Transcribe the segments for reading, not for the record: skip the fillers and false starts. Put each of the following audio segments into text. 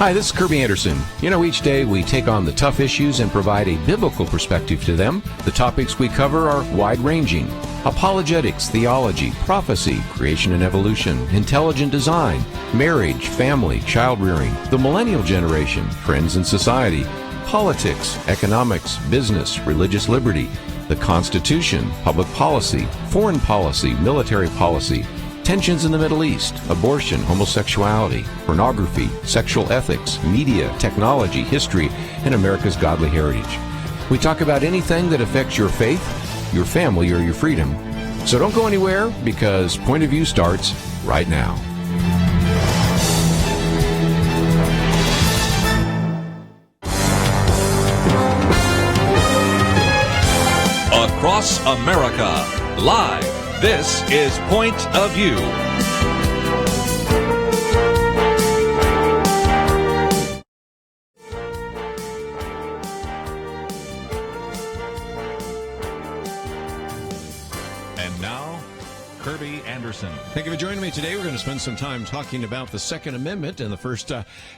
Hi, this is Kerby Anderson. Each day we take on the tough issues and provide a biblical perspective to them. The topics we cover are wide-ranging: apologetics, theology, prophecy, creation and evolution, intelligent design, marriage, family, child-rearing, the millennial generation, trends in society, politics, economics, business, religious liberty, the Constitution, public policy, foreign policy, military policy, tensions in the Middle East, abortion, homosexuality, pornography, sexual ethics, media, technology, history, and America's godly heritage. We talk about anything that affects your faith, your family, or your freedom. So don't go anywhere, because Point of View starts right now. Across America, live. This is Point of View. And now, Kerby Anderson. Thank you for joining me today. We're going to spend some time talking about the Second Amendment in the first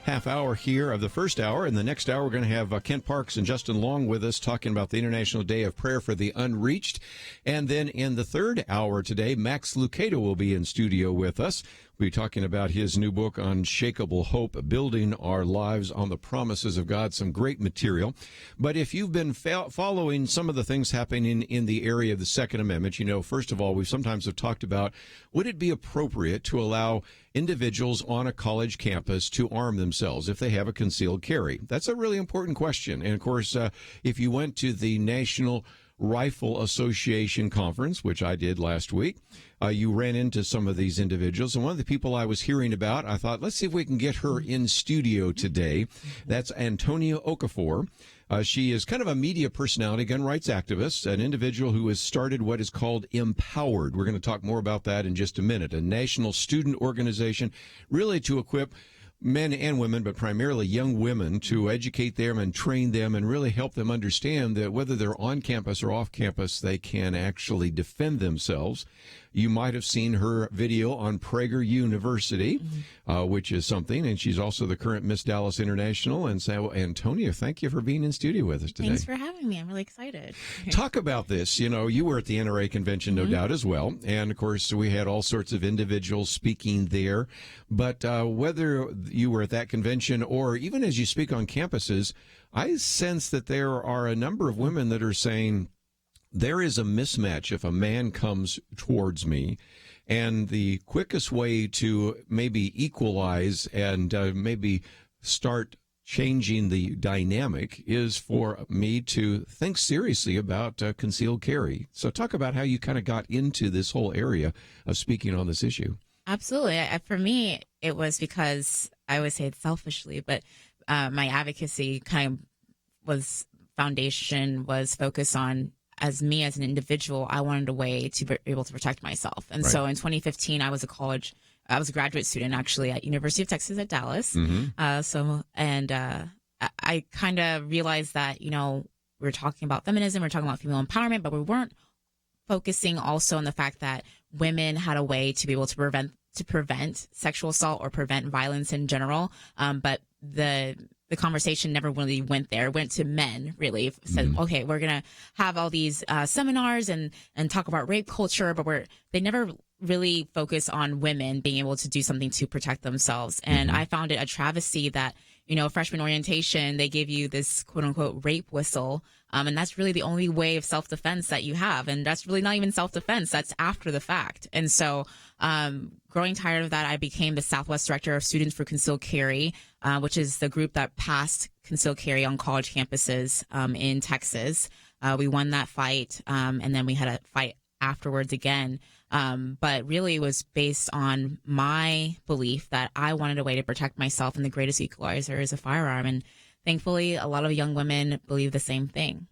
half hour here of the first hour. In the next hour, we're going to have Kent Parks and Justin Long with us talking about the International Day of Prayer for the Unreached. And then in the third hour today, Max Lucado will be in studio with us. We'll be talking about his new book, Unshakable Hope, Building Our Lives on the Promises of God. Some great material. But if you've been following some of the things happening in the area of the Second Amendment, first of all, we sometimes have talked about, would it be appropriate to allow individuals on a college campus to arm themselves if they have a concealed carry? That's a really important question. And, of course, if you went to the National Rifle Association conference, which I did last week, you ran into some of these individuals. And one of the people I was hearing about, I thought, let's see if we can get her in studio today. That's Antonia Okafor. She is kind of a media personality, gun rights activist, an individual who has started what is called Empowered. We're going to talk more about that in just a minute. A national student organization really to equip men and women, but primarily young women, to educate them and train them and really help them understand that whether they're on campus or off campus, they can actually defend themselves. You might have seen her video on Prager University, which is something, and she's also the current Miss Dallas International. And so, Antonia, thank you for being in studio with us today. Thanks for having me. I'm really excited. Talk about this. You were at the NRA convention, no doubt, as well. And, of course, we had all sorts of individuals speaking there. But whether you were at that convention or even as you speak on campuses, I sense that there are a number of women that are saying, there is a mismatch if a man comes towards me, and the quickest way to maybe equalize and maybe start changing the dynamic is for me to think seriously about concealed carry. So talk about how you kind of got into this whole area of speaking on this issue. Absolutely. For me, it was because, I would say it selfishly, but my advocacy foundation was focused on, as me as an individual, I wanted a way to be able to protect myself. And so in 2015, I was a graduate student actually at University of Texas at Dallas. I kind of realized that, we're talking about feminism, we're talking about female empowerment, but we weren't focusing also on the fact that women had a way to be able to prevent sexual assault or prevent violence in general. But the conversation never really went there. It went to men, really. Said, okay, we're going to have all these seminars and talk about rape culture, but they never really focus on women being able to do something to protect themselves. And I found it a travesty that, freshman orientation, they give you this quote unquote rape whistle. And that's really the only way of self-defense that you have. And that's really not even self-defense. That's after the fact. And so, growing tired of that, I became the Southwest Director of Students for Concealed Carry, which is the group that passed concealed carry on college campuses in Texas. We won that fight, and then we had a fight afterwards again. But really it was based on my belief that I wanted a way to protect myself, and the greatest equalizer is a firearm. And thankfully, a lot of young women believe the same thing.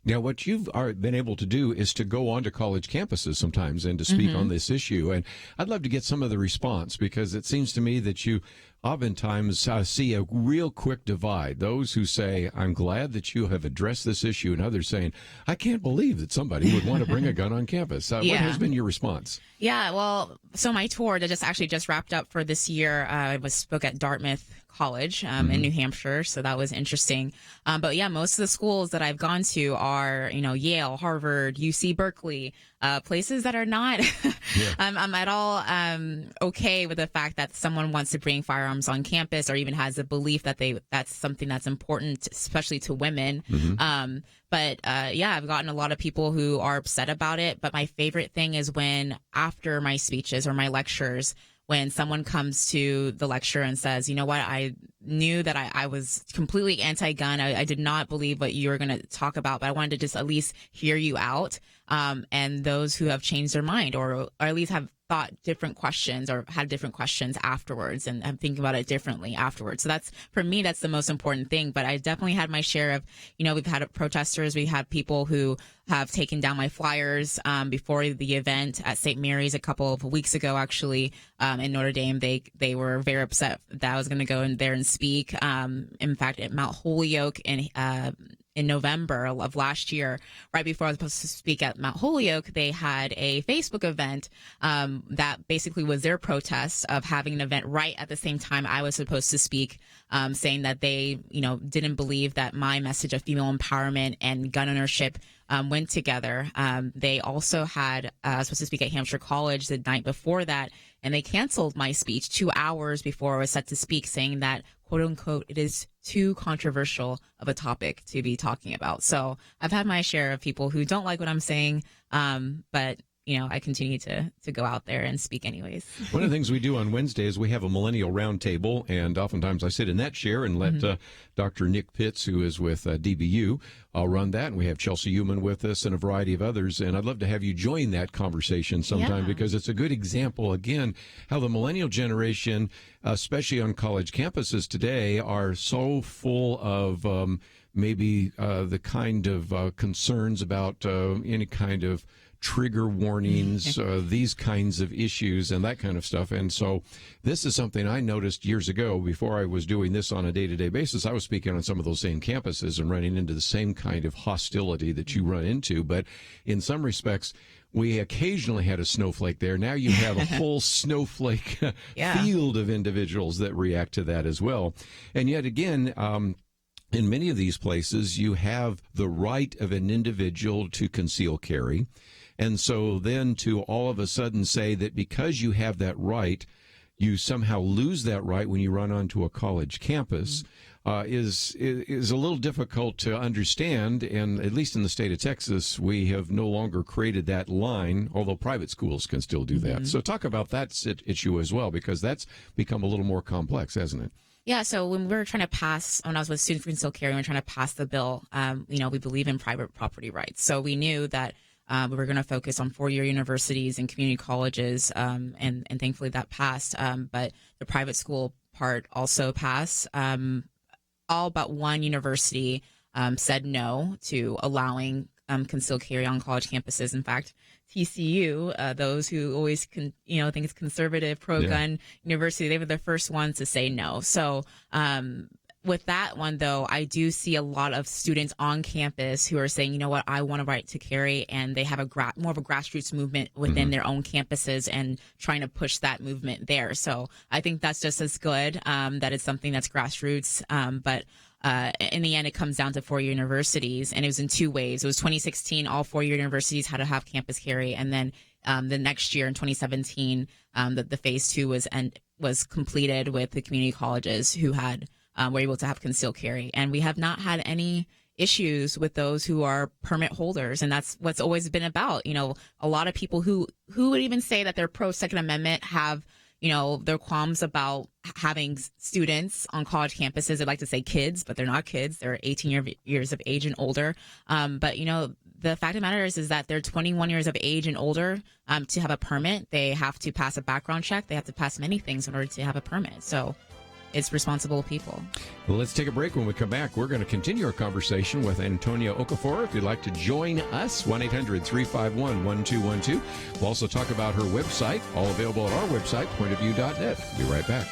Now, what you've been able to do is to go onto college campuses sometimes and to speak on this issue. And I'd love to get some of the response, because it seems to me that you oftentimes see a real quick divide. Those who say, I'm glad that you have addressed this issue, and others saying, I can't believe that somebody would want to bring a gun on campus. What has been your response? Yeah, well, so my tour that just wrapped up for this year. I spoke at Dartmouth College in New Hampshire, so that was interesting. But yeah, most of the schools that I've gone to are, Yale, Harvard, UC Berkeley, places that are not I'm at all okay with the fact that someone wants to bring firearms on campus, or even has a belief that that's something that's important, especially to women. But I've gotten a lot of people who are upset about it. But my favorite thing is when, after my speeches or my lectures, when someone comes to the lecture and says, you know what, I knew that I was completely anti-gun. I did not believe what you were going to talk about, but I wanted to just at least hear you out. And those who have changed their mind, or at least have thought different questions, or had different questions afterwards, and I'm thinking about it differently afterwards. So for me, that's the most important thing. But I definitely had my share of, we've had protesters, we had people who have taken down my flyers before the event at St. Mary's a couple of weeks ago, actually, in Notre Dame. They were very upset that I was going to go in there and speak. In fact, at Mount Holyoke in November of last year, right before I was supposed to speak at Mount Holyoke, they had a Facebook event that basically was their protest of having an event right at the same time I was supposed to speak, saying that they, didn't believe that my message of female empowerment and gun ownership went together. They also had I was supposed to speak at Hampshire College the night before that, and they canceled my speech 2 hours before I was set to speak, saying that, quote unquote, it is too controversial of a topic to be talking about. So I've had my share of people who don't like what I'm saying, but I continue to go out there and speak anyways. One of the things we do on Wednesday is we have a millennial roundtable, and oftentimes I sit in that chair and let Dr. Nick Pitts, who is with DBU, run that, and we have Chelsea Human with us and a variety of others, and I'd love to have you join that conversation sometime, because it's a good example, again, how the millennial generation, especially on college campuses today, are so full of maybe the kind of concerns about any kind of trigger warnings, these kinds of issues and that kind of stuff. And so this is something I noticed years ago before I was doing this on a day-to-day basis. I was speaking on some of those same campuses and running into the same kind of hostility that you run into. But in some respects, we occasionally had a snowflake there. Now you have a whole snowflake field of individuals that react to that as well. And yet again, in many of these places, you have the right of an individual to conceal carry. And so then to all of a sudden say that because you have that right, you somehow lose that right when you run onto a college campus is a little difficult to understand. And at least in the state of Texas, we have no longer created that line, although private schools can still do that. So talk about that issue as well, because that's become a little more complex, hasn't it? Yeah, so when we were trying to pass, when I was with Students for Concealed Carry, we were trying to pass the bill, we believe in private property rights. So we knew that we were going to focus on four-year universities and community colleges, and thankfully that passed. But the private school part also passed. All but one university said no to allowing concealed carry on college campuses. In fact, TCU, those who always think it's conservative, pro-gun university, they were the first ones to say no. So with that one, though, I do see a lot of students on campus who are saying, you know what, I want a right to carry, and they have more of a grassroots movement within their own campuses and trying to push that movement there. So I think that's just as good, that it's something that's grassroots. But in the end, it comes down to four-year universities, and it was in two waves. It was 2016, all four-year universities had to have campus carry, and then the next year in 2017, the phase two was completed with the community colleges who had were able to have concealed carry. And we have not had any issues with those who are permit holders. And that's what's always been about. A lot of people who would even say that they're pro Second Amendment have, their qualms about having students on college campuses. I'd like to say kids, but they're not kids. They're 18 years of age and older. But the fact of the matter is that they're 21 years of age and older to have a permit. They have to pass a background check. They have to pass many things in order to have a permit. So it's responsible people. Well, let's take a break. When we come back, we're going to continue our conversation with Antonia Okafor. If you'd like to join us, 1-800-351-1212. We'll also talk about her website, all available at our website, pointofview.net. Be right back.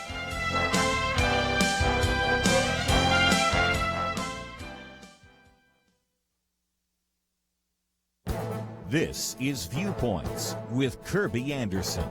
This is Viewpoints with Kerby Anderson.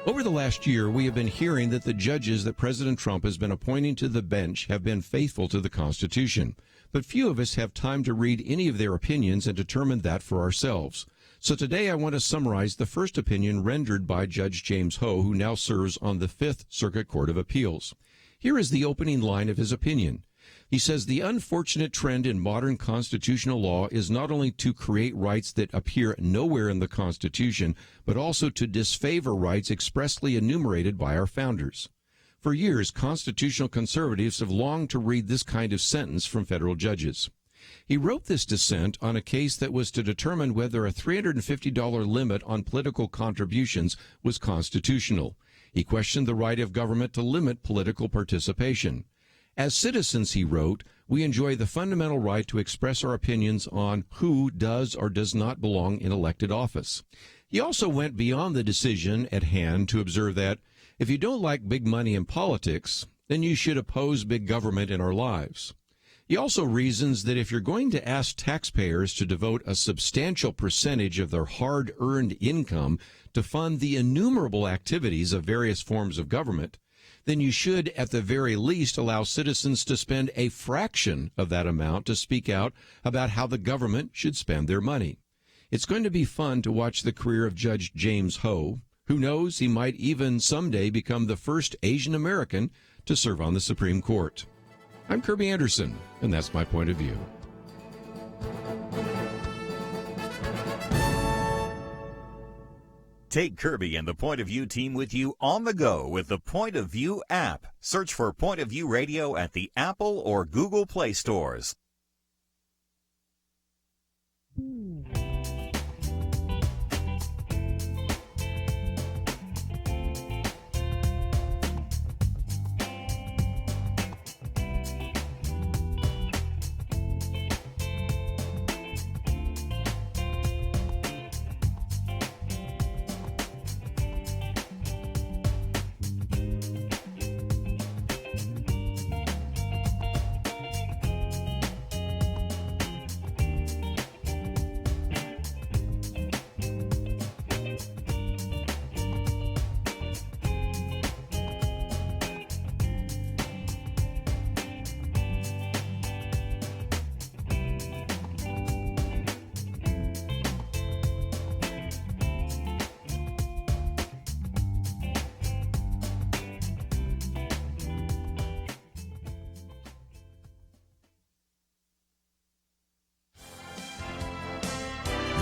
Over the last year, we have been hearing that the judges that President Trump has been appointing to the bench have been faithful to the Constitution. But few of us have time to read any of their opinions and determine that for ourselves. So today I want to summarize the first opinion rendered by Judge James Ho, who now serves on the Fifth Circuit Court of Appeals. Here is the opening line of his opinion. He says, the unfortunate trend in modern constitutional law is not only to create rights that appear nowhere in the Constitution, but also to disfavor rights expressly enumerated by our founders. For years, constitutional conservatives have longed to read this kind of sentence from federal judges. He wrote this dissent on a case that was to determine whether a $350 limit on political contributions was constitutional. He questioned the right of government to limit political participation. As citizens, he wrote, we enjoy the fundamental right to express our opinions on who does or does not belong in elected office. He also went beyond the decision at hand to observe that if you don't like big money in politics, then you should oppose big government in our lives. He also reasons that if you're going to ask taxpayers to devote a substantial percentage of their hard-earned income to fund the innumerable activities of various forms of government, then you should, at the very least, allow citizens to spend a fraction of that amount to speak out about how the government should spend their money. It's going to be fun to watch the career of Judge James Ho. Who knows, he might even someday become the first Asian American to serve on the Supreme Court. I'm Kerby Anderson, and that's my point of view. Take Kerby and the Point of View team with you on the go with the Point of View app. Search for Point of View Radio at the Apple or Google Play stores.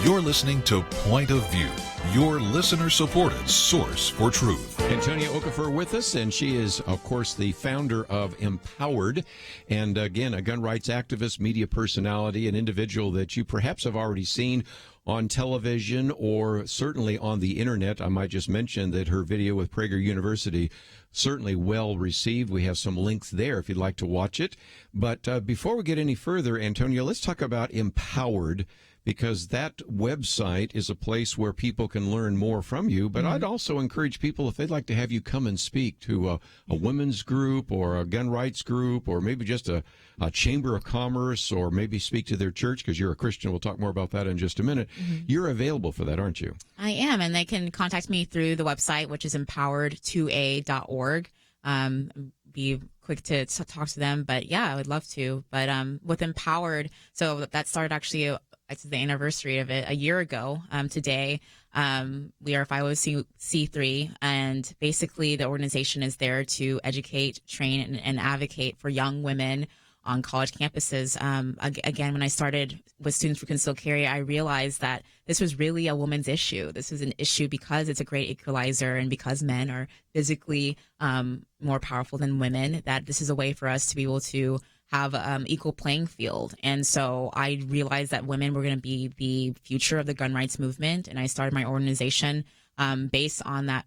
You're listening to Point of View, your listener-supported source for truth. Antonia Okafor with us, and she is, of course, the founder of Empowered, and again, a gun rights activist, media personality, an individual that you perhaps have already seen on television or certainly on the internet. I might just mention that her video with Prager University certainly well received. We have some links there if you'd like to watch it. But before we get any further, Antonia, let's talk about Empowered, because that website is a place where people can learn more from you. But I'd also encourage people, if they'd like to have you come and speak to a women's group or a gun rights group or maybe just a chamber of commerce or maybe speak to their church, because you're a Christian. We'll talk more about that in just a minute. You're available for that, aren't you? I am, and they can contact me through the website, which is empowered2a.org. Be quick to talk to them, but yeah, I would love to. But with Empowered, so that started actually, it's the anniversary of it a year ago today. We are 501c3, and basically the organization is there to educate, train, and advocate for young women on college campuses. Again, when I started with Students for Concealed Carry, I realized that this was really a woman's issue. This is an issue because it's a great equalizer and because men are physically more powerful than women, that this is a way for us to be able to have equal playing field. And so I realized that women were going to be the future of the gun rights movement, and I started my organization based on that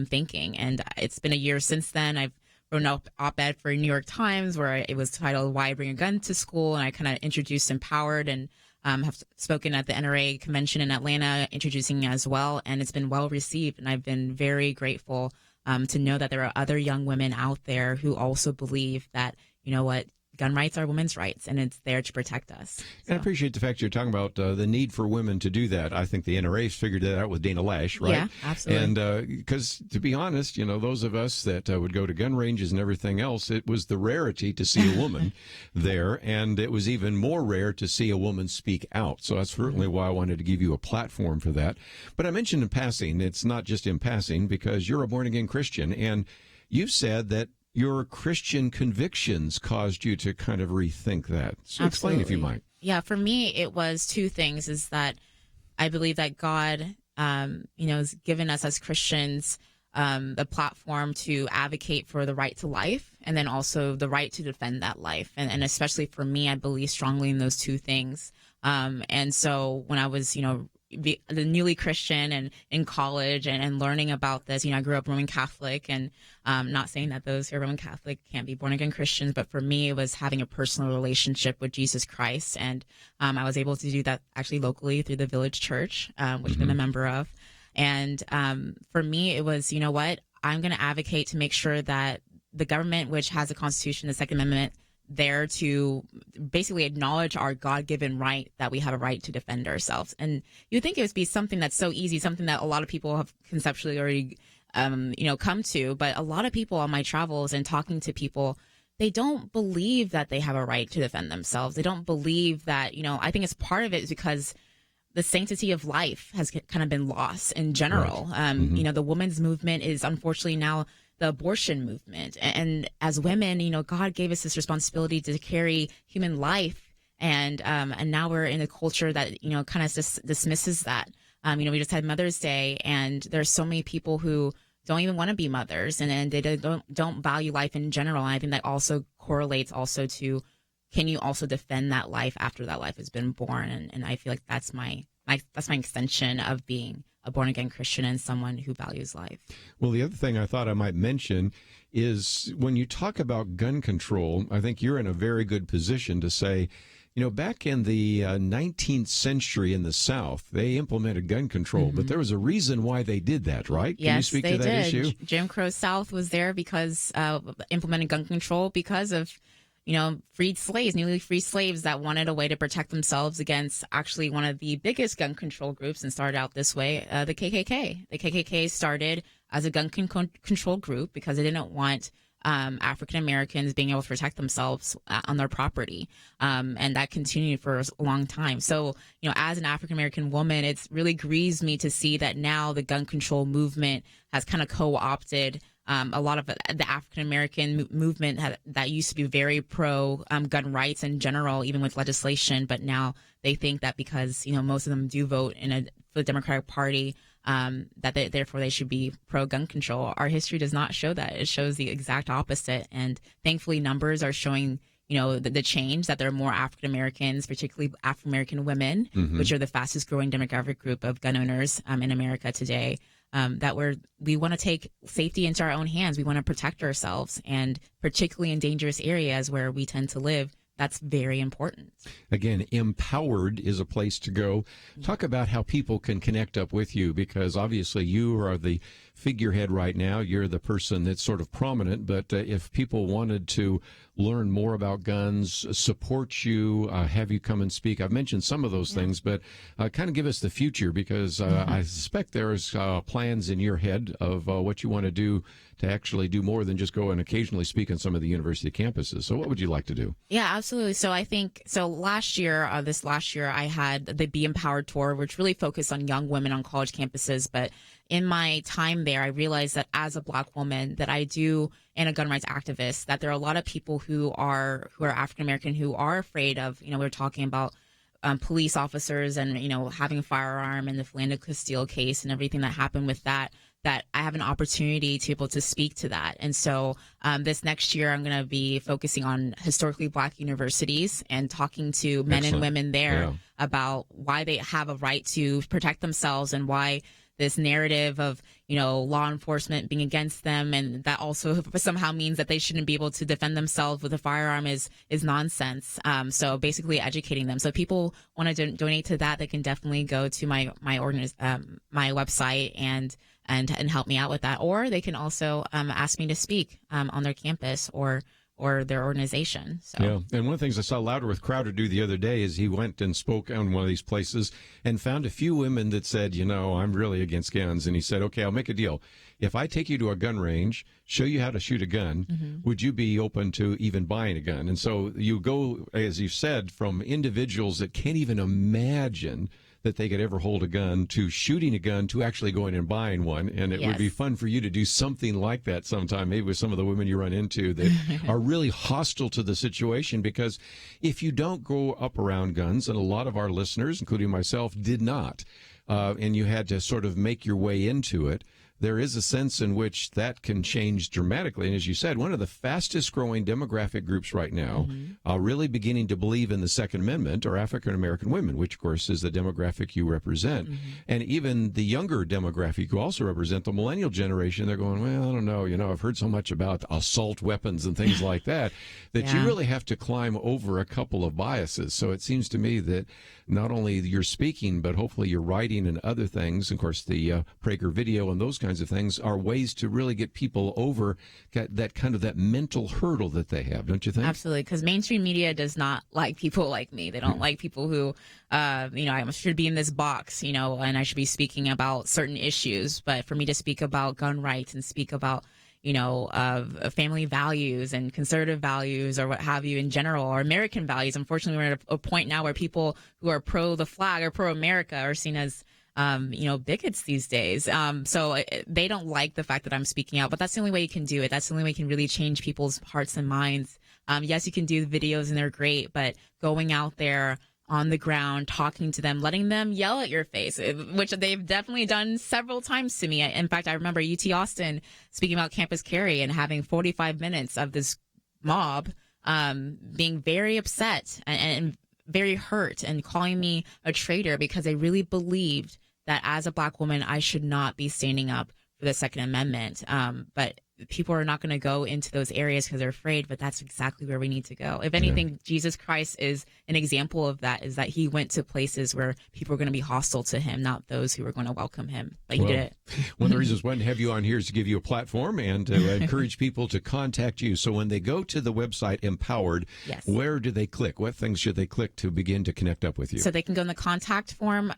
thinking. And it's been a year since then. I've wrote an op-ed for New York Times where it was titled "Why Bring a Gun to School," and I kind of introduced Empowered, and have spoken at the NRA convention in Atlanta, introducing as well, and it's been well received. And I've been very grateful to know that there are other young women out there who also believe that, you know what, gun rights are women's rights, and it's there to protect us. So. And I appreciate the fact you're talking about the need for women to do that. I think the NRA's figured that out with Dana Lash, right? Yeah, absolutely. And because, to be honest, those of us that would go to gun ranges and everything else, it was the rarity to see a woman there, and it was even more rare to see a woman speak out. So that's certainly why I wanted to give you a platform for that. But I mentioned in passing, it's not just in passing, because you're a born-again Christian, and you've said that your Christian convictions caused you to kind of rethink that. So explain, if you might. Yeah, for me, it was two things, is that I believe that God, has given us as Christians the platform to advocate for the right to life, and then also the right to defend that life. And especially for me, I believe strongly in those two things. And so when I was, the newly Christian and in college and learning about this, I grew up Roman Catholic, and not saying that those who are Roman Catholic can't be born again Christians, but for me, it was having a personal relationship with Jesus Christ. And I was able to do that actually locally through the Village Church, which I'm a member of. And for me, it was, you know what, I'm going to advocate to make sure that the government, which has a constitution, the Second Amendment, there to basically acknowledge our God-given right that we have a right to defend ourselves. And you'd think it would be something that's so easy, something that a lot of people have conceptually already, come to. But a lot of people on my travels and talking to people, they don't believe that they have a right to defend themselves. They don't believe that, I think it's part of it is because the sanctity of life has kind of been lost in general. Right. The women's movement is unfortunately now the abortion movement. And as women, God gave us this responsibility to carry human life. And now we're in a culture that, kind of just dismisses that. We just had Mother's Day, and there's so many people who don't even want to be mothers, and they don't value life in general. And I think that also correlates also to, can you also defend that life after that life has been born? And I feel like that's my extension of being a born-again Christian and someone who values life. Well, the other thing I thought I might mention is when you talk about gun control, I think you're in a very good position to say, back in the 19th century in the South, they implemented gun control, but there was a reason why they did that, right? Can you speak to that issue? Jim Crow South was there because implementing gun control because of freed slaves, newly freed slaves that wanted a way to protect themselves against actually one of the biggest gun control groups, and started out this way, the KKK. The KKK started as a gun control group because they didn't want African Americans being able to protect themselves on their property. And that continued for a long time. So, as an African American woman, it really grieves me to see that now the gun control movement has kind of co-opted a lot of the African American movement that used to be very pro gun rights in general, even with legislation. But now they think that because, most of them do vote for the Democratic Party, that therefore they should be pro gun control. Our history does not show that. It shows the exact opposite. And thankfully, numbers are showing, the change, that there are more African Americans, particularly African American women, which are the fastest growing demographic group of gun owners in America today. That we want to take safety into our own hands. We want to protect ourselves, and particularly in dangerous areas where we tend to live, that's very important. Again, Empowered is a place to go. Talk about how people can connect up with you, because obviously you are the figurehead right now. You're the person that's sort of prominent, but if people wanted to learn more about guns, support you, have you come and speak, I've mentioned some of those things, but kind of give us the future, because I suspect there's plans in your head of what you want to do to actually do more than just go and occasionally speak on some of the university campuses. So what would you like to do? Yeah, absolutely. So I think, this last year, I had the Be Empowered tour, which really focused on young women on college campuses. But in my time there, I realized that as a Black woman and a gun rights activist, that there are a lot of people who are African American who are afraid of, we're talking about police officers and, having a firearm, and the Philando Castile case and everything that happened with that I have an opportunity to be able to speak to that. And so this next year, I'm going to be focusing on historically Black universities and talking to men and women there about why they have a right to protect themselves, and why this narrative of, law enforcement being against them, and that also somehow means that they shouldn't be able to defend themselves with a firearm is nonsense. So basically educating them. So if people want to donate to that, they can definitely go to my website and help me out with that. Or they can also ask me to speak on their campus or or their organization. So. Yeah, and one of the things I saw Louder with Crowder do the other day is he went and spoke on one of these places and found a few women that said, I'm really against guns. And he said, okay, I'll make a deal. If I take you to a gun range, show you how to shoot a gun, would you be open to even buying a gun? And so you go, as you said, from individuals that can't even imagine that they could ever hold a gun to shooting a gun to actually going and buying one. And it would be fun for you to do something like that sometime, maybe with some of the women you run into that are really hostile to the situation, because if you don't grow up around guns, and a lot of our listeners, including myself, did not, and you had to sort of make your way into it, there is a sense in which that can change dramatically. And as you said, one of the fastest growing demographic groups right now, really beginning to believe in the Second Amendment, are African American women, which of course is the demographic you represent. And even the younger demographic you also represent, the millennial generation, they're going, well, I don't know, I've heard so much about assault weapons and things like that, that you really have to climb over a couple of biases. So it seems to me that not only you're speaking, but hopefully you're writing and other things. Of course, the Prager video and those kinds of things are ways to really get people over that mental hurdle that they have, don't you think? Absolutely, because mainstream media does not like people like me. They don't like people who, I should be in this box, and I should be speaking about certain issues. But for me to speak about gun rights and speak about of family values and conservative values or what have you in general, or American values. Unfortunately, we're at a point now where people who are pro the flag or pro America are seen as, bigots these days. So they don't like the fact that I'm speaking out, but that's the only way you can do it. That's the only way you can really change people's hearts and minds. Yes, you can do the videos and they're great, but going out there on the ground, talking to them, letting them yell at your face, which they've definitely done several times to me. In fact, I remember UT Austin speaking about Campus Carry and having 45 minutes of this mob being very upset and very hurt and calling me a traitor because they really believed that as a Black woman, I should not be standing up for the Second Amendment. But people are not going to go into those areas because they're afraid, but that's exactly where we need to go. If anything, Jesus Christ is an example of that, is that he went to places where people were going to be hostile to him, not those who were going to welcome him. But he did it. One of the reasons why to have you on here is to give you a platform and to encourage people to contact you. So when they go to the website Empowered, where do they click? What things should they click to begin to connect up with you? So they can go in the contact form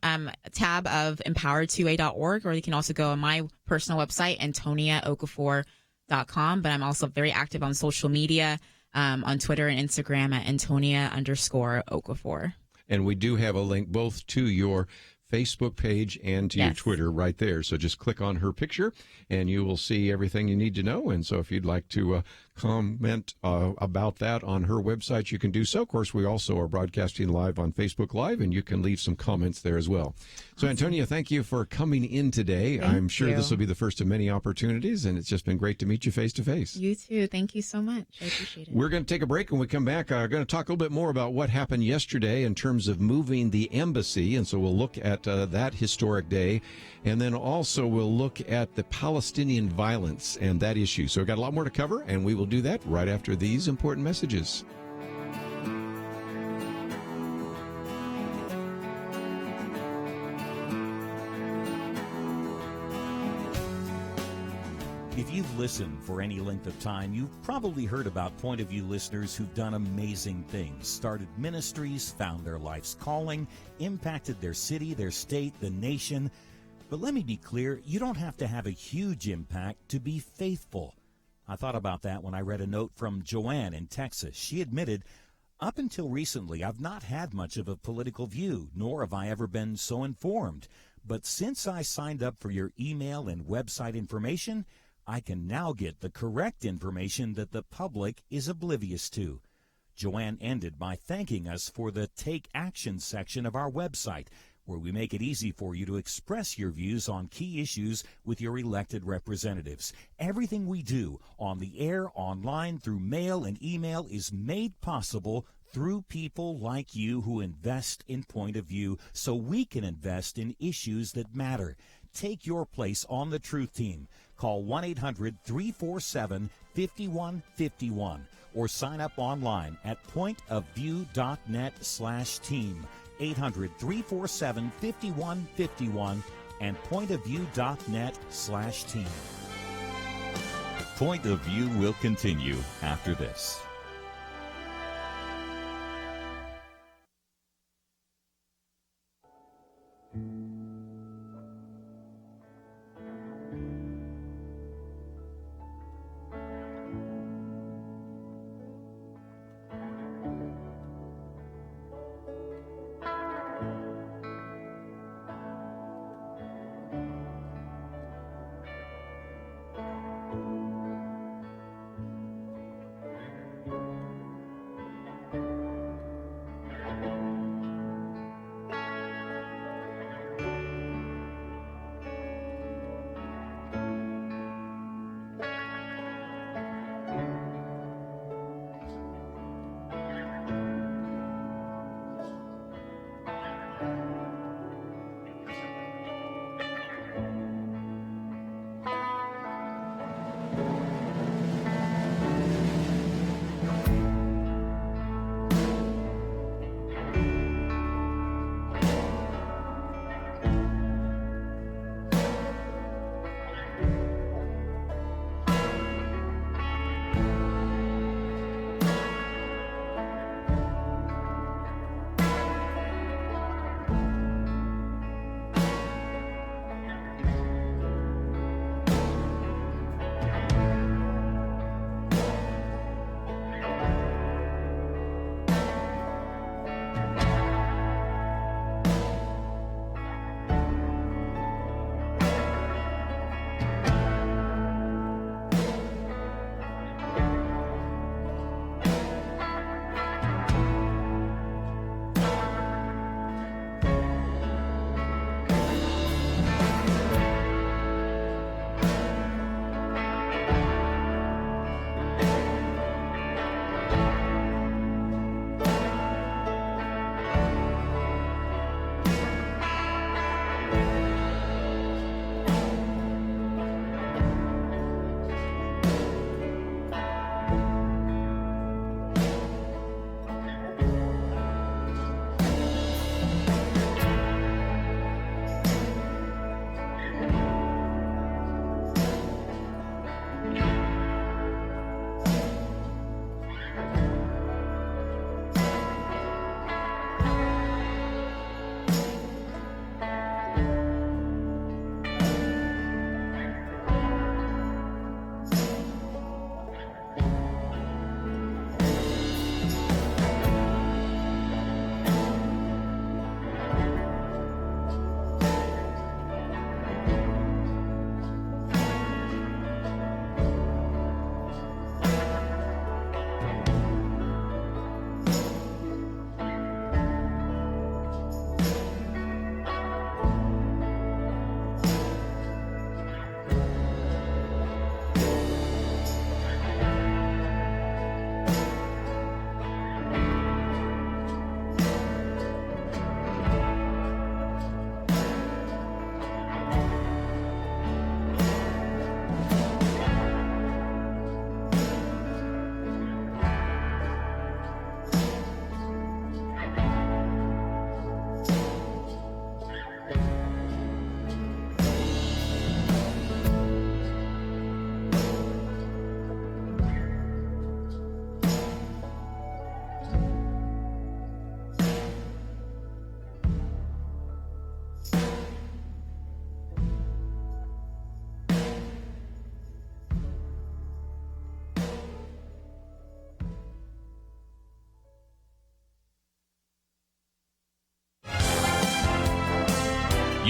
tab of empowered2a.org, or you can also go on my personal website, AntoniaOkafor.com. But I'm also very active on social media, on Twitter and Instagram at Antonia_Okafor. And we do have a link both to your Facebook page and to your Twitter right there. So just click on her picture and you will see everything you need to know. And so if you'd like to comment about that on her website, you can do so. Of course, we also are broadcasting live on Facebook Live, and you can leave some comments there as well. So, Antonia, thank you for coming in today. I'm sure this will be the first of many opportunities, and it's just been great to meet you face to face. You too. Thank you so much. I appreciate it. We're going to take a break. When we come back, I'm going to talk a little bit more about what happened yesterday in terms of moving the embassy, and so we'll look at that historic day, and then also we'll look at the Palestinian violence and that issue. So we've got a lot more to cover, and we will do that right after these important messages. If you've listened for any length of time, you've probably heard about Point of View listeners who've done amazing things, started ministries, found their life's calling, impacted their city, their state, the nation. But let me be clear, you don't have to have a huge impact to be faithful. I thought about that when I read a note from Joanne in Texas. She admitted, up until recently, I've not had much of a political view, nor have I ever been so informed. But since I signed up for your email and website information, I can now get the correct information that the public is oblivious to. Joanne ended by thanking us for the Take Action section of our website, where we make it easy for you to express your views on key issues with your elected representatives. Everything we do on the air, online, through mail and email is made possible through people like you who invest in Point of View so we can invest in issues that matter. Take your place on the Truth Team. Call 1-800-347-5151 or sign up online at pointofview.net/team. 800-347-5151 and pointofview.net/team. Point of View will continue after this.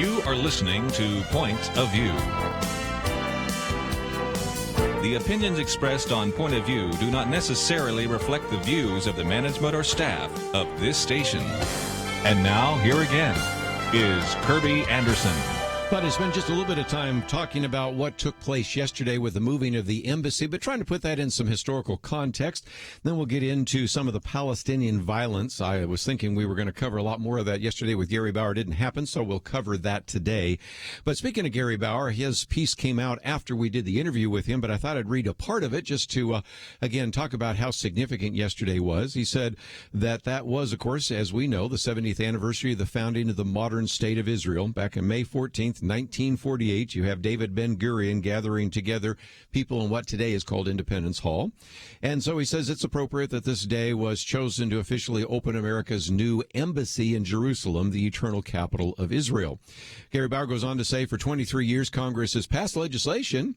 You are listening to Point of View. The opinions expressed on Point of View do not necessarily reflect the views of the management or staff of this station. And now, here again, is Kerby Anderson. But I spent just a little bit of time talking about what took place yesterday with the moving of the embassy, but trying to put that in some historical context. Then we'll get into some of the Palestinian violence. I was thinking we were going to cover a lot more of that yesterday with Gary Bauer. It didn't happen, so we'll cover that today. But speaking of Gary Bauer, his piece came out after we did the interview with him, but I thought I'd read a part of it just to, again, talk about how significant yesterday was. He said that was, of course, as we know, the 70th anniversary of the founding of the modern state of Israel. Back on May 14th, 1948, you have David Ben-Gurion gathering together people in what today is called Independence Hall. And so he says it's appropriate that this day was chosen to officially open America's new embassy in Jerusalem, the eternal capital of Israel. Gary Bauer goes on to say, for 23 years, Congress has passed legislation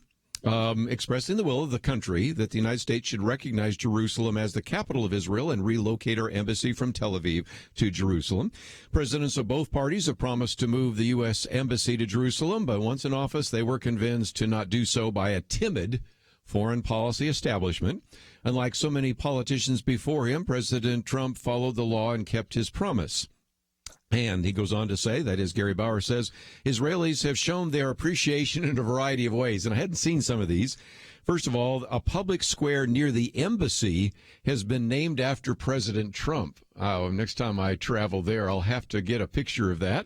expressing the will of the country that the United States should recognize Jerusalem as the capital of Israel and relocate our embassy from Tel Aviv to Jerusalem. Presidents of both parties have promised to move the U.S. embassy to Jerusalem, but once in office, they were convinced to not do so by a timid foreign policy establishment. Unlike so many politicians before him, President Trump followed the law and kept his promise. And he goes on to say, that is, Gary Bauer says, Israelis have shown their appreciation in a variety of ways. And I hadn't seen some of these. First of all, a public square near the embassy has been named after President Trump. Next time I travel there, I'll have to get a picture of that.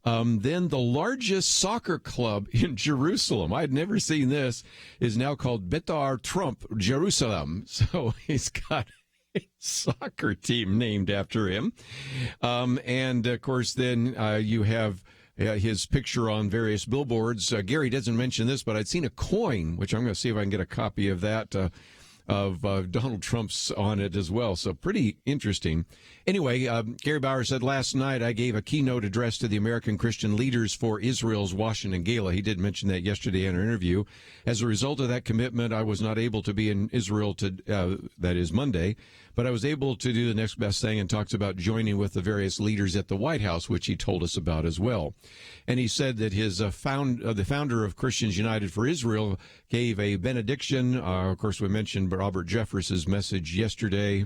Then the largest soccer club in Jerusalem, I'd never seen this, is now called Betar Trump Jerusalem. So he's got a soccer team named after him. And, of course, then you have his picture on various billboards. Gary doesn't mention this, but I'd seen a coin, which I'm going to see if I can get a copy of that, of Donald Trump's on it as well. So pretty interesting. Anyway, Gary Bauer said, last night I gave a keynote address to the American Christian leaders for Israel's Washington Gala. He did mention that yesterday in our interview. As a result of that commitment, I was not able to be in Israel that is Monday, but I was able to do the next best thing and talks about joining with the various leaders at the White House, which he told us about as well. And he said that his the founder of Christians United for Israel gave a benediction. Of course, we mentioned Robert Jeffress's message yesterday.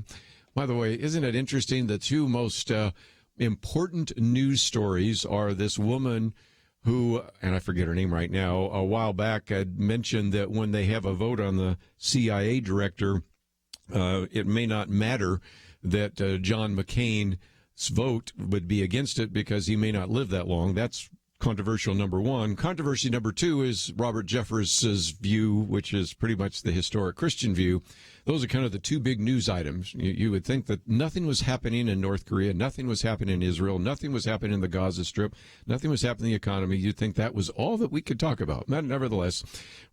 By the way, isn't it interesting? The two most important news stories are this woman who, and I forget her name right now, a while back had mentioned that when they have a vote on the CIA director, it may not matter that John McCain's vote would be against it because he may not live that long. That's controversial number one. Controversy number two is Robert Jeffress's view, which is pretty much the historic Christian view. Those are kind of the two big news items. You would think that nothing was happening in North Korea, nothing was happening in Israel, nothing was happening in the Gaza Strip, nothing was happening in the economy. You'd think that was all that we could talk about. Nevertheless,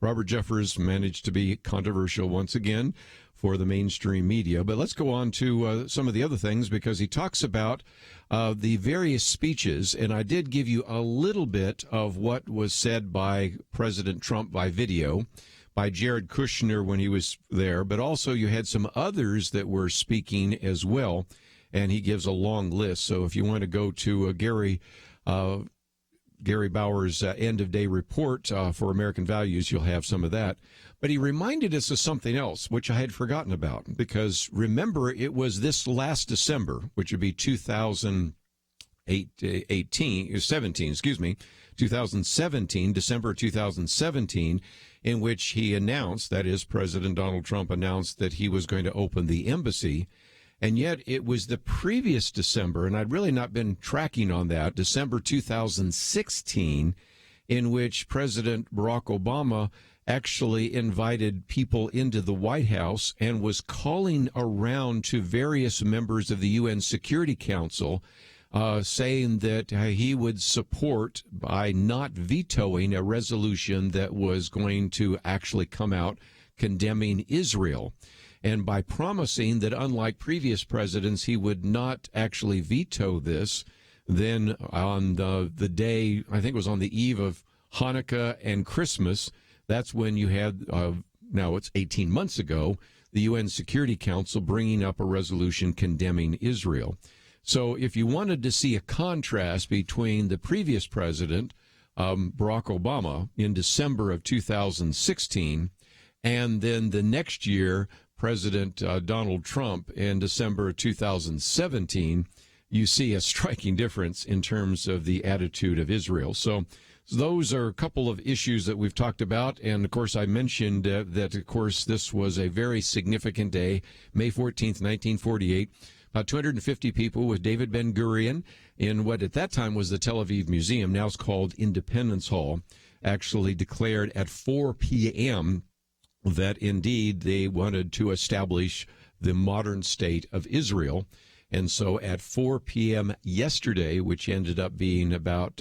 Robert Jeffress managed to be controversial once again for the mainstream media. But let's go on to some of the other things, because he talks about the various speeches, and I did give you a little bit of what was said by President Trump by video, by Jared Kushner when he was there, but also you had some others that were speaking as well, and he gives a long list. So if you want to go to Gary Bauer's end-of-day report for American Values, you'll have some of that. But he reminded us of something else, which I had forgotten about, because remember, it was this last December, which would be 2017, December 2017, in which he announced, that is, President Donald Trump announced that he was going to open the embassy. And yet it was the previous December, and I'd really not been tracking on that, December 2016, in which President Barack Obama actually invited people into the White House and was calling around to various members of the UN Security Council, saying that he would support by not vetoing a resolution that was going to actually come out condemning Israel. And by promising that, unlike previous presidents, he would not actually veto this, then on the day, I think it was on the eve of Hanukkah and Christmas, that's when you had, now it's 18 months ago, the UN Security Council bringing up a resolution condemning Israel. So if you wanted to see a contrast between the previous president, Barack Obama, in December of 2016, and then the next year, President Donald Trump in December of 2017, you see a striking difference in terms of the attitude of Israel. So those are a couple of issues that we've talked about. And, of course, I mentioned that, of course, this was a very significant day, May 14th, 1948. About 250 people with David Ben-Gurion in what at that time was the Tel Aviv Museum, now it's called Independence Hall, actually declared at 4 p.m. that indeed they wanted to establish the modern state of Israel. And so at 4 p.m. yesterday, which ended up being about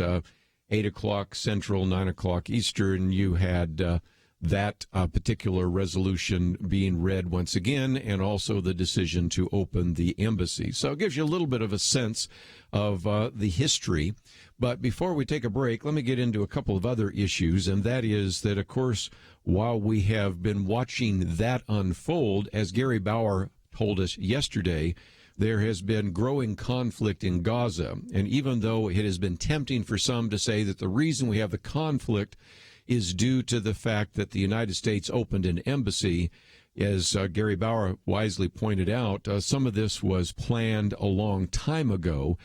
8 o'clock Central, 9 o'clock Eastern, you had that particular resolution being read once again, and also the decision to open the embassy. So it gives you a little bit of a sense of the history. But before we take a break, let me get into a couple of other issues, and that is that, of course, while we have been watching that unfold, as Gary Bauer told us yesterday, there has been growing conflict in Gaza. And even though it has been tempting for some to say that the reason we have the conflict is due to the fact that the United States opened an embassy, as Gary Bauer wisely pointed out, some of this was planned a long time ago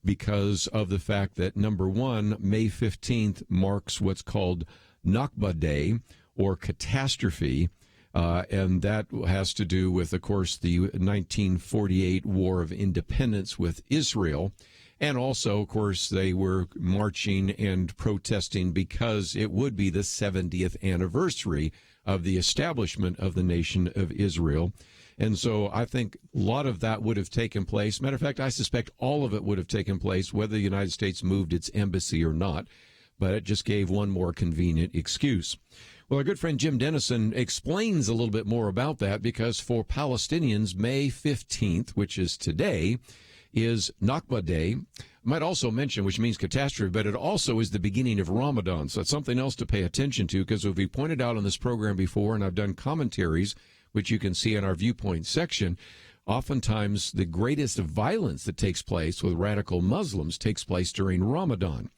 because of the fact that, number one, May 15th marks what's called Nakba Day, or catastrophe, and that has to do with, of course, the 1948 War of Independence with Israel. And also, of course, they were marching and protesting because it would be the 70th anniversary of the establishment of the nation of Israel. And so I think a lot of that would have taken place. Matter of fact, I suspect all of it would have taken place whether the United States moved its embassy or not. But it just gave one more convenient excuse. Well, our good friend Jim Dennison explains a little bit more about that, because for Palestinians, May 15th, which is today, is Nakba Day. I might also mention, which means catastrophe, but it also is the beginning of Ramadan. So it's something else to pay attention to, because as we pointed out on this program before, and I've done commentaries, which you can see in our viewpoint section, oftentimes the greatest violence that takes place with radical Muslims takes place during Ramadan.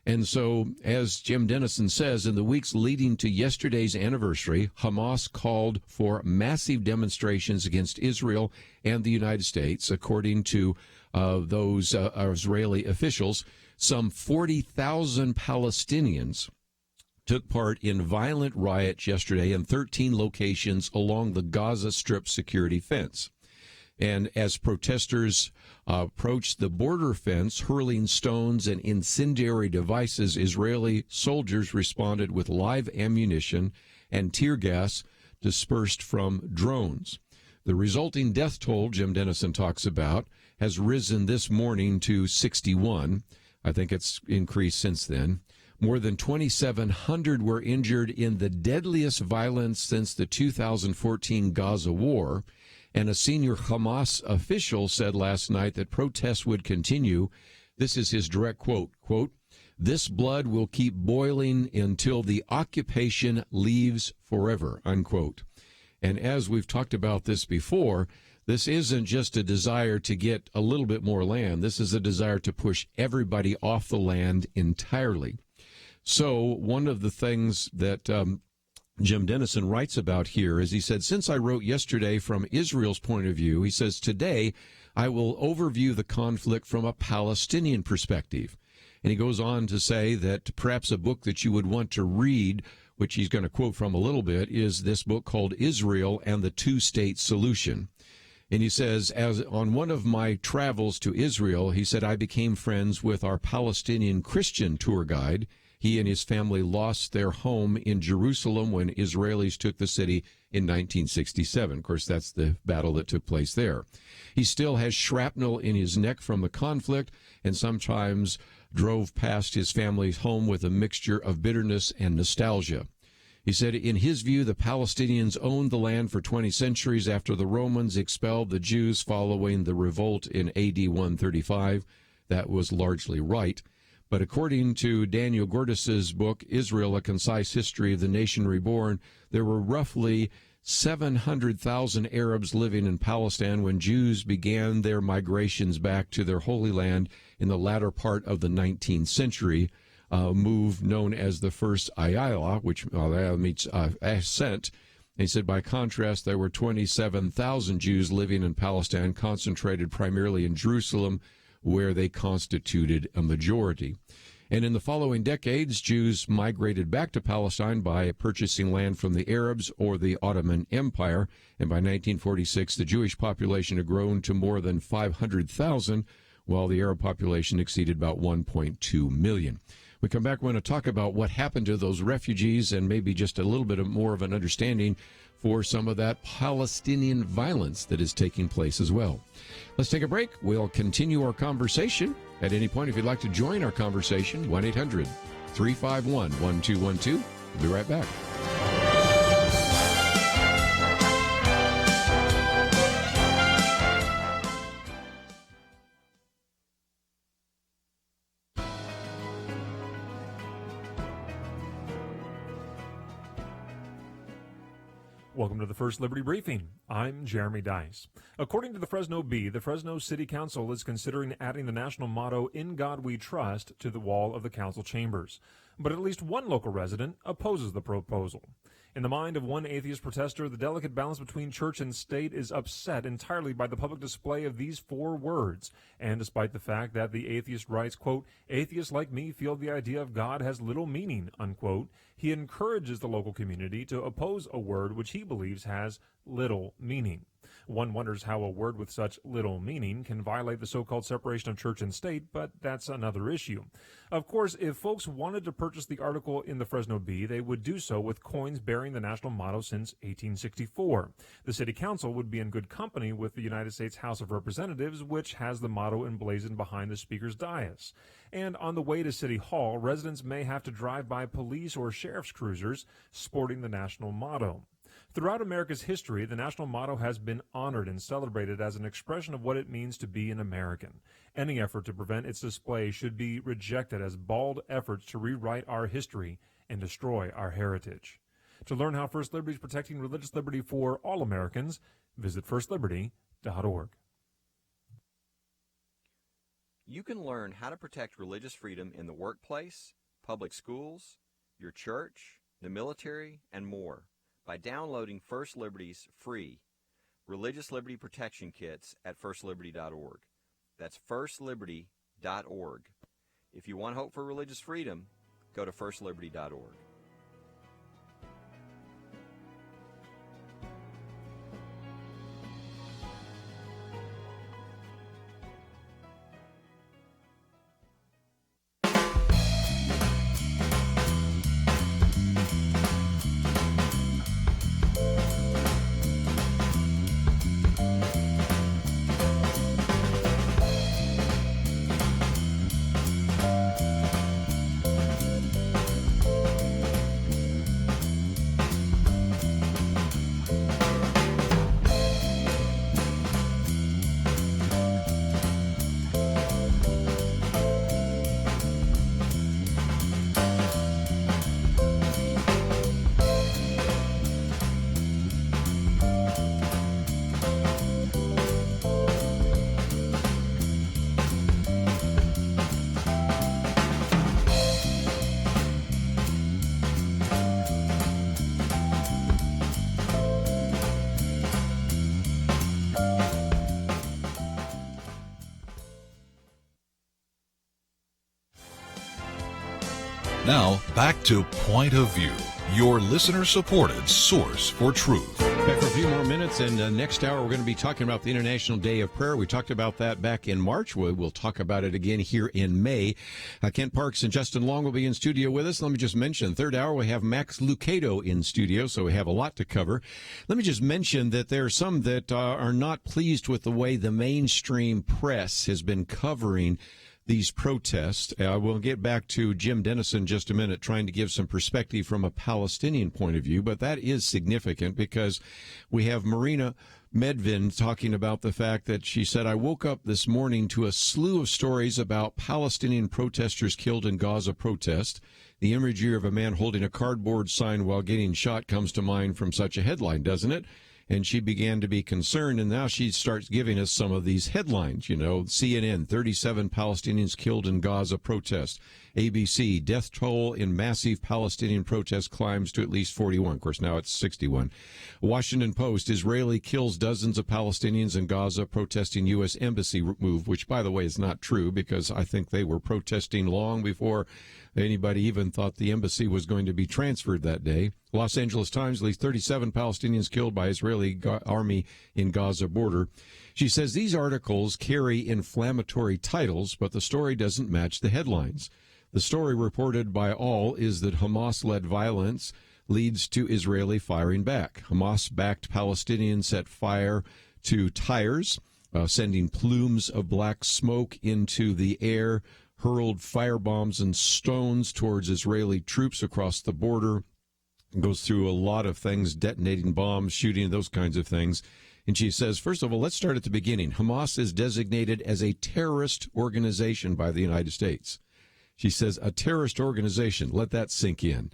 And so, as Jim Dennison says, in the weeks leading to yesterday's anniversary, Hamas called for massive demonstrations against Israel and the United States. According to those Israeli officials, some 40,000 Palestinians took part in violent riots yesterday in 13 locations along the Gaza Strip security fence. And as protesters approached the border fence, hurling stones and incendiary devices, Israeli soldiers responded with live ammunition and tear gas dispersed from drones. The resulting death toll, Jim Dennison talks about, has risen this morning to 61. I think it's increased since then. More than 2,700 were injured in the deadliest violence since the 2014 Gaza war. And a senior Hamas official said last night that protests would continue. This is his direct quote, quote, "This blood will keep boiling until the occupation leaves forever," unquote. And as we've talked about this before, this isn't just a desire to get a little bit more land. This is a desire to push everybody off the land entirely. So one of the things that Jim Dennison writes about here is, he said, since I wrote yesterday from Israel's point of view, he says, today I will overview the conflict from a Palestinian perspective. And he goes on to say that perhaps a book that you would want to read, which he's going to quote from a little bit, is this book called Israel and the Two-State Solution. And he says, as on one of my travels to Israel, he said, I became friends with our Palestinian Christian tour guide. He and his family lost their home in Jerusalem when Israelis took the city in 1967. Of course, that's the battle that took place there. He still has shrapnel in his neck from the conflict, and sometimes drove past his family's home with a mixture of bitterness and nostalgia. He said, in his view, the Palestinians owned the land for 20 centuries after the Romans expelled the Jews following the revolt in AD 135. That was largely right. But according to Daniel Gordis's book, Israel, A Concise History of the Nation Reborn, there were roughly 700,000 Arabs living in Palestine when Jews began their migrations back to their Holy Land in the latter part of the 19th century, move known as the First Ayala, which means ascent. He said, by contrast, there were 27,000 Jews living in Palestine, concentrated primarily in Jerusalem, where they constituted a majority. And in the following decades, Jews migrated back to Palestine by purchasing land from the Arabs or the Ottoman Empire. And by 1946, the Jewish population had grown to more than 500,000, while the Arab population exceeded about 1.2 million. We come back, we're going to talk about what happened to those refugees and maybe just a little bit more of an understanding for some of that Palestinian violence that is taking place as well. Let's take a break. We'll continue our conversation. At any point, if you'd like to join our conversation, 1-800-351-1212. We'll be right back. Welcome to the First Liberty Briefing. I'm Jeremy Dice. According to the Fresno Bee, the Fresno City Council is considering adding the national motto, "In God We Trust," to the wall of the council chambers. But at least one local resident opposes the proposal. In the mind of one atheist protester, the delicate balance between church and state is upset entirely by the public display of these four words. And despite the fact that the atheist writes, quote, "Atheists like me feel the idea of God has little meaning," unquote, he encourages the local community to oppose a word which he believes has little meaning. One wonders how a word with such little meaning can violate the so-called separation of church and state, but that's another issue. Of course, if folks wanted to purchase the article in the Fresno Bee, they would do so with coins bearing the national motto since 1864. The City Council would be in good company with the United States House of Representatives, which has the motto emblazoned behind the Speaker's dais. And on the way to City Hall, residents may have to drive by police or sheriff's cruisers sporting the national motto. Throughout America's history, the national motto has been honored and celebrated as an expression of what it means to be an American. Any effort to prevent its display should be rejected as bald efforts to rewrite our history and destroy our heritage. To learn how First Liberty is protecting religious liberty for all Americans, visit firstliberty.org. You can learn how to protect religious freedom in the workplace, public schools, your church, the military, and more by downloading First Liberty's free Religious Liberty Protection Kits at firstliberty.org. That's firstliberty.org. If you want hope for religious freedom, go to firstliberty.org. Now, back to Point of View, your listener-supported source for truth. Back for a few more minutes, and next hour we're going to be talking about the International Day of Prayer. We talked about that back in March. We'll talk about it again here in May. Kent Parks and Justin Long will be in studio with us. Let me just mention, third hour we have Max Lucado in studio, so we have a lot to cover. Let me just mention that there are some that are not pleased with the way the mainstream press has been covering these protests. We'll get back to Jim Dennison in just a minute, trying to give some perspective from a Palestinian point of view, but that is significant because we have Marina Medvin talking about the fact that she said, I woke up this morning to a slew of stories about Palestinian protesters killed in Gaza protest. The imagery of a man holding a cardboard sign while getting shot comes to mind from such a headline, doesn't it? And she began to be concerned, and now she starts giving us some of these headlines. You know, CNN, 37 Palestinians killed in Gaza protest. ABC, death toll in massive Palestinian protest climbs to at least 41. Of course, now it's 61. Washington Post, Israeli kills dozens of Palestinians in Gaza protesting U.S. embassy move, which, by the way, is not true because I think they were protesting long before anybody even thought the embassy was going to be transferred that day. Los Angeles Times, at least 37 Palestinians killed by Israeli army in Gaza border. She says these articles carry inflammatory titles, but the story doesn't match the headlines. The story reported by all is that Hamas-led violence leads to Israeli firing back. Hamas-backed Palestinians set fire to tires, sending plumes of black smoke into the air, hurled firebombs and stones towards Israeli troops across the border. It goes through a lot of things, detonating bombs, shooting, those kinds of things. And she says, first of all, let's start at the beginning. Hamas is designated as a terrorist organization by the United States. She says, a terrorist organization, let that sink in.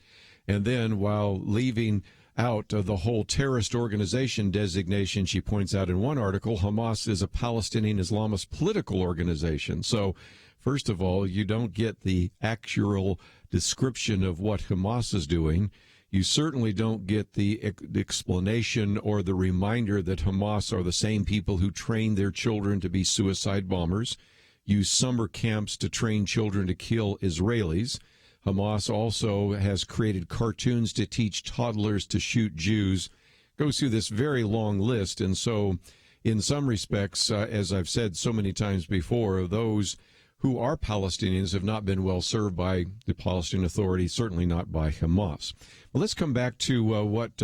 And then while leaving out of the whole terrorist organization designation, she points out in one article, Hamas is a Palestinian Islamist political organization. So, first of all, you don't get the actual description of what Hamas is doing. You certainly don't get the explanation or the reminder that Hamas are the same people who train their children to be suicide bombers, use summer camps to train children to kill Israelis. Hamas also has created cartoons to teach toddlers to shoot Jews. Goes through this very long list. And so, in some respects, as I've said so many times before, those who are Palestinians have not been well served by the Palestinian Authority, certainly not by Hamas. Well, let's come back to what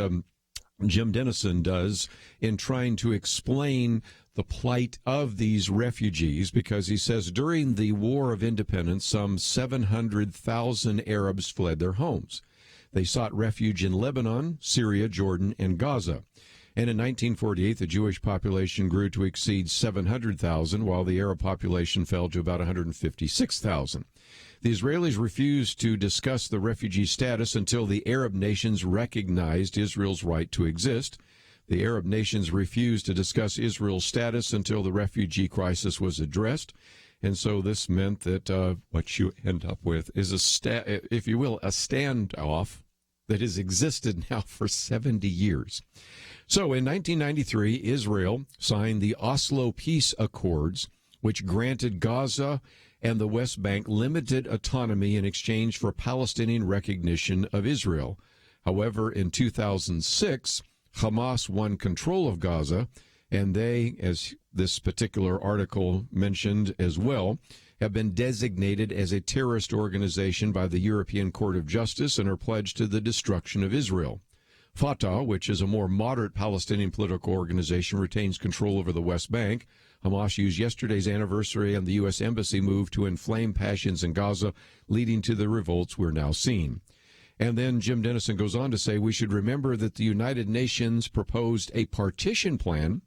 Jim Dennison does in trying to explain the plight of these refugees, because he says during the War of Independence, some 700,000 Arabs fled their homes. They sought refuge in Lebanon, Syria, Jordan, and Gaza. And in 1948, the Jewish population grew to exceed 700,000, while the Arab population fell to about 156,000. The Israelis refused to discuss the refugee status until the Arab nations recognized Israel's right to exist. The Arab nations refused to discuss Israel's status until the refugee crisis was addressed. And so this meant that what you end up with is if you will, a standoff that has existed now for 70 years. So in 1993, Israel signed the Oslo Peace Accords, which granted Gaza and the West Bank limited autonomy in exchange for Palestinian recognition of Israel. However, in 2006, Hamas won control of Gaza, and they, as this particular article mentioned as well, have been designated as a terrorist organization by the European Court of Justice and are pledged to the destruction of Israel. Fatah, which is a more moderate Palestinian political organization, retains control over the West Bank. Hamas used yesterday's anniversary and the U.S. Embassy move to inflame passions in Gaza, leading to the revolts we're now seeing. And then Jim Dennison goes on to say we should remember that the United Nations proposed a partition plan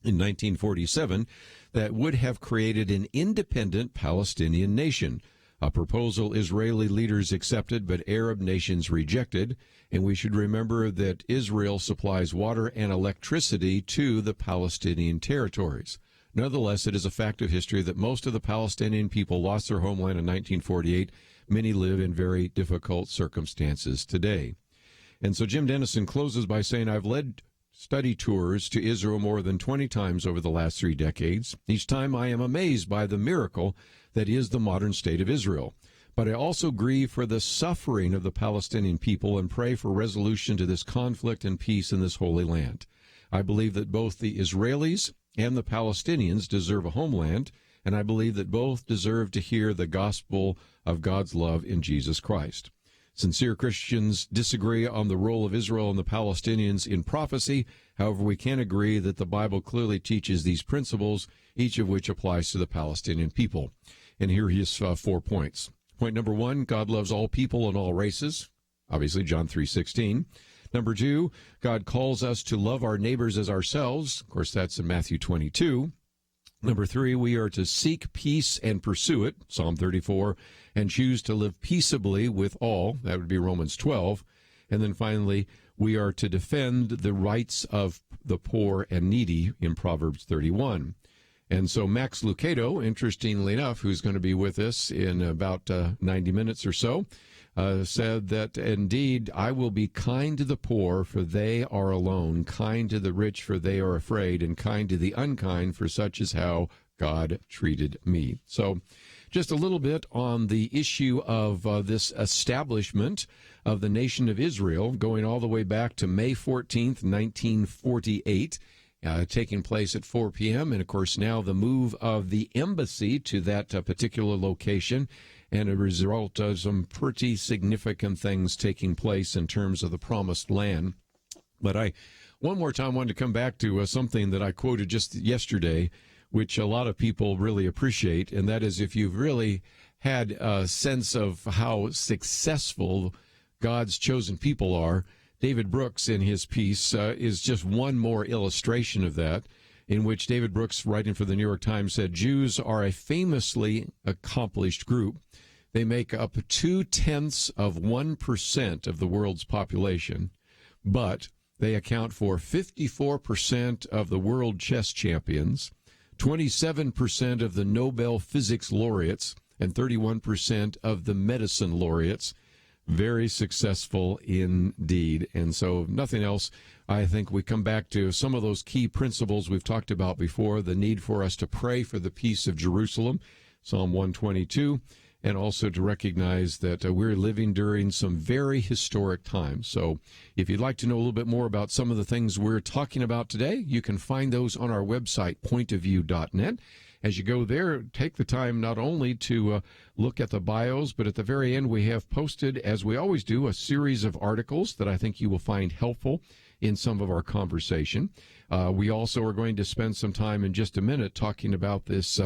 in 1947 that would have created an independent Palestinian nation, a proposal Israeli leaders accepted but Arab nations rejected. And we should remember that Israel supplies water and electricity to the Palestinian territories. Nonetheless, it is a fact of history that most of the Palestinian people lost their homeland in 1948. Many live in very difficult circumstances today. And so Jim Dennison closes by saying, I've led study tours to Israel more than 20 times over the last 3 decades. Each time I am amazed by the miracle that is the modern state of Israel. But I also grieve for the suffering of the Palestinian people and pray for resolution to this conflict and peace in this holy land. I believe that both the Israelis and the Palestinians deserve a homeland, and I believe that both deserve to hear the gospel of God's love in Jesus Christ. Sincere Christians disagree on the role of Israel and the Palestinians in prophecy. However, we can agree that the Bible clearly teaches these principles, each of which applies to the Palestinian people. And here he is 4 points. Point number 1, God loves all people and all races. Obviously, John 3:16. Number 2, God calls us to love our neighbors as ourselves. Of course, that's in Matthew 22. Number 3, we are to seek peace and pursue it, Psalm 34, and choose to live peaceably with all. That would be Romans 12. And then finally, we are to defend the rights of the poor and needy in Proverbs 31. And so Max Lucado, interestingly enough, who's going to be with us in about 90 minutes or so, said that, indeed, I will be kind to the poor, for they are alone, kind to the rich, for they are afraid, and kind to the unkind, for such is how God treated me. So just a little bit on the issue of this establishment of the nation of Israel, going all the way back to May 14th, 1948, taking place at 4 p.m., and, of course, now the move of the embassy to that particular location, and a result of some pretty significant things taking place in terms of the promised land. But I, one more time, wanted to come back to something that I quoted just yesterday, which a lot of people really appreciate, and that is, if you've really had a sense of how successful God's chosen people are, David Brooks, in his piece, is just one more illustration of that, in which David Brooks, writing for the New York Times, said, Jews are a famously accomplished group. They make up 0.2% of the world's population, but they account for 54% of the world chess champions, 27% of the Nobel Physics laureates, and 31% of the medicine laureates. Very successful indeed. And so, if nothing else, I think we come back to some of those key principles we've talked about before, the need for us to pray for the peace of Jerusalem, Psalm 122, and also to recognize that we're living during some very historic times. So if you'd like to know a little bit more about some of the things we're talking about today, you can find those on our website, pointofview.net. As you go there, take the time not only to look at the bios, but at the very end we have posted, as we always do, a series of articles that I think you will find helpful in some of our conversation. We also are going to spend some time in just a minute talking about this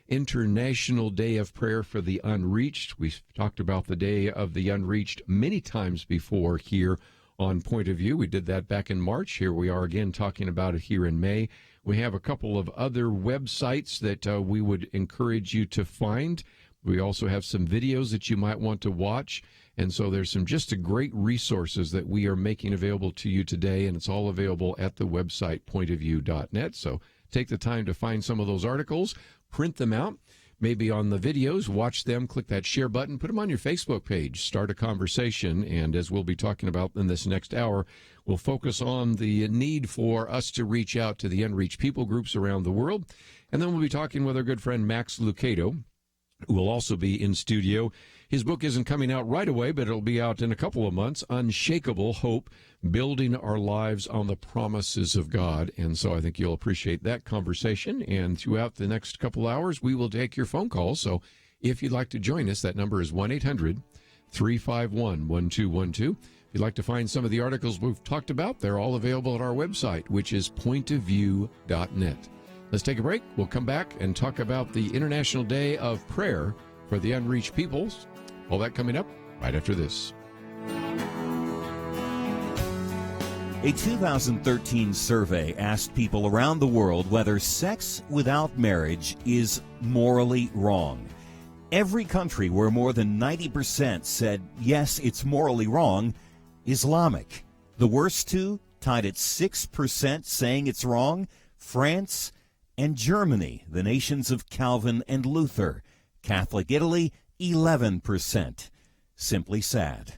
International Day of Prayer for the Unreached. We've talked about the Day of the Unreached many times before here on Point of View. We did that back in March. Here we are again talking about it here in May. We have a couple of other websites that we would encourage you to find. We also have some videos that you might want to watch. And so there's some just great resources that we are making available to you today, and it's all available at the website pointofview.net. So take the time to find some of those articles, print them out, maybe on the videos, watch them, click that share button, put them on your Facebook page, start a conversation, and as we'll be talking about in this next hour, we'll focus on the need for us to reach out to the unreached people groups around the world, and then we'll be talking with our good friend Max Lucado, who will also be in studio. His book isn't coming out right away, but it'll be out in a couple of months, Unshakable Hope, Building Our Lives on the Promises of God. And so I think you'll appreciate that conversation. And throughout the next couple hours, we will take your phone calls. So if you'd like to join us, that number is 1-800-351-1212. If you'd like to find some of the articles we've talked about, they're all available at our website, which is pointofview.net. Let's take a break. We'll come back and talk about the International Day of Prayer for the Unreached Peoples. All that coming up right after this. A 2013 survey asked people around the world whether sex without marriage is morally wrong. Every country where more than 90% said, yes, it's morally wrong, Islamic. The worst two, tied at 6% saying it's wrong, France and Germany, the nations of Calvin and Luther. Catholic Italy, 11%. Simply sad.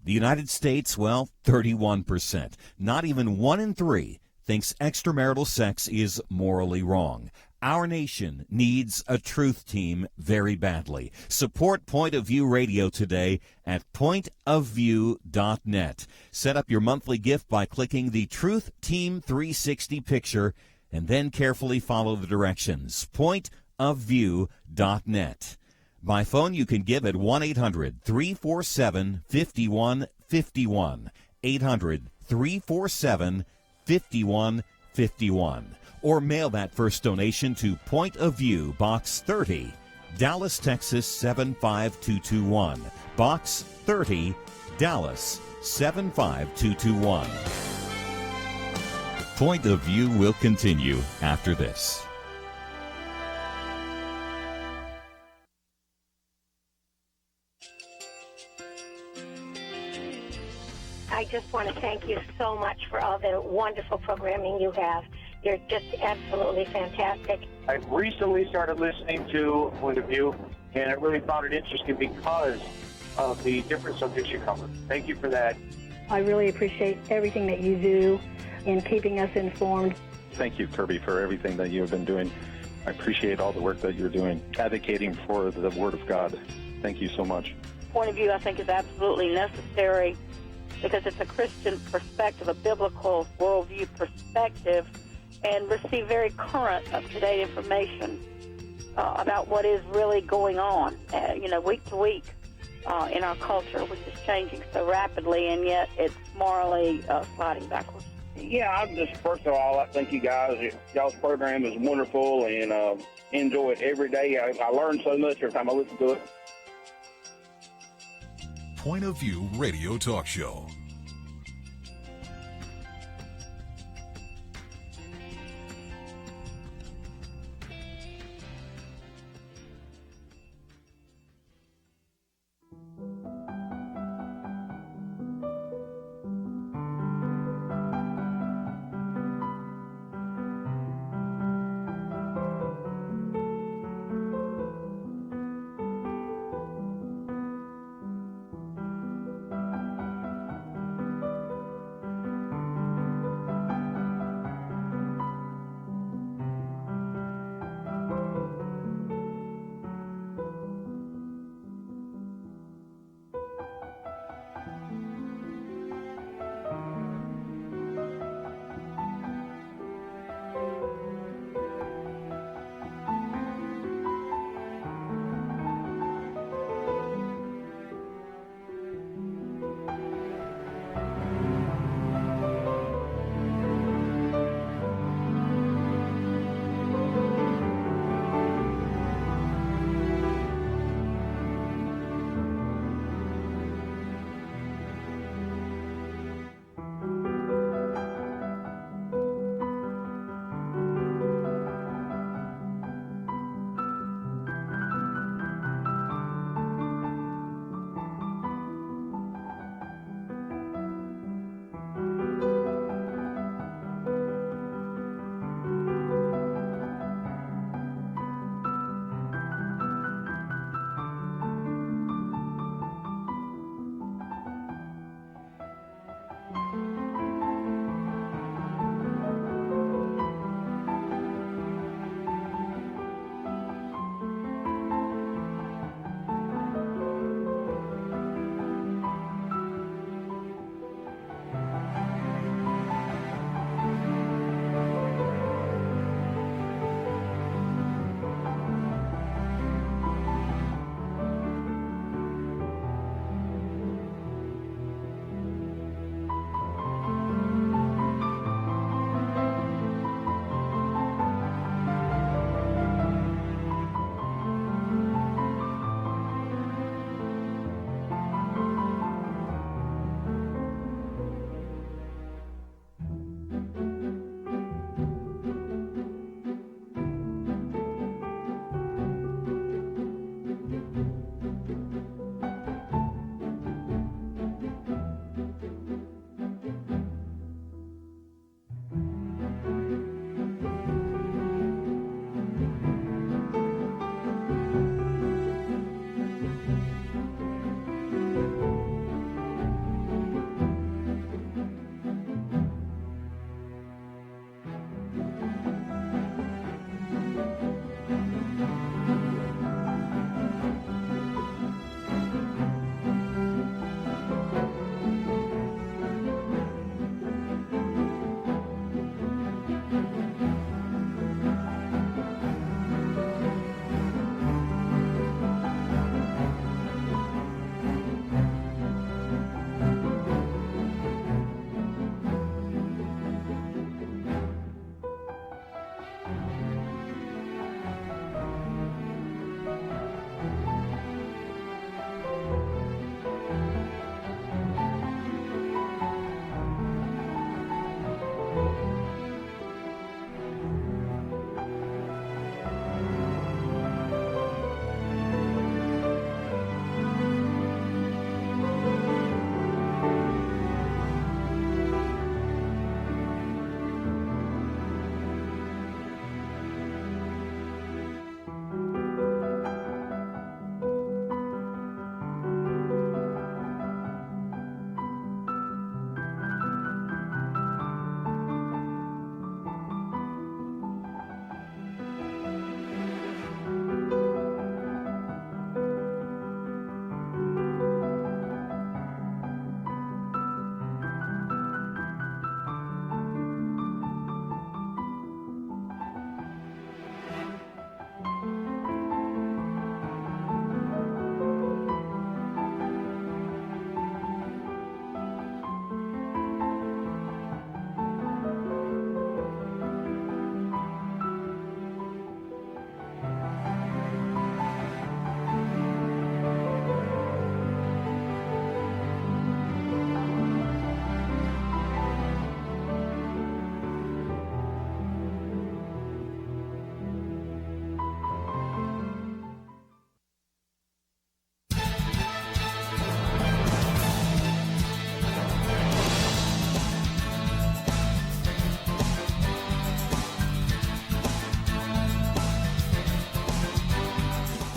The United States, well, 31%. Not even 1 in 3 thinks extramarital sex is morally wrong. Our nation needs a truth team very badly. Support Point of View Radio today at pointofview.net. Set up your monthly gift by clicking the Truth Team 360 picture and then carefully follow the directions. pointofview.net. By phone, you can give at 1-800-347-5151, 800-347-5151, or mail that first donation to Point of View, Box 30, Dallas, Texas 75221. Box 30, Dallas 75221. Point of View will continue after this. I just want to thank you so much for all the wonderful programming you have. You're just absolutely fantastic. I recently started listening to Point of View, and I really found it interesting because of the different subjects you cover. Thank you for that. I really appreciate everything that you do in keeping us informed. Thank you, Kerby, for everything that you have been doing. I appreciate all the work that you're doing, advocating for the Word of God. Thank you so much. Point of View, I think, is absolutely necessary because it's a Christian perspective, a biblical worldview perspective, and receive very current, up-to-date information about what is really going on, week to week in our culture, which is changing so rapidly, and yet it's morally sliding backwards. Yeah, I'm just, first of all, I thank you guys. Y'all's program is wonderful, and enjoy it every day. I learn so much every time I listen to it. Point of View Radio Talk Show.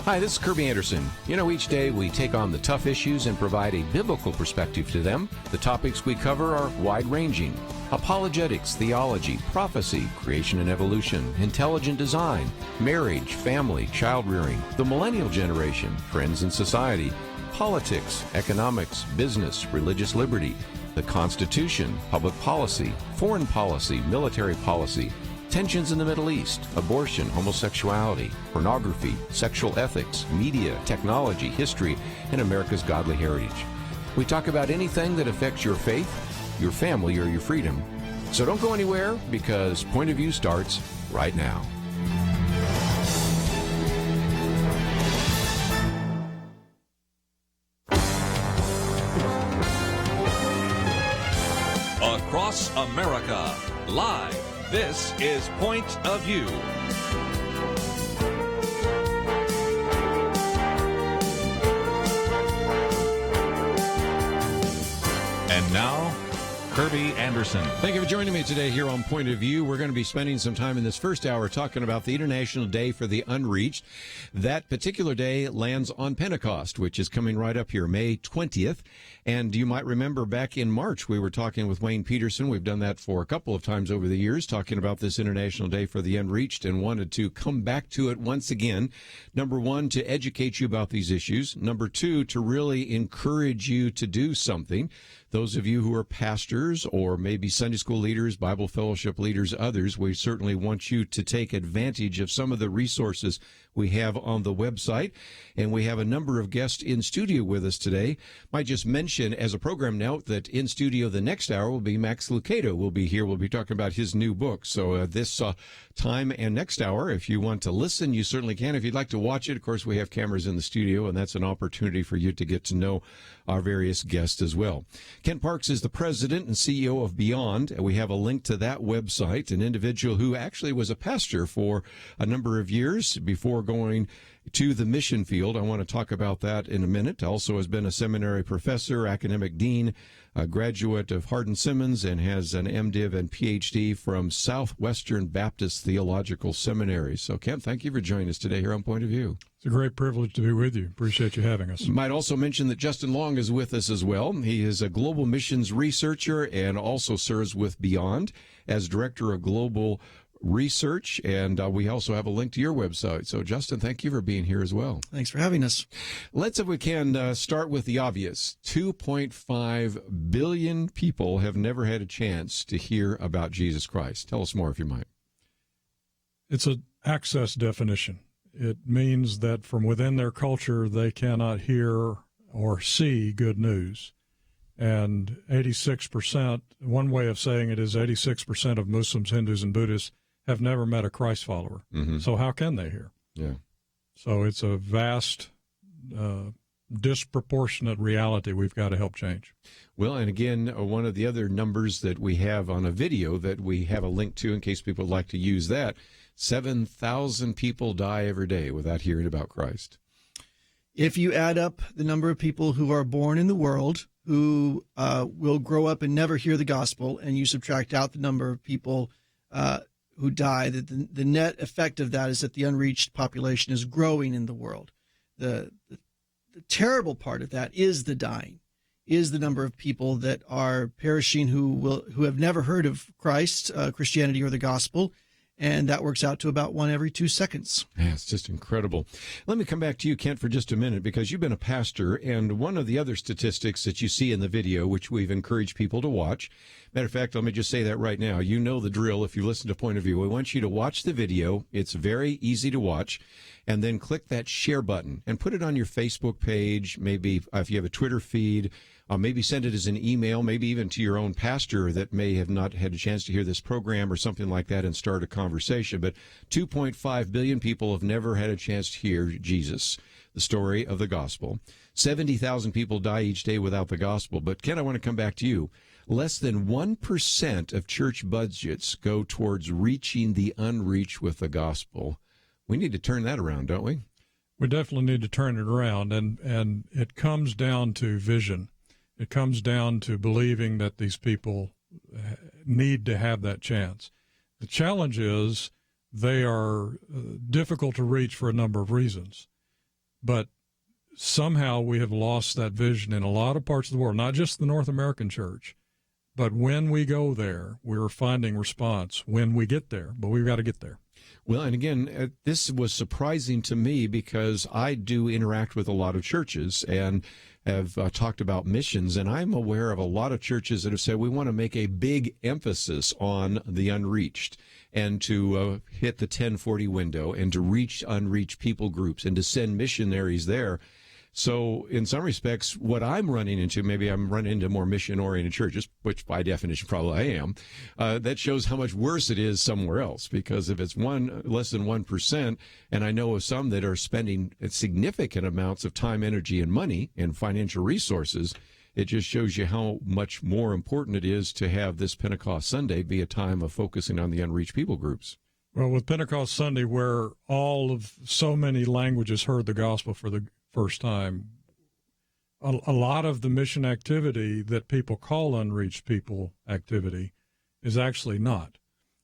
Hi, this is Kerby Anderson. You know, each day we take on the tough issues and provide a biblical perspective to them. The topics we cover are wide-ranging: apologetics, theology, prophecy, creation and evolution, intelligent design, marriage, family, child-rearing, the millennial generation, trends in society, politics, economics, business, religious liberty, the Constitution, public policy, foreign policy, military policy, tensions in the Middle East, abortion, homosexuality, pornography, sexual ethics, media, technology, history, and America's godly heritage. We talk about anything that affects your faith, your family, or your freedom. So don't go anywhere, because Point of View starts right now. Across America, live. This is Point of View. And now, Kerby Anderson. Thank you for joining me today here on Point of View. We're going to be spending some time in this first hour talking about the International Day for the Unreached. That particular day lands on Pentecost, which is coming right up here, May 20th. And you might remember back in March, we were talking with Wayne Peterson. We've done that for a couple of times over the years, talking about this International Day for the Unreached, and wanted to come back to it once again. Number one, to educate you about these issues. Number two, to really encourage you to do something. Those of you who are pastors or maybe Sunday school leaders, Bible fellowship leaders, others, we certainly want you to take advantage of some of the resources we have on the website. And we have a number of guests in studio with us today. Might just mention as a program note that in studio the next hour will be Max Lucado. Will be here. We'll be talking about his new book. So this time and next hour, if you want to listen, you certainly can. If you'd like to watch it, of course, we have cameras in the studio, and that's an opportunity for you to get to know our various guests as well. Kent Parks is the president and CEO of Beyond. We have a link to that website, an individual who actually was a pastor for a number of years before going to the mission field. I want to talk about that in a minute. Also has been a seminary professor, academic dean, a graduate of Hardin-Simmons, and has an MDiv and PhD from Southwestern Baptist Theological Seminary. So, Kent, thank you for joining us today here on Point of View. It's a great privilege to be with you. Appreciate you having us. Might also mention that Justin Long is with us as well. He is a global missions researcher and also serves with Beyond as director of global research, and we also have a link to your website. So, Justin, thank you for being here as well. Thanks for having us. Let's, if we can, start with the obvious. 2.5 billion people have never had a chance to hear about Jesus Christ. Tell us more, if you might. It's an access definition. It means that from within their culture, they cannot hear or see good news. And 86%, one way of saying it is 86% of Muslims, Hindus, and Buddhists have never met a Christ follower. Mm-hmm. So how can they hear? Yeah. So it's a vast, disproportionate reality we've got to help change. Well, and again, one of the other numbers that we have on a video that we have a link to in case people would like to use that, 7,000 people die every day without hearing about Christ. If you add up the number of people who are born in the world who will grow up and never hear the gospel, and you subtract out the number of people who die, the net effect of that is that the unreached population is growing in the world. The terrible part of that is the dying, is the number of people that are perishing who have never heard of Christ, Christianity, or the gospel. And that works out to about 1 every 2 seconds. Yeah, it's just incredible. Let me come back to you, Kent, for just a minute, because you've been a pastor, and one of the other statistics that you see in the video, which we've encouraged people to watch, matter of fact, let me just say that right now. You know the drill if you listen to Point of View. We want you to watch the video. It's very easy to watch. And then click that share button and put it on your Facebook page, maybe if you have a Twitter feed. Maybe send it as an email, maybe even to your own pastor that may have not had a chance to hear this program or something like that, and start a conversation. But 2.5 billion people have never had a chance to hear Jesus, the story of the gospel. 70,000 people die each day without the gospel. But, Ken, I want to come back to you. Less than 1% of church budgets go towards reaching the unreached with the gospel. We need to turn that around, don't we? We definitely need to turn it around, and it comes down to vision. It comes down to believing that these people need to have that chance. The challenge is they are difficult to reach for a number of reasons. But somehow we have lost that vision in a lot of parts of the world, not just the North American church. But when we go there, we're finding response when we get there, but we've got to get there. Well, and again, this was surprising to me because I do interact with a lot of churches and have talked about missions, and I'm aware of a lot of churches that have said we want to make a big emphasis on the unreached and to hit the 1040 window and to reach unreached people groups and to send missionaries there. So in some respects, what I'm running into, maybe I'm running into more mission-oriented churches, which by definition probably I am, that shows how much worse it is somewhere else. Because if it's less than 1%, and I know of some that are spending significant amounts of time, energy, and money and financial resources, it just shows you how much more important it is to have this Pentecost Sunday be a time of focusing on the unreached people groups. Well, with Pentecost Sunday, where all of so many languages heard the gospel for the first time, a lot of the mission activity that people call unreached people activity is actually not.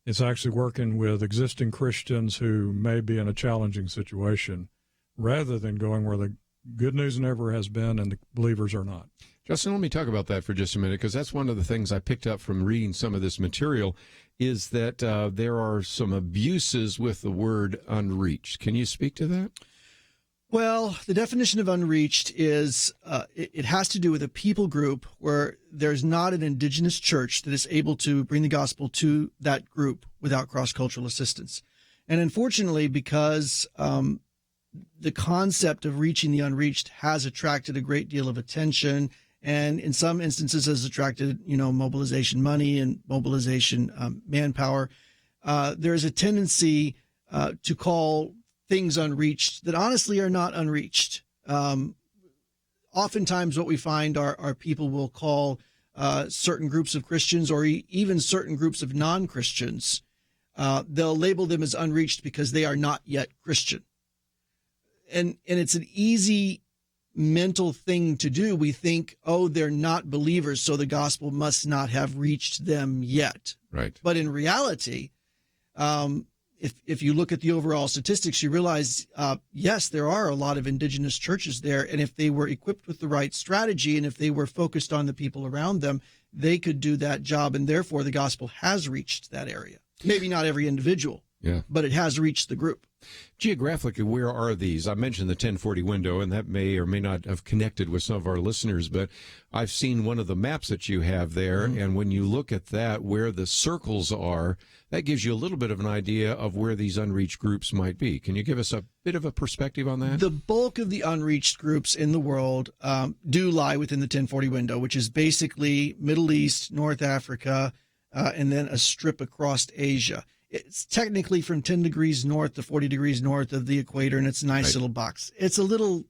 It's actually working with existing Christians who may be in a challenging situation rather than going where the good news never has been and the believers are not. Justin, let me talk about that for just a minute, because that's one of the things I picked up from reading some of this material is that there are some abuses with the word unreached. Can you speak to that? Well, the definition of unreached is it has to do with a people group where there's not an indigenous church that is able to bring the gospel to that group without cross-cultural assistance. And unfortunately, because the concept of reaching the unreached has attracted a great deal of attention and in some instances has attracted, mobilization money and mobilization manpower, there's a tendency to call things unreached that honestly are not unreached. Oftentimes what we find are people will call certain groups of Christians or even certain groups of non-Christians, they'll label them as unreached because they are not yet Christian. And it's an easy mental thing to do. We think, they're not believers, so the gospel must not have reached them yet. Right. But in reality, if you look at the overall statistics, you realize, yes, there are a lot of indigenous churches there. And if they were equipped with the right strategy and if they were focused on the people around them, they could do that job. And therefore, the gospel has reached that area. Maybe not every individual, but it has reached the group. Geographically, where are these? I mentioned the 1040 window, and that may or may not have connected with some of our listeners, but I've seen one of the maps that you have there, and when you look at that, where the circles are, that gives you a little bit of an idea of where these unreached groups might be. Can you give us a bit of a perspective on that? The bulk of the unreached groups in the world do lie within the 1040 window, which is basically Middle East, North Africa, and then a strip across Asia. It's technically from 10 degrees north to 40 degrees north of the equator, and it's a nice little box. It's a little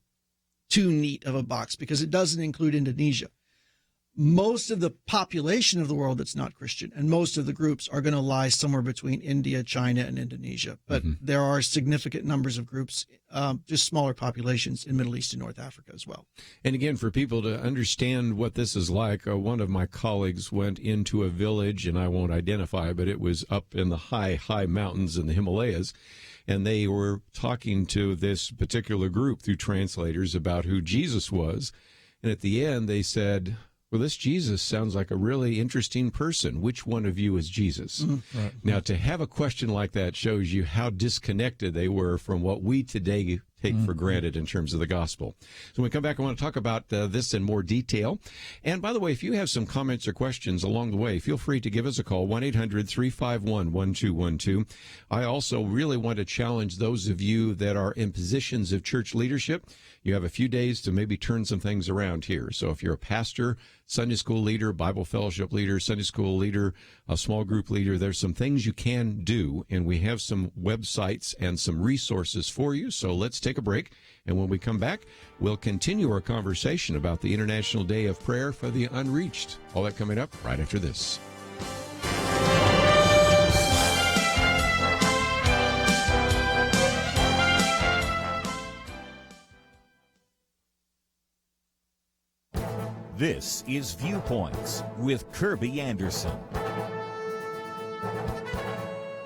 too neat of a box because it doesn't include Indonesia. Most of the population of the world that's not Christian and most of the groups are going to lie somewhere between India, China, and Indonesia. But there are significant numbers of groups, just smaller populations in Middle East and North Africa as well. And again, for people to understand what this is like, one of my colleagues went into a village, and I won't identify, but it was up in the high mountains in the Himalayas. And they were talking to this particular group through translators about who Jesus was. And at the end, they said, well, this Jesus sounds like a really interesting person. Which one of you is Jesus? Right. Now, to have a question like that shows you how disconnected they were from what we today take for granted in terms of the gospel. So when we come back, I want to talk about this in more detail. And by the way, if you have some comments or questions along the way, feel free to give us a call, 1-800-351-1212. I also really want to challenge those of you that are in positions of church leadership. You have a few days to maybe turn some things around here. So if you're a pastor, Sunday school leader, Bible fellowship leader, Sunday school leader, a small group leader, there's some things you can do, and we have some websites and some resources for you. So let's take a break, and when we come back, we'll continue our conversation about the International Day of Prayer for the Unreached. All that coming up right after this. This is Viewpoints with Kerby Anderson.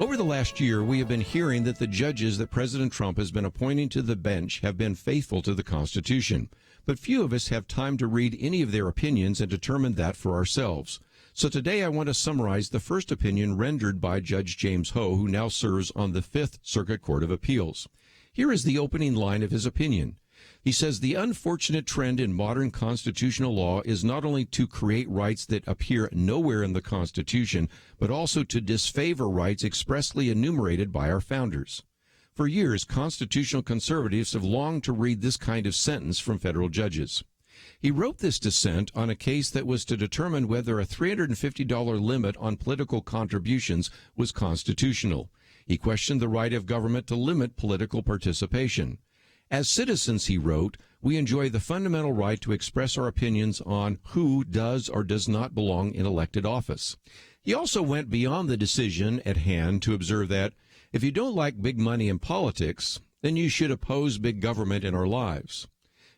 Over the last year, we have been hearing that the judges that President Trump has been appointing to the bench have been faithful to the Constitution. But few of us have time to read any of their opinions and determine that for ourselves. So today I want to summarize the first opinion rendered by Judge James Ho, who now serves on the Fifth Circuit Court of Appeals. Here is the opening line of his opinion. He says, the unfortunate trend in modern constitutional law is not only to create rights that appear nowhere in the Constitution, but also to disfavor rights expressly enumerated by our founders. For years, constitutional conservatives have longed to read this kind of sentence from federal judges. He wrote this dissent on a case that was to determine whether a $350 limit on political contributions was constitutional. He questioned the right of government to limit political participation. As citizens, he wrote, we enjoy the fundamental right to express our opinions on who does or does not belong in elected office. He also went beyond the decision at hand to observe that if you don't like big money in politics, then you should oppose big government in our lives.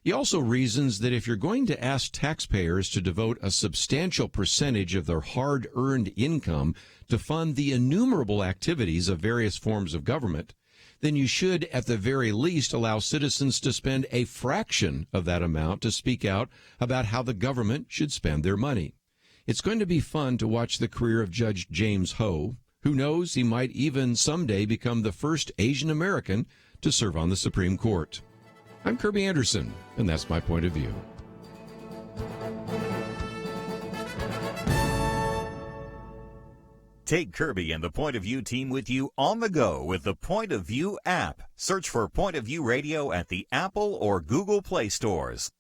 He also reasons that if you're going to ask taxpayers to devote a substantial percentage of their hard-earned income to fund the innumerable activities of various forms of government, then you should, at the very least, allow citizens to spend a fraction of that amount to speak out about how the government should spend their money. It's going to be fun to watch the career of Judge James Ho. Who knows, he might even someday become the first Asian American to serve on the Supreme Court. I'm Kerby Anderson, and that's my point of view. Take Kerby and the Point of View team with you on the go with the Point of View app. Search for Point of View Radio at the Apple or Google Play stores.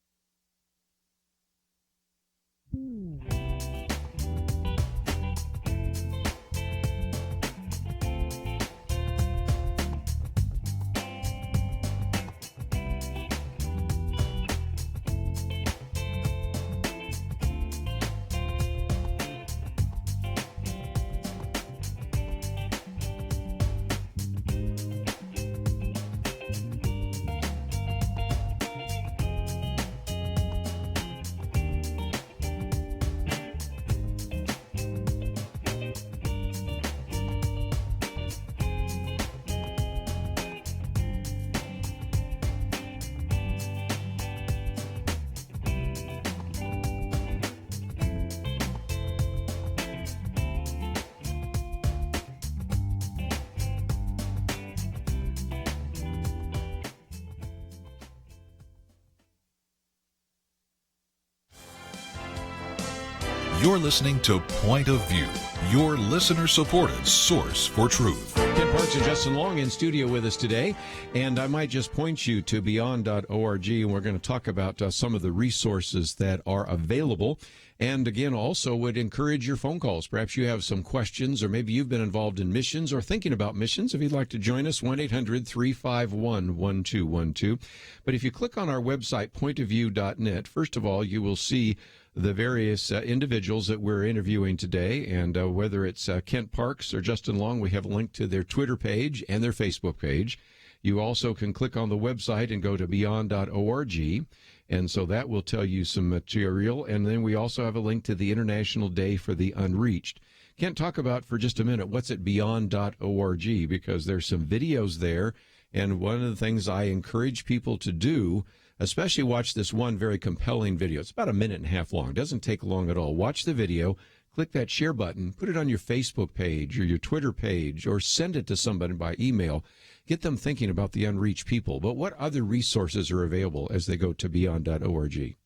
You're listening to Point of View, your listener-supported source for truth. Ken Parks and Justin Long in studio with us today, and I might just point you to beyond.org, and we're going to talk about some of the resources that are available. And again, also would encourage your phone calls. Perhaps you have some questions, or maybe you've been involved in missions or thinking about missions. If you'd like to join us, 1-800-351-1212. But if you click on our website, pointofview.net, first of all, you will see the various individuals that we're interviewing today, and whether it's Kent Parks or Justin Long, we have a link to their Twitter page and their Facebook page. You also can click on the website and go to beyond.org, and so that will tell you some material. And then we also have a link to the International Day for the Unreached. Kent, talk about for just a minute what's at beyond.org, because there's some videos there, and one of the things I encourage people to do, especially watch this one very compelling video. It's about a minute and a half long. It doesn't take long at all. Watch the video, click that share button, put it on your Facebook page or your Twitter page, or send it to somebody by email. Get them thinking about the unreached people. But what other resources are available as they go to beyond.org?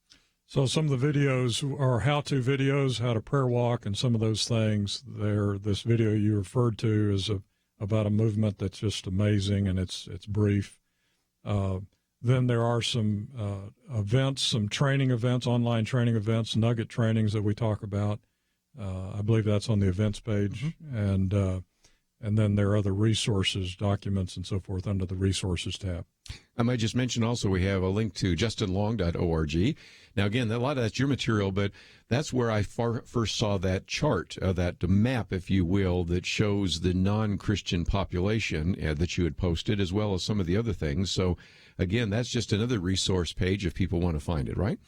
So some of the videos are how-to videos, how to prayer walk, and some of those things. This video you referred to is about a movement that's just amazing, and it's brief. Then there are some events, some training events, online training events, nugget trainings that we talk about. I believe that's on the events page. Mm-hmm. And then there are other resources, documents, and so forth under the resources tab. I might just mention also we have a link to justinlong.org. Now, again, a lot of that's your material, but that's where I first saw that chart, that map, if you will, that shows the non-Christian population that you had posted, as well as some of the other things. So, again, that's just another resource page if people want to find it, right?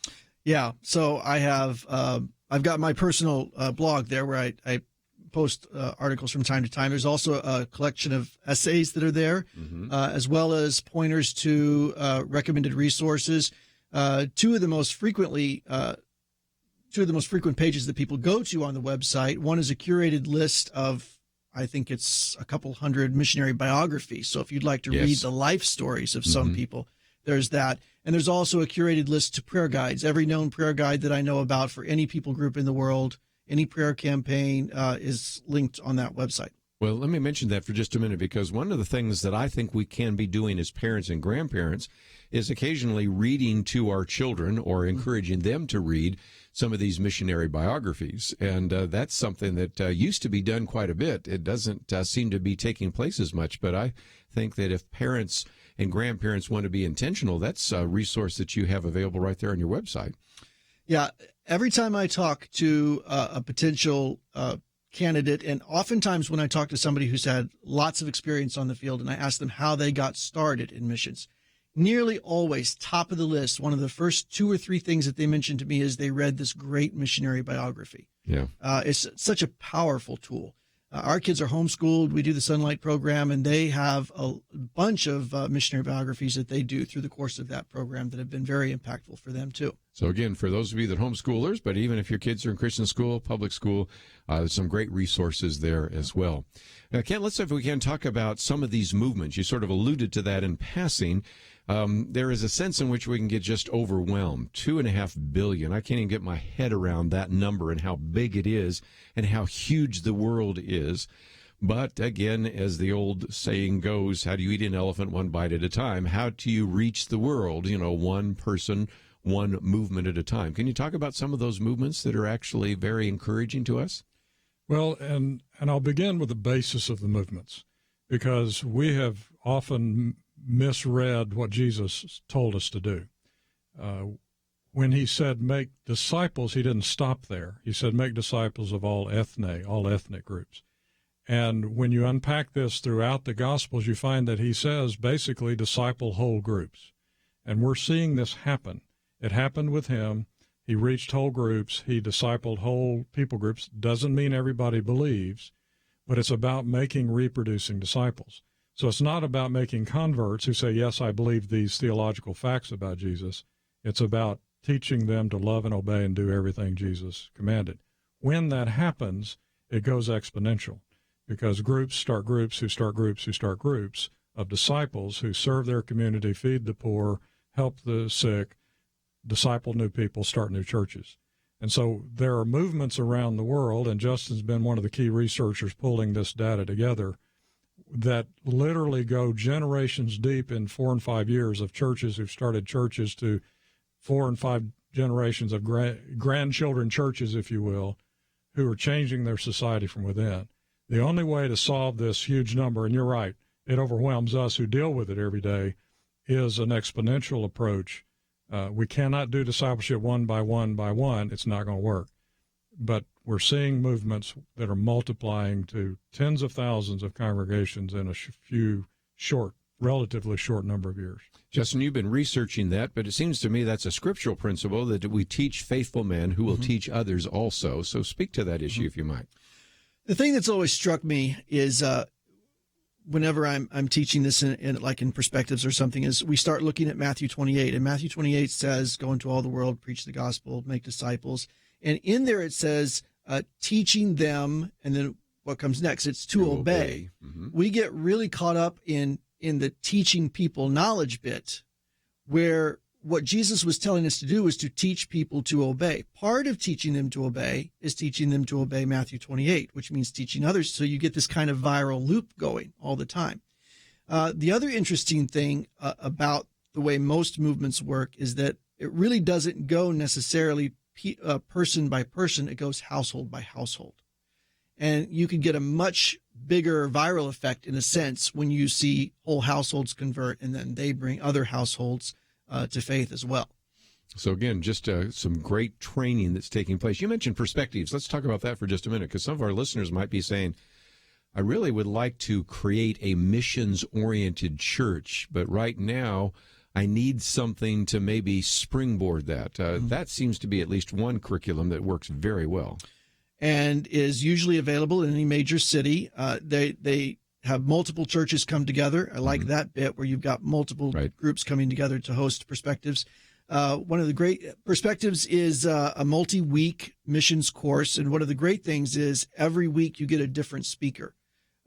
Yeah. So I have, I've got my personal blog there where I post articles from time to time. There's also a collection of essays that are there, as well as pointers to recommended resources. Two of the most frequent pages that people go to on the website. One is a curated list of, I think it's a couple hundred missionary biographies. So if you'd like to read the life stories of some people, there's that. And there's also a curated list to prayer guides. Every known prayer guide that I know about for any people group in the world, any prayer campaign is linked on that website. Well, let me mention that for just a minute, because one of the things that I think we can be doing as parents and grandparents is occasionally reading to our children or encouraging them to read some of these missionary biographies. And that's something that used to be done quite a bit. It doesn't seem to be taking place as much, but I think that if parents and grandparents want to be intentional, that's a resource that you have available right there on your website. Yeah. Every time I talk to a potential candidate, and oftentimes when I talk to somebody who's had lots of experience on the field and I ask them how they got started in missions, nearly always top of the list, one of the first 2 or 3 things that they mention to me is they read this great missionary biography. Yeah. It's such a powerful tool. Our kids are homeschooled. We do the Sunlight program, and they have a bunch of missionary biographies that they do through the course of that program that have been very impactful for them, too. So, again, for those of you that homeschoolers, but even if your kids are in Christian school, public school, there's some great resources there as well. Now, Kent, let's see if we can talk about some of these movements. You sort of alluded to that in passing. There is a sense in which we can get just overwhelmed. 2.5 billion. I can't even get my head around that number and how big it is and how huge the world is. But again, as the old saying goes, how do you eat an elephant one bite at a time? How do you reach the world? One person, one movement at a time. Can you talk about some of those movements that are actually very encouraging to us? Well, and I'll begin with the basis of the movements, because we have often misread what Jesus told us to do. When he said make disciples, he didn't stop there. He said make disciples of all ethnic groups. And when you unpack this throughout the Gospels, you find that he says basically disciple whole groups. And we're seeing this happen. It happened with him. He reached whole groups. He discipled whole people groups. Doesn't mean everybody believes, but it's about making reproducing disciples. So it's not about making converts who say, yes, I believe these theological facts about Jesus. It's about teaching them to love and obey and do everything Jesus commanded. When that happens, it goes exponential, because groups start groups who start groups who start groups of disciples who serve their community, feed the poor, help the sick, disciple new people, start new churches. And so there are movements around the world, and Justin's been one of the key researchers pulling this data together, that literally go generations deep in 4 and 5 years of churches who've started churches to 4 and 5 generations of grandchildren churches, if you will, who are changing their society from within. The only way to solve this huge number, and you're right, it overwhelms us who deal with it every day, is an exponential approach. We cannot do discipleship one by one by one. It's not going to work. But we're seeing movements that are multiplying to tens of thousands of congregations in a few relatively short number of years. Justin, you've been researching that, but it seems to me that's a scriptural principle that we teach faithful men who will teach others also. So speak to that issue, if you might. The thing that's always struck me is whenever I'm teaching this in perspectives or something, is we start looking at Matthew 28, and Matthew 28 says, go into all the world, preach the gospel, make disciples. And in there it says, teaching them, and then what comes next? It's to obey. Mm-hmm. We get really caught up in the teaching people knowledge bit, where what Jesus was telling us to do is to teach people to obey. Part of teaching them to obey is teaching them to obey Matthew 28, which means teaching others. So you get this kind of viral loop going all the time. The other interesting thing about the way most movements work is that it really doesn't go necessarily person by person. It goes household by household. And you can get a much bigger viral effect, in a sense, when you see whole households convert and then they bring other households to faith as well. So again, just some great training that's taking place. You mentioned perspectives. Let's talk about that for just a minute, because some of our listeners might be saying, I really would like to create a missions-oriented church, but right now I need something to maybe springboard that. That seems to be at least one curriculum that works very well. and is usually available in any major city. They have multiple churches come together. I like that bit where you've got multiple groups coming together to host Perspectives. One of the great Perspectives is a multi-week missions course. And one of the great things is every week you get a different speaker.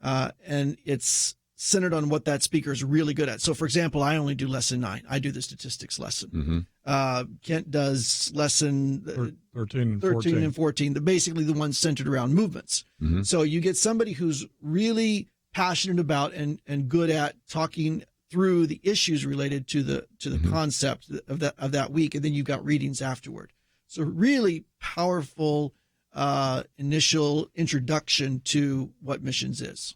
And it's centered on what that speaker is really good at. So, for example, I only do lesson 9. I do the statistics lesson. Kent does lesson 13 and 14. They're basically the ones centered around movements. So you get somebody who's really passionate about and good at talking through the issues related to the concept of that week, and then you've got readings afterward. So really powerful initial introduction to what missions is.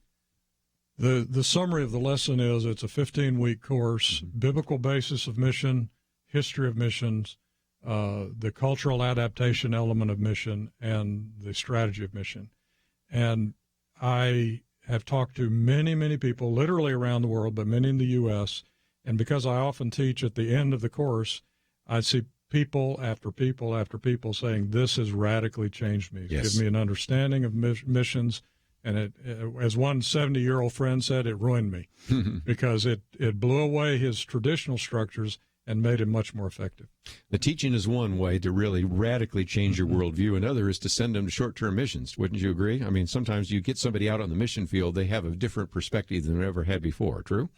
The summary of the lesson is it's a 15-week course, biblical basis of mission, history of missions, the cultural adaptation element of mission, and the strategy of mission. And I have talked to many, many people, literally around the world, but many in the U.S., and because I often teach at the end of the course, I see people after people after people saying, this has radically changed me. It's given me an understanding of missions, and it, as one 70-year-old friend said, it ruined me because it blew away his traditional structures and made him much more effective. The teaching is one way to really radically change your worldview. Another is to send them to short-term missions. Wouldn't you agree? I mean, sometimes you get somebody out on the mission field, they have a different perspective than they ever had before. True?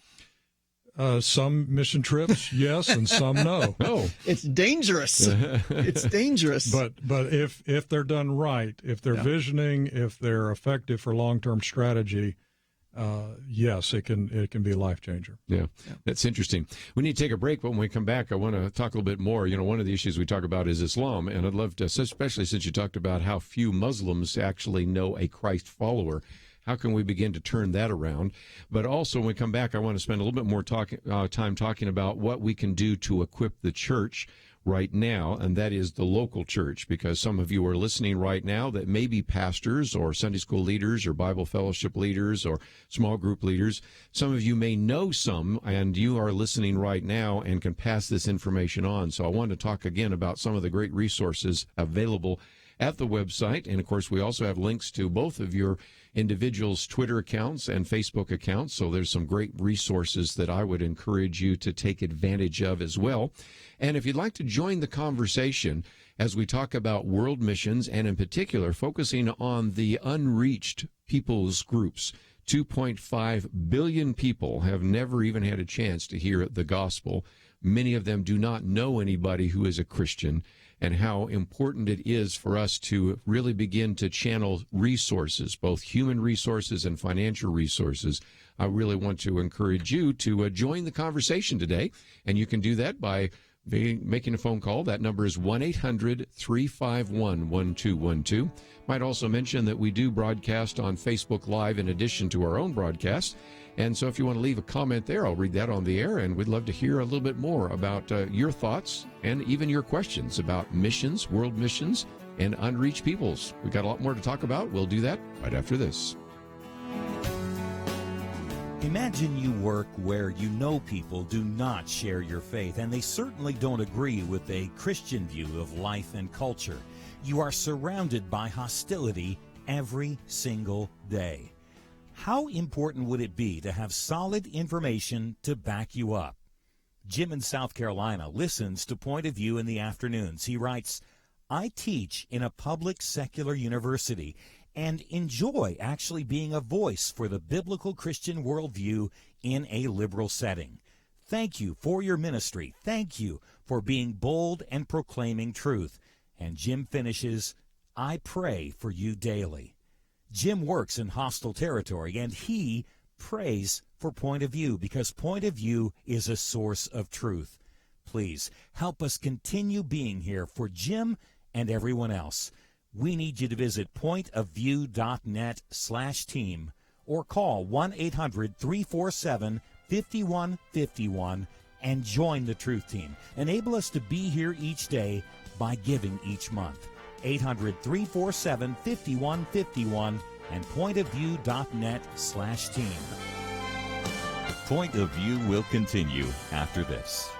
Some mission trips, yes, and some no. Oh, it's dangerous. It's dangerous. But if they're done right, if they're visioning, if they're effective for long-term strategy, yes, it can be a life changer. Yeah, that's interesting. We need to take a break, but when we come back, I want to talk a little bit more. You know, one of the issues we talk about is Islam, and I'd love to, especially since you talked about how few Muslims actually know a Christ follower. How can we begin to turn that around? But also, when we come back, I want to spend a little bit more time talking about what we can do to equip the church right now, and that is the local church, because some of you are listening right now that may be pastors or Sunday school leaders or Bible fellowship leaders or small group leaders. Some of you may know some, and you are listening right now and can pass this information on. So I want to talk again about some of the great resources available at the website. And, of course, we also have links to both of your individuals' Twitter accounts and Facebook accounts. So there's some great resources that I would encourage you to take advantage of as well. And if you'd like to join the conversation as we talk about world missions, and in particular focusing on the unreached peoples groups, 2.5 billion people have never even had a chance to hear the gospel. Many of them do not know anybody who is a Christian, and how important it is for us to really begin to channel resources, both human resources and financial resources. I really want to encourage you to join the conversation today, and you can do that by making a phone call. That number is 1-800-351-1212. Might also mention that we do broadcast on Facebook Live in addition to our own broadcast. And so if you want to leave a comment there, I'll read that on the air, and we'd love to hear a little bit more about your thoughts and even your questions about missions, world missions, and unreached peoples. We've got a lot more to talk about. We'll do that right after this. Imagine you work where you know people do not share your faith, and they certainly don't agree with a Christian view of life and culture. You are surrounded by hostility every single day. How important would it be to have solid information to back you up? Jim in South Carolina listens to Point of View in the afternoons. He writes, I teach in a public secular university and enjoy actually being a voice for the biblical Christian worldview in a liberal setting. Thank you for your ministry. Thank you for being bold and proclaiming truth. And Jim finishes, I pray for you daily. Jim works in hostile territory, and he prays for Point of View because Point of View is a source of truth. Please help us continue being here for Jim and everyone else. We need you to visit pointofview.net/team or call 1-800-347-5151 and join the Truth Team. Enable us to be here each day by giving each month. 800-347-5151 and pointofview.net/team. Point of View will continue after this.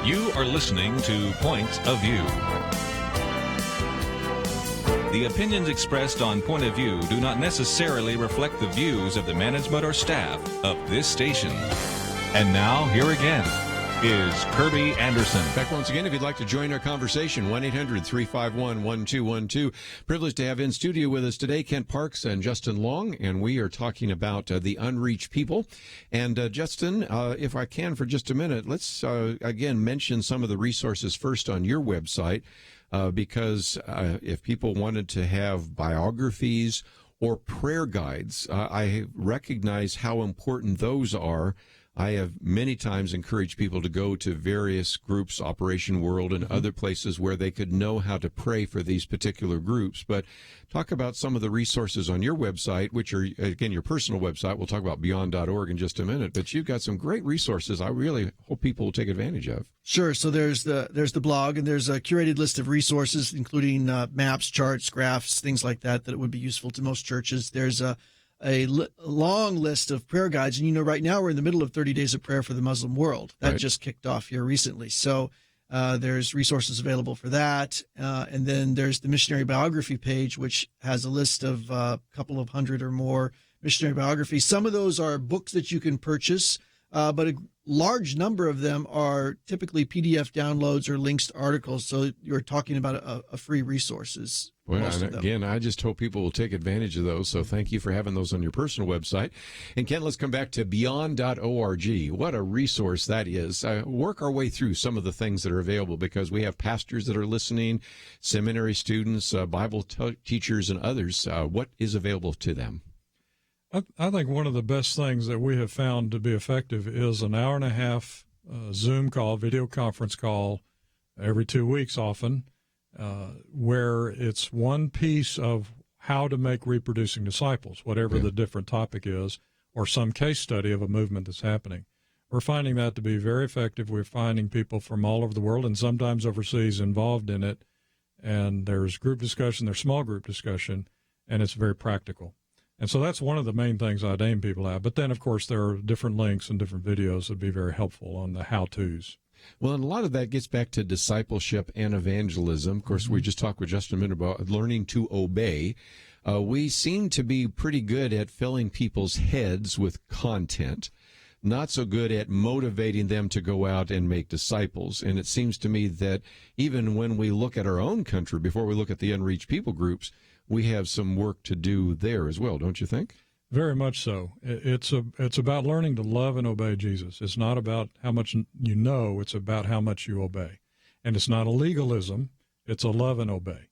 You are listening to Point of View. The opinions expressed on Point of View do not necessarily reflect the views of the management or staff of this station. And now, here again is Kerby Anderson. Back once again, if you'd like to join our conversation, 1-800-351-1212. Privileged to have in studio with us today Kent Parks and Justin Long, and we are talking about the unreached people. And Justin, if I can for just a minute, let's again mention some of the resources first on your website. Because if people wanted to have biographies or prayer guides, I recognize how important those are. I have many times encouraged people to go to various groups, Operation World and other places where they could know how to pray for these particular groups. But talk about some of the resources on your website, which are, again, your personal website. We'll talk about beyond.org in just a minute. But you've got some great resources I really hope people will take advantage of. Sure. So there's the blog, and there's a curated list of resources, including maps, charts, graphs, things like that would be useful to most churches. There's a long list of prayer guides. And, right now we're in the middle of 30 Days of Prayer for the Muslim World. That just kicked off here recently. So there's resources available for that. And then there's the missionary biography page, which has a list of a couple of hundred or more missionary biographies. Some of those are books that you can purchase, but a large number of them are typically PDF downloads or links to articles. So you're talking about a free resources. Well, and again, I just hope people will take advantage of those. So thank you for having those on your personal website. And Ken, let's come back to beyond.org. What a resource that is. Work our way through some of the things that are available, because we have pastors that are listening, seminary students, Bible teachers, and others. What is available to them? I think one of the best things that we have found to be effective is an hour-and-a-half Zoom call, video conference call, every 2 weeks often, where it's one piece of how to make reproducing disciples, whatever the different topic is, or some case study of a movement that's happening. We're finding that to be very effective. We're finding people from all over the world and sometimes overseas involved in it, and there's group discussion, there's small group discussion, and it's very practical. And so that's one of the main things I'd aim people at. But then, of course, there are different links and different videos that would be very helpful on the how-tos. Well, and a lot of that gets back to discipleship and evangelism. Of course, we just talked with Justin a minute about learning to obey. We seem to be pretty good at filling people's heads with content, not so good at motivating them to go out and make disciples. And it seems to me that even when we look at our own country, before we look at the unreached people groups, we have some work to do there as well, don't you think? Very much so. It's about learning to love and obey Jesus. It's not about how much you know, it's about how much you obey. And it's not a legalism, it's a love and obey.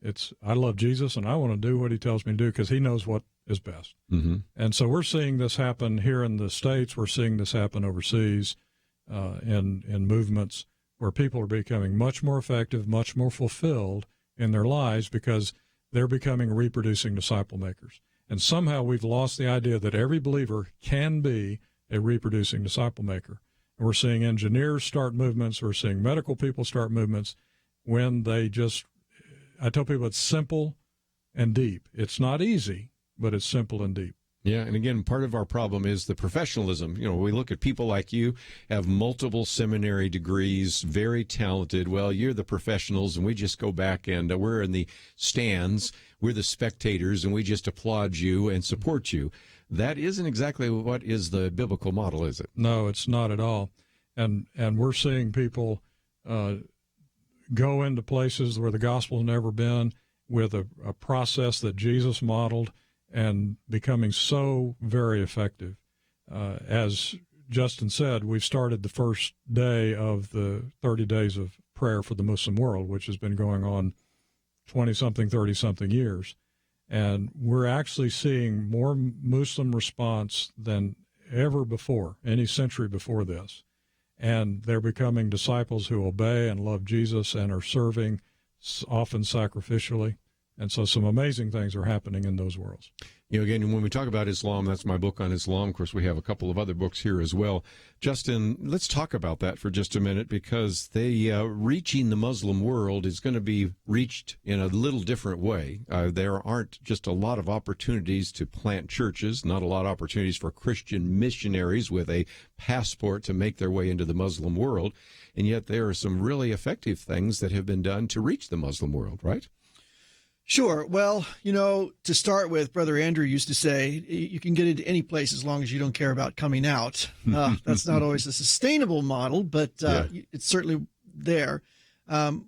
It's, I love Jesus and I want to do what he tells me to do because he knows what is best. Mm-hmm. And so we're seeing this happen here in the States. We're seeing this happen overseas in movements where people are becoming much more effective, much more fulfilled in their lives because they're becoming reproducing disciple makers. And somehow we've lost the idea that every believer can be a reproducing disciple maker. And we're seeing engineers start movements. We're seeing medical people start movements when they just, I tell people it's simple and deep. It's not easy, but it's simple and deep. Yeah, and again, part of our problem is the professionalism. We look at people like you, have multiple seminary degrees, very talented. Well, you're the professionals, and we just go back and we're in the stands. We're the spectators, and we just applaud you and support you. That isn't exactly what is the biblical model, is it? No, it's not at all. And we're seeing people go into places where the gospel's never been with a process that Jesus modeled, and becoming so very effective. As Justin said, we've started the first day of the 30 Days of Prayer for the Muslim World, which has been going on 20-something, 30-something years. And we're actually seeing more Muslim response than ever before, any century before this. And they're becoming disciples who obey and love Jesus and are serving, often sacrificially. And so some amazing things are happening in those worlds. You know, again, when we talk about Islam, that's my book on Islam. Of course, we have a couple of other books here as well. Justin, let's talk about that for just a minute, because reaching the Muslim world is going to be reached in a little different way. There aren't just a lot of opportunities to plant churches, not a lot of opportunities for Christian missionaries with a passport to make their way into the Muslim world. And yet there are some really effective things that have been done to reach the Muslim world, right? Sure. Well, to start with, Brother Andrew used to say, you can get into any place as long as you don't care about coming out. That's not always a sustainable model, but it's certainly there.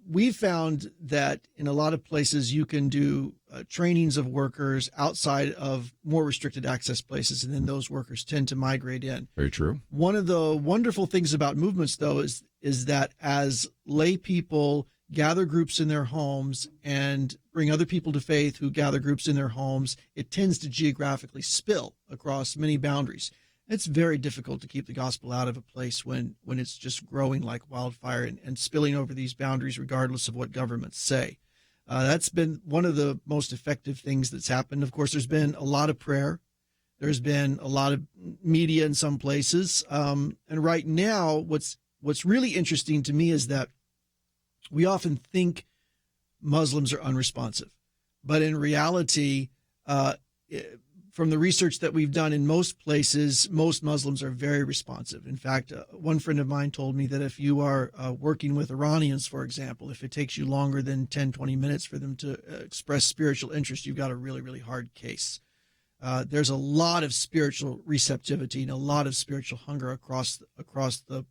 We've found that in a lot of places you can do trainings of workers outside of more restricted access places, and then those workers tend to migrate in. Very true. One of the wonderful things about movements, though, is that as lay people gather groups in their homes and bring other people to faith who gather groups in their homes, it tends to geographically spill across many boundaries. It's very difficult to keep the gospel out of a place when it's just growing like wildfire and spilling over these boundaries regardless of what governments say. That's been one of the most effective things that's happened. Of course, there's been a lot of prayer. There's been a lot of media in some places. And right now, what's really interesting to me is that we often think Muslims are unresponsive, but in reality, from the research that we've done in most places, most Muslims are very responsive. In fact, one friend of mine told me that if you are working with Iranians, for example, if it takes you longer than 10, 20 minutes for them to express spiritual interest, you've got a really, really hard case. There's a lot of spiritual receptivity and a lot of spiritual hunger across the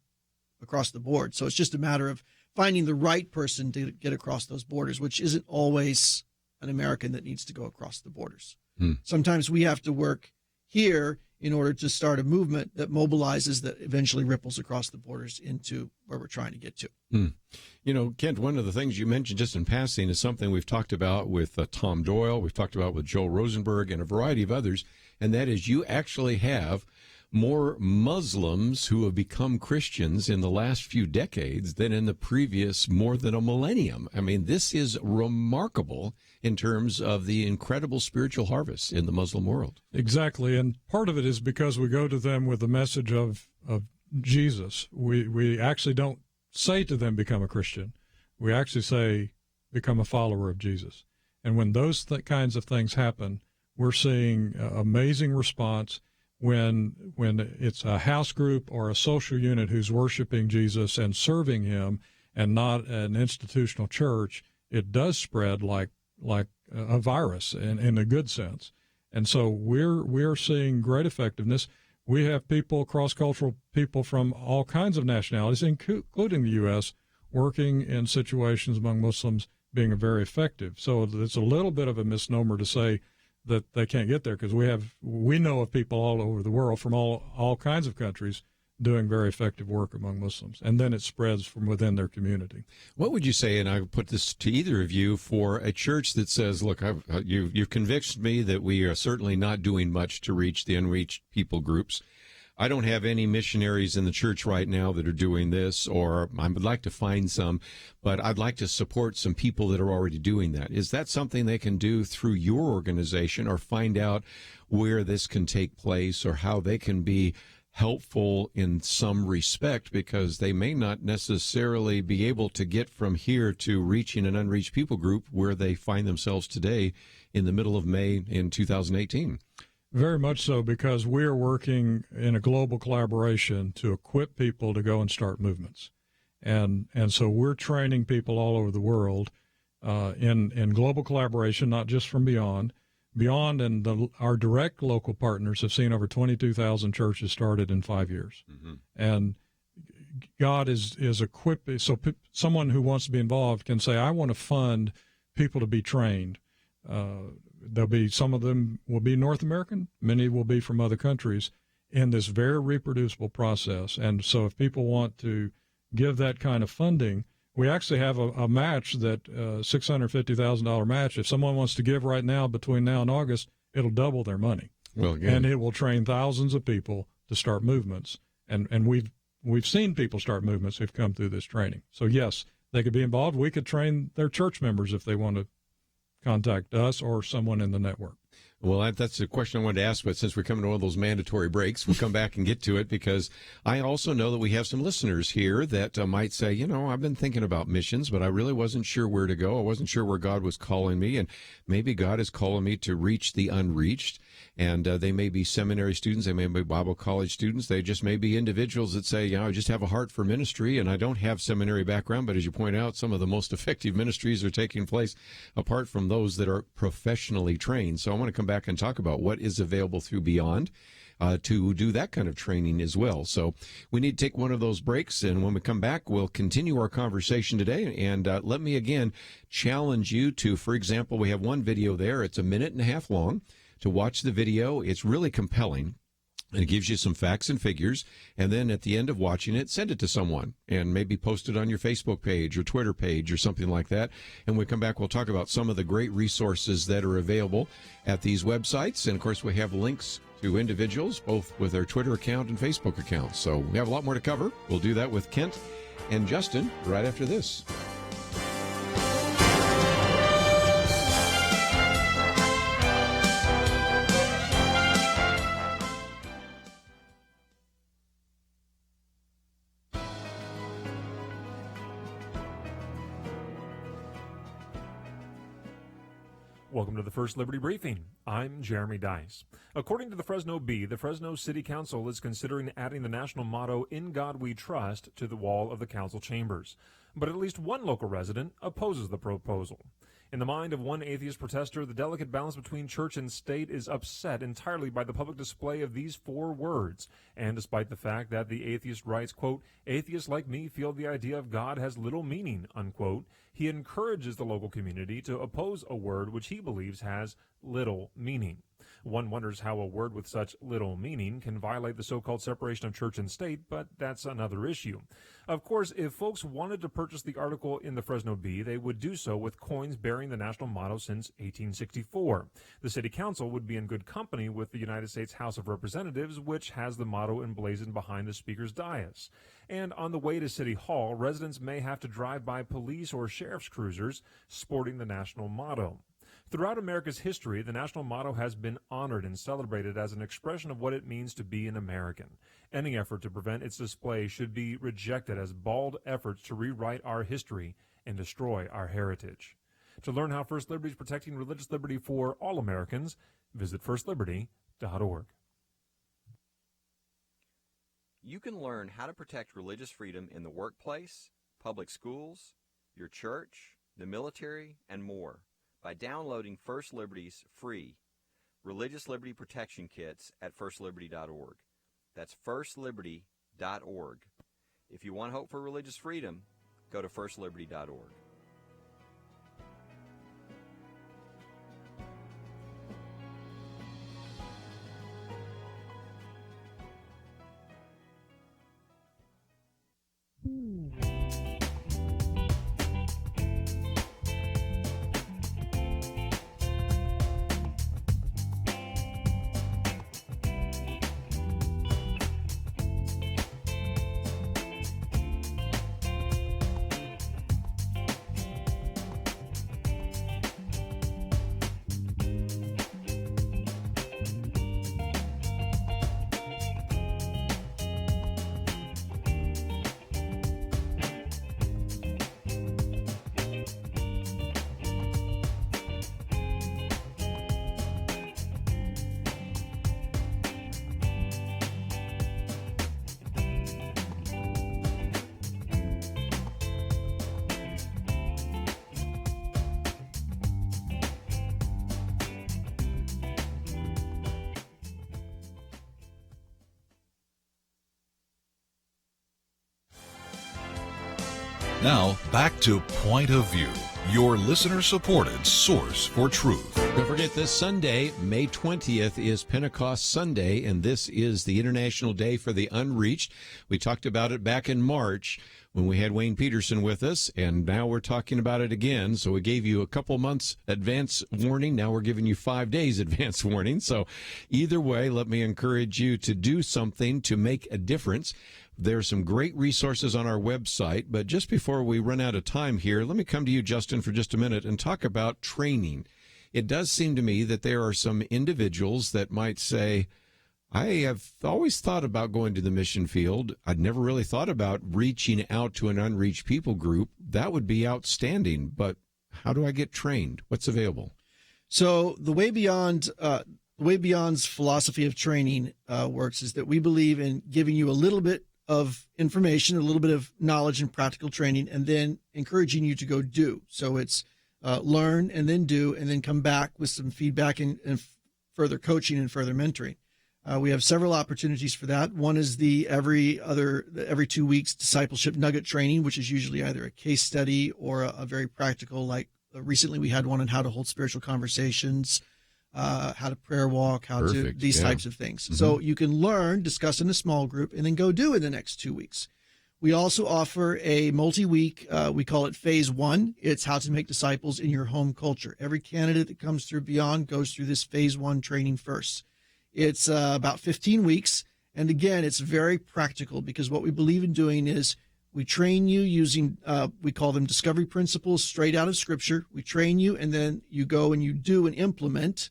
board. So it's just a matter of finding the right person to get across those borders, which isn't always an American that needs to go across the borders. Sometimes we have to work here in order to start a movement that mobilizes, that eventually ripples across the borders into where we're trying to get to. You know, Kent, one of the things you mentioned just in passing is something we've talked about with Tom Doyle, we've talked about with Joel Rosenberg and a variety of others, and that is you actually have more Muslims who have become Christians in the last few decades than in the previous more than a millennium. I mean, this is remarkable in terms of the incredible spiritual harvest in the Muslim world. Exactly. And part of it is because we go to them with the message of Jesus. We actually don't say to them, become a Christian. We actually say, become a follower of Jesus. And when those kinds of things happen, we're seeing amazing response. When it's a house group or a social unit who's worshiping Jesus and serving him and not an institutional church, it does spread like a virus in a good sense. And so we're seeing great effectiveness. We have people, cross-cultural people from all kinds of nationalities, including the U.S., working in situations among Muslims being very effective. So it's a little bit of a misnomer to say that they can't get there, because we know of people all over the world from all kinds of countries doing very effective work among Muslims, and then it spreads from within their community. What would you say, and I put this to either of you, for a church that says, look, you've convinced me that we are certainly not doing much to reach the unreached people groups. I don't have any missionaries in the church right now that are doing this, or I would like to find some, but I'd like to support some people that are already doing that. Is that something they can do through your organization, or find out where this can take place, or how they can be helpful in some respect, because they may not necessarily be able to get from here to reaching an unreached people group where they find themselves today in the middle of May in 2018? Very much so, because we are working in a global collaboration to equip people to go and start movements. And so we're training people all over the world in global collaboration, not just from Beyond. Beyond and our direct local partners have seen over 22,000 churches started in 5 years. Mm-hmm. And God is equipped, so someone who wants to be involved can say, I want to fund people to be trained. There'll be, some of them will be North American, many will be from other countries, in this very reproducible process. And so if people want to give that kind of funding, we actually have a match, that $650,000 match. If someone wants to give right now, between now and August, it'll double their money. Well, again, and it will train thousands of people to start movements. And we've seen people start movements who've come through this training. So yes, they could be involved. We could train their church members if they want to contact us or someone in the network. Well, that's a question I wanted to ask, but since we're coming to one of those mandatory breaks, we'll come back and get to it, because I also know that we have some listeners here that might say, I've been thinking about missions, but I really wasn't sure where to go. I wasn't sure where God was calling me, and maybe God is calling me to reach the unreached. And they may be seminary students, they may be Bible college students, they just may be individuals that say, I just have a heart for ministry, and I don't have seminary background, but as you point out, some of the most effective ministries are taking place apart from those that are professionally trained. So I want to come back and talk about what is available through Beyond to do that kind of training as well. So we need to take one of those breaks, and when we come back, we'll continue our conversation today. And let me again challenge you to, for example, we have one video there. It's 1.5 minutes long. To watch the video, it's really compelling. And it gives you some facts and figures. And then at the end of watching it, send it to someone and maybe post it on your Facebook page or Twitter page or something like that. And when we come back, we'll talk about some of the great resources that are available at these websites. And, of course, we have links to individuals, both with their Twitter account and Facebook account. So we have a lot more to cover. We'll do that with Kent and Justin right after this. Welcome to the First Liberty Briefing. I'm Jeremy Dice. According to the Fresno Bee, the Fresno City Council is considering adding the national motto, "In God We Trust," to the wall of the council chambers. But at least one local resident opposes the proposal. In the mind of one atheist protester, the delicate balance between church and state is upset entirely by the public display of these 4 words. And despite the fact that the atheist writes, quote, "Atheists like me feel the idea of God has little meaning," unquote, he encourages the local community to oppose a word which he believes has little meaning. One wonders how a word with such little meaning can violate the so-called separation of church and state, but that's another issue. Of course, if folks wanted to purchase the article in the Fresno Bee, they would do so with coins bearing the national motto since 1864. The city council would be in good company with the United States House of Representatives, which has the motto emblazoned behind the speaker's dais. And on the way to City Hall, residents may have to drive by police or sheriff's cruisers sporting the national motto. Throughout America's history, the national motto has been honored and celebrated as an expression of what it means to be an American. Any effort to prevent its display should be rejected as bald efforts to rewrite our history and destroy our heritage. To learn how First Liberty is protecting religious liberty for all Americans, visit firstliberty.org. You can learn how to protect religious freedom in the workplace, public schools, your church, the military, and more by downloading First Liberty's free Religious Liberty Protection Kits at firstliberty.org. That's firstliberty.org. If you want hope for religious freedom, go to firstliberty.org. Now, back to Point of View, your listener-supported source for truth. Don't forget, this Sunday, May 20th, is Pentecost Sunday, and this is the International Day for the Unreached. We talked about it back in March when we had Wayne Peterson with us, and now we're talking about it again. So we gave you a couple months advance warning. Now we're giving you 5 days advance warning. So either way, let me encourage you to do something to make a difference. There's some great resources on our website, but just before we run out of time here, let me come to you, Justin, for just a minute and talk about training. it does seem to me that there are some individuals that might say, I have always thought about going to the mission field. I'd never really thought about reaching out to an unreached people group. That would be outstanding, but how do I get trained? What's available? So the way Beyond's philosophy of training works is that we believe in giving you a little bit of information, a little bit of knowledge and practical training, and then encouraging you to go do. So it's learn and then do, and then come back with some feedback and further coaching and further mentoring. We have several opportunities for that. One is the every 2 weeks discipleship nugget training, which is usually either a case study or a very practical, like recently we had one on how to hold spiritual conversations, how to prayer walk, these types of things. Mm-hmm. So you can learn, discuss in a small group, and then go do in the next 2 weeks. We also offer a multi-week, we call it Phase 1. It's how to make disciples in your home culture. Every candidate that comes through Beyond goes through this Phase 1 training first. It's about 15 weeks. And again, it's very practical because what we believe in doing is we train you using, we call them discovery principles straight out of Scripture. We train you, and then you go and you do and implement.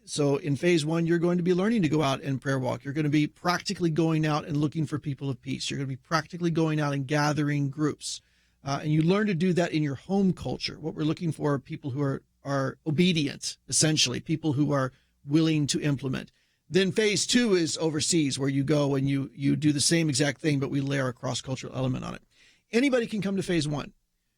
So in Phase 1, you're going to be learning to go out and prayer walk. You're going to be practically going out and looking for people of peace. You're going to be practically going out and gathering groups. And you learn to do that in your home culture. What we're looking for are people who are obedient, essentially, people who are willing to implement. Then Phase 2 is overseas, where you go and you do the same exact thing, but we layer a cross-cultural element on it. Anybody can come to Phase 1.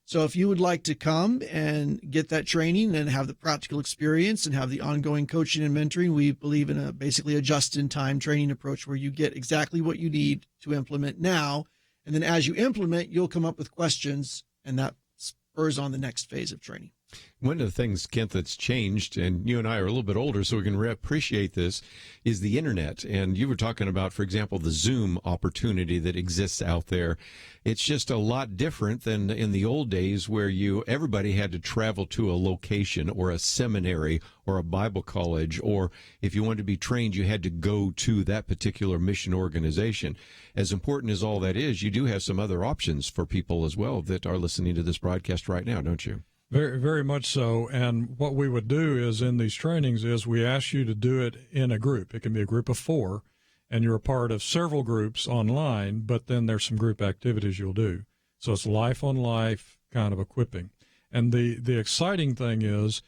So if you would like to come and get that training and have the practical experience and have the ongoing coaching and mentoring, we believe in basically a just-in-time training approach where you get exactly what you need to implement now. And then as you implement, you'll come up with questions, and that spurs on the next phase of training. One of the things, Kent, that's changed, and you and I are a little bit older, so we can appreciate this, is the internet. And you were talking about, for example, the Zoom opportunity that exists out there. It's just a lot different than in the old days where everybody had to travel to a location or a seminary or a Bible college, or if you wanted to be trained, you had to go to that particular mission organization. As important as all that is, you do have some other options for people as well that are listening to this broadcast right now, don't you? Very, very much so. And what we would do is in these trainings is we ask you to do it in a group. It can be a group of 4, and you're a part of several groups online, but then there's some group activities you'll do. So it's life on life kind of equipping. And the exciting thing is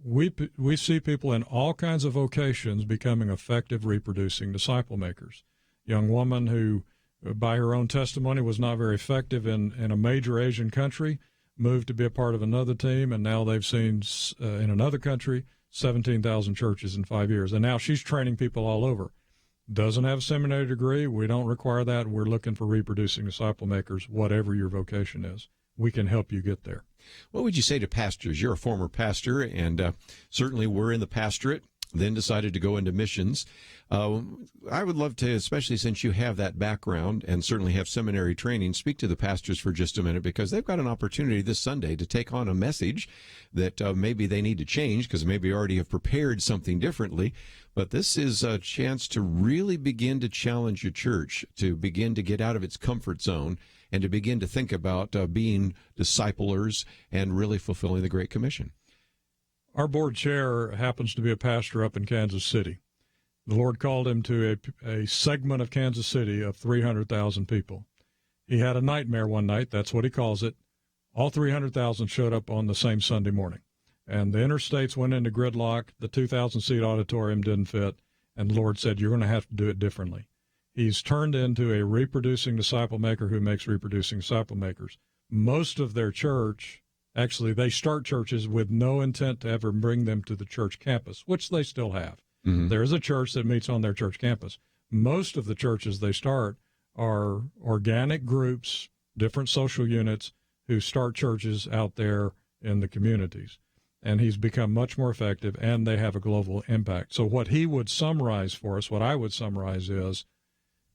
we see people in all kinds of vocations becoming effective reproducing disciple makers. Young woman who, by her own testimony, was not very effective in a major Asian country, moved to be a part of another team, and now they've seen in another country 17,000 churches in 5 years. And now she's training people all over. Doesn't have a seminary degree. We don't require that. We're looking for reproducing disciple makers, whatever your vocation is. We can help you get there. What would you say to pastors? You're a former pastor, and certainly we're in the pastorate, then decided to go into missions. I would love to, especially since you have that background and certainly have seminary training, speak to the pastors for just a minute, because they've got an opportunity this Sunday to take on a message that maybe they need to change because maybe already have prepared something differently. But this is a chance to really begin to challenge your church, to begin to get out of its comfort zone and to begin to think about being disciplers and really fulfilling the Great Commission. Our board chair happens to be a pastor up in Kansas City. The Lord called him to a segment of Kansas City of 300,000 people. He had a nightmare one night, that's what he calls it. All 300,000 showed up on the same Sunday morning. And the interstates went into gridlock, the 2,000-seat auditorium didn't fit, and the Lord said, you're going to have to do it differently. He's turned into a reproducing disciple maker who makes reproducing disciple makers. Most of their church, actually, they start churches with no intent to ever bring them to the church campus, which they still have. Mm-hmm. There is a church that meets on their church campus. Most of the churches they start are organic groups, different social units, who start churches out there in the communities. And he's become much more effective, and they have a global impact. So what he would summarize for us, what I would summarize is,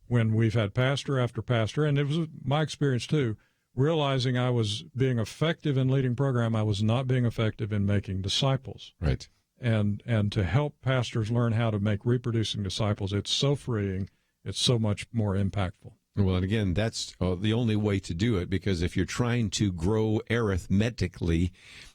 when we've had pastor after pastor, and it was my experience too, realizing I was being effective in leading program, I was not being effective in making disciples. Right. And to help pastors learn how to make reproducing disciples, it's so freeing, it's so much more impactful. Well, and again, that's the only way to do it, because if you're trying to grow arithmetically,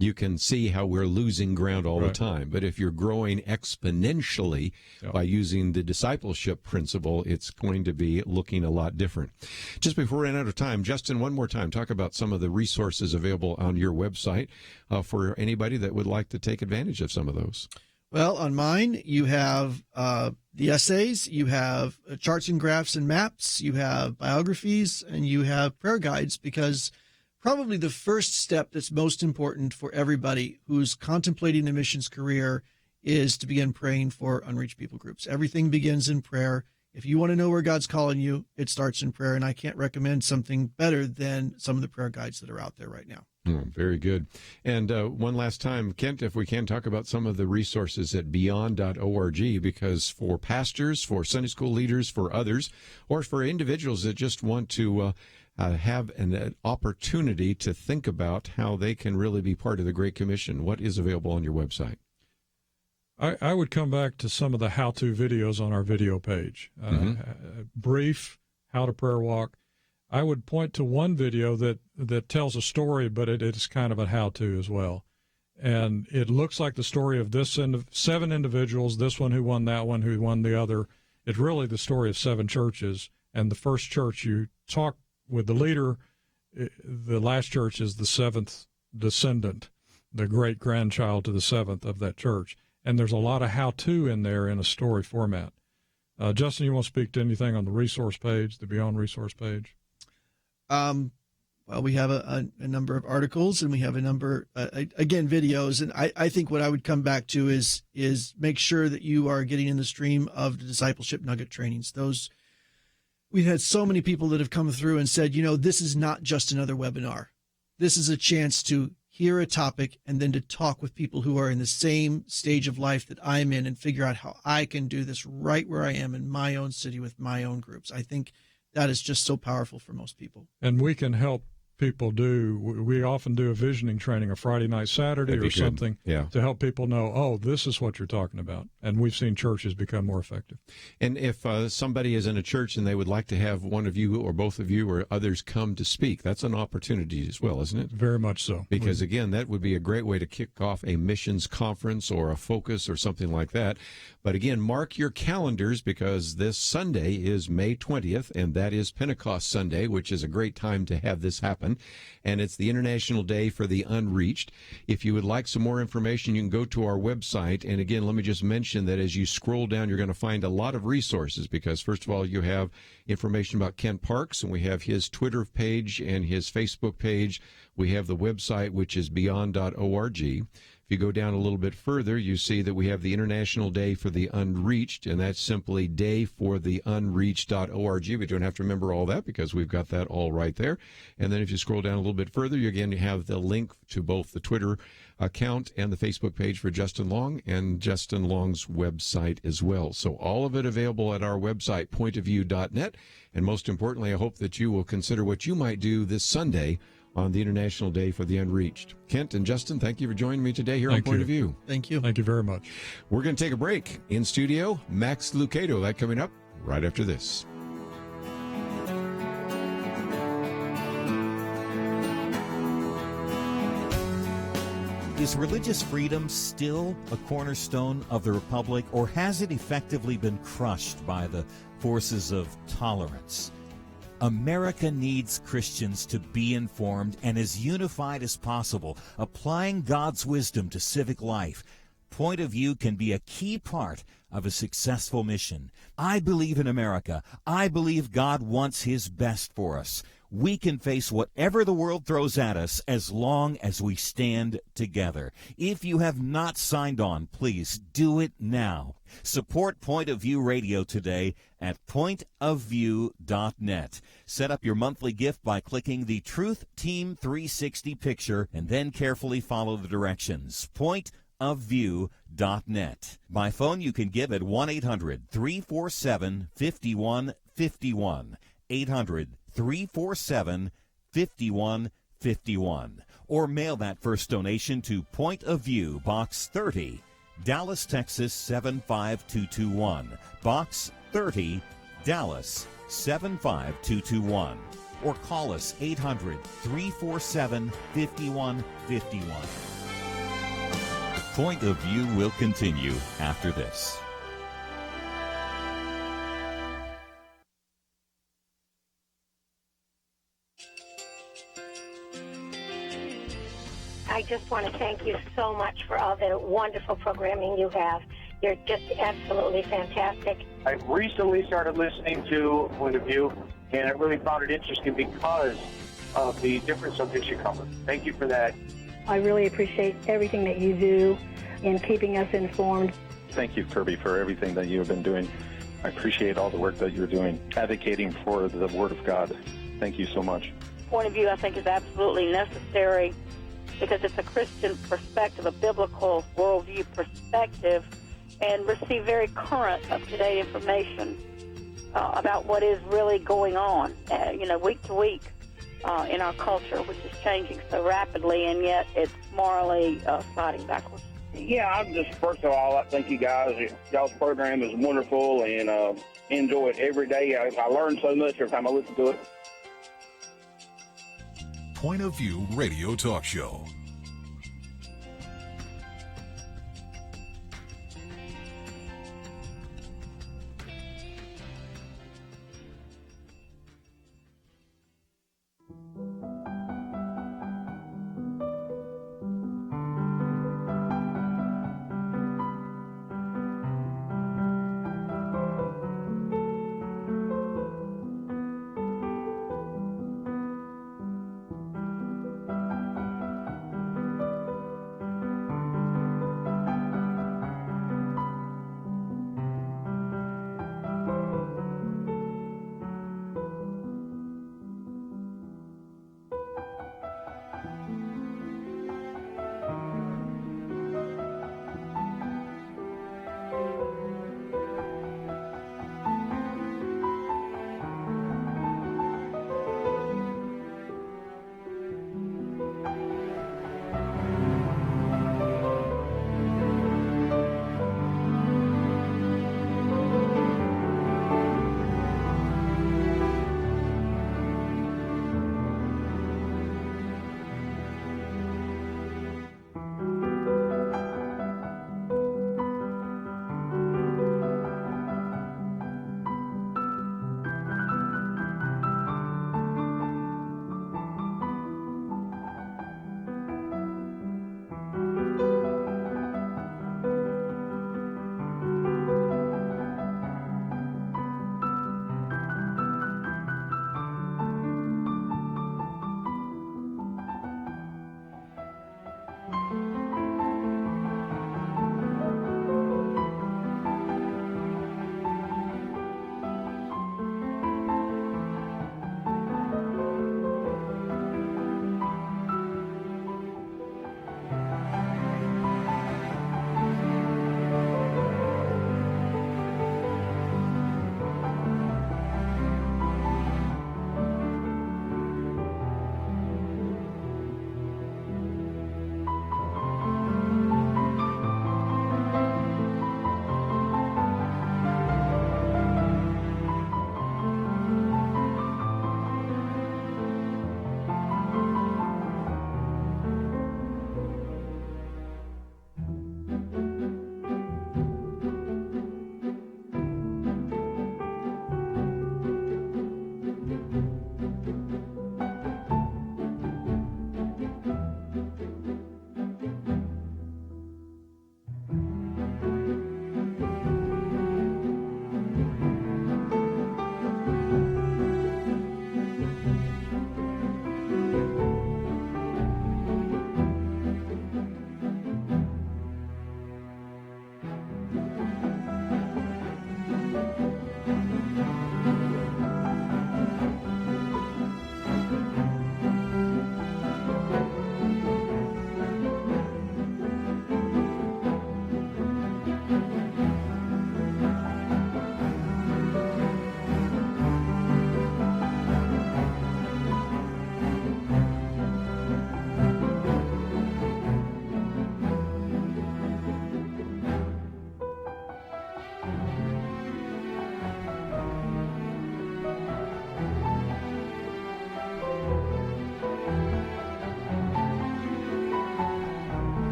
you can see how we're losing ground all the time. But if you're growing exponentially by using the discipleship principle, it's going to be looking a lot different. Just before we run out of time, Justin, one more time, talk about some of the resources available on your website for anybody that would like to take advantage of some of those. Well, on mine, you have the essays, you have charts and graphs and maps, you have biographies, and you have prayer guides, because probably the first step that's most important for everybody who's contemplating a missions career is to begin praying for unreached people groups. Everything begins in prayer. If you want to know where God's calling you, it starts in prayer, and I can't recommend something better than some of the prayer guides that are out there right now. Oh, very good. And one last time, Kent, if we can talk about some of the resources at beyond.org, because for pastors, for Sunday school leaders, for others, or for individuals that just want to have an opportunity to think about how they can really be part of the Great Commission, what is available on your website? I would come back to some of the how-to videos on our video page. Brief, how to prayer walk. I would point to one video that tells a story, but it is kind of a how-to as well. And it looks like the story of this 7 individuals, this one who won, that one who won the other. It's really the story of 7 churches. And the first church, you talk with the leader. The last church is the 7th descendant, the great-grandchild to the 7th of that church. And there's a lot of how-to in there in a story format. Justin, you want to speak to anything on the resource page, the Beyond resource page? Well, we have a number of articles, and we have a number, again, videos. And I think what I would come back to is make sure that you are getting in the stream of the discipleship nugget trainings. We've had so many people that have come through and said, this is not just another webinar. This is a chance to hear a topic and then to talk with people who are in the same stage of life that I'm in and figure out how I can do this right where I am in my own city with my own groups. I think that is just so powerful for most people. And we can help people we often do a visioning training a Friday night, Saturday or something to help people know, this is what you're talking about. And we've seen churches become more effective. And if somebody is in a church and they would like to have one of you or both of you or others come to speak, that's an opportunity as well, isn't it? Very much so. Because, again, that would be a great way to kick off a missions conference or a focus or something like that. But, again, mark your calendars, because this Sunday is May 20th, and that is Pentecost Sunday, which is a great time to have this happen. And it's the International Day for the Unreached. If you would like some more information, you can go to our website. And again, let me just mention that as you scroll down, you're going to find a lot of resources, because first of all, you have information about Kent Parks, and we have his Twitter page and his Facebook page. We have the website, which is beyond.org. If you go down a little bit further, you see that we have the International Day for the Unreached, and that's simply dayfortheunreached.org. We don't have to remember all that, because we've got that all right there. And then if you scroll down a little bit further, you have the link to both the Twitter account and the Facebook page for Justin Long and Justin Long's website as well. So all of it available at our website, pointofview.net. And most importantly, I hope that you will consider what you might do this Sunday on the International Day for the Unreached. Kent and Justin, thank you for joining me today here on Point of View. Thank you. Thank you very much. We're going to take a break. In studio, Max Lucado. That coming up right after this. Is religious freedom still a cornerstone of the Republic, or has it effectively been crushed by the forces of tolerance? America needs Christians to be informed and as unified as possible, applying God's wisdom to civic life. Point of View can be a key part of a successful mission. I believe in America. I believe God wants His best for us. We can face whatever the world throws at us as long as we stand together. If you have not signed on, please do it now. Support Point of View Radio today at pointofview.net. Set up your monthly gift by clicking the Truth Team 360 picture and then carefully follow the directions. Pointofview.net. By phone, you can give at 1-800-347-5151. 800-347-5151. Or mail that first donation to Point of View, Box 30, Dallas, Texas 75221. Box 30, Dallas 75221 or call us 800-347-5151. Point of View will continue after this. I just want to thank you so much for all the wonderful programming you have. You're just absolutely fantastic. I recently started listening to Point of View, and I really found it interesting because of the different subjects you cover. Thank you for that. I really appreciate everything that you do in keeping us informed. Thank you, Kerby, for everything that you have been doing. I appreciate all the work that you're doing, advocating for the Word of God. Thank you so much. Point of View, I think, is absolutely necessary because it's a Christian perspective, a biblical worldview perspective, and receive very current, up-to-date information about what is really going on, week to week in our culture, which is changing so rapidly, and yet it's morally sliding backwards. Yeah, I'm just, first of all, I thank you guys. Y'all's program is wonderful, and enjoy it every day. I learn so much every time I listen to it. Point of View Radio Talk Show.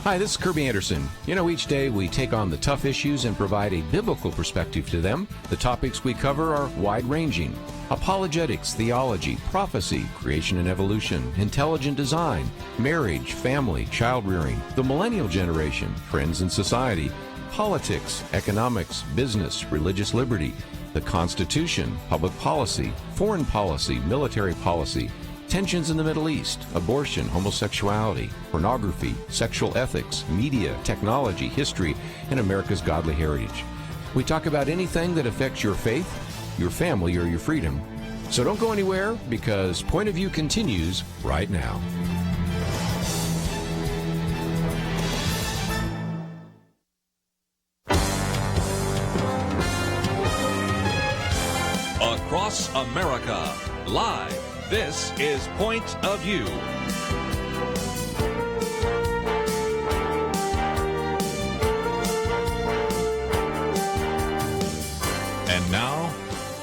Hi, this is Kerby Anderson. Each day we take on the tough issues and provide a biblical perspective to them. The topics we cover are wide-ranging. Apologetics, theology, prophecy, creation and evolution, intelligent design, marriage, family, child-rearing, the millennial generation, trends in society, politics, economics, business, religious liberty, the Constitution, public policy, foreign policy, military policy, tensions in the Middle East, abortion, homosexuality, pornography, sexual ethics, media, technology, history, and America's godly heritage. We talk about anything that affects your faith, your family, or your freedom. So don't go anywhere, because Point of View continues right now. Across America, live. This is Point of View. And now,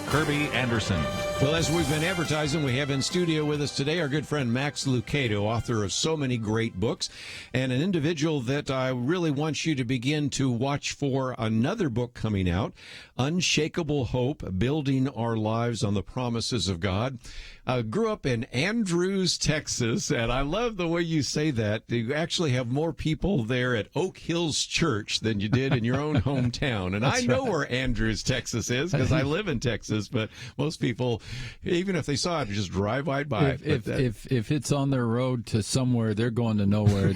Kerby Anderson. Well, as we've been advertising, we have in studio with us today our good friend Max Lucado, author of so many great books, and an individual that I really want you to begin to watch for another book coming out, Unshakable Hope, Building Our Lives on the Promises of God. Grew up in Andrews, Texas, and I love the way you say that. You actually have more people there at Oak Hills Church than you did in your own hometown. And I know where Andrews, Texas is, because I live in Texas, but most people, even if they saw it, just drive right by it. If it's on their road to somewhere, they're going to nowhere.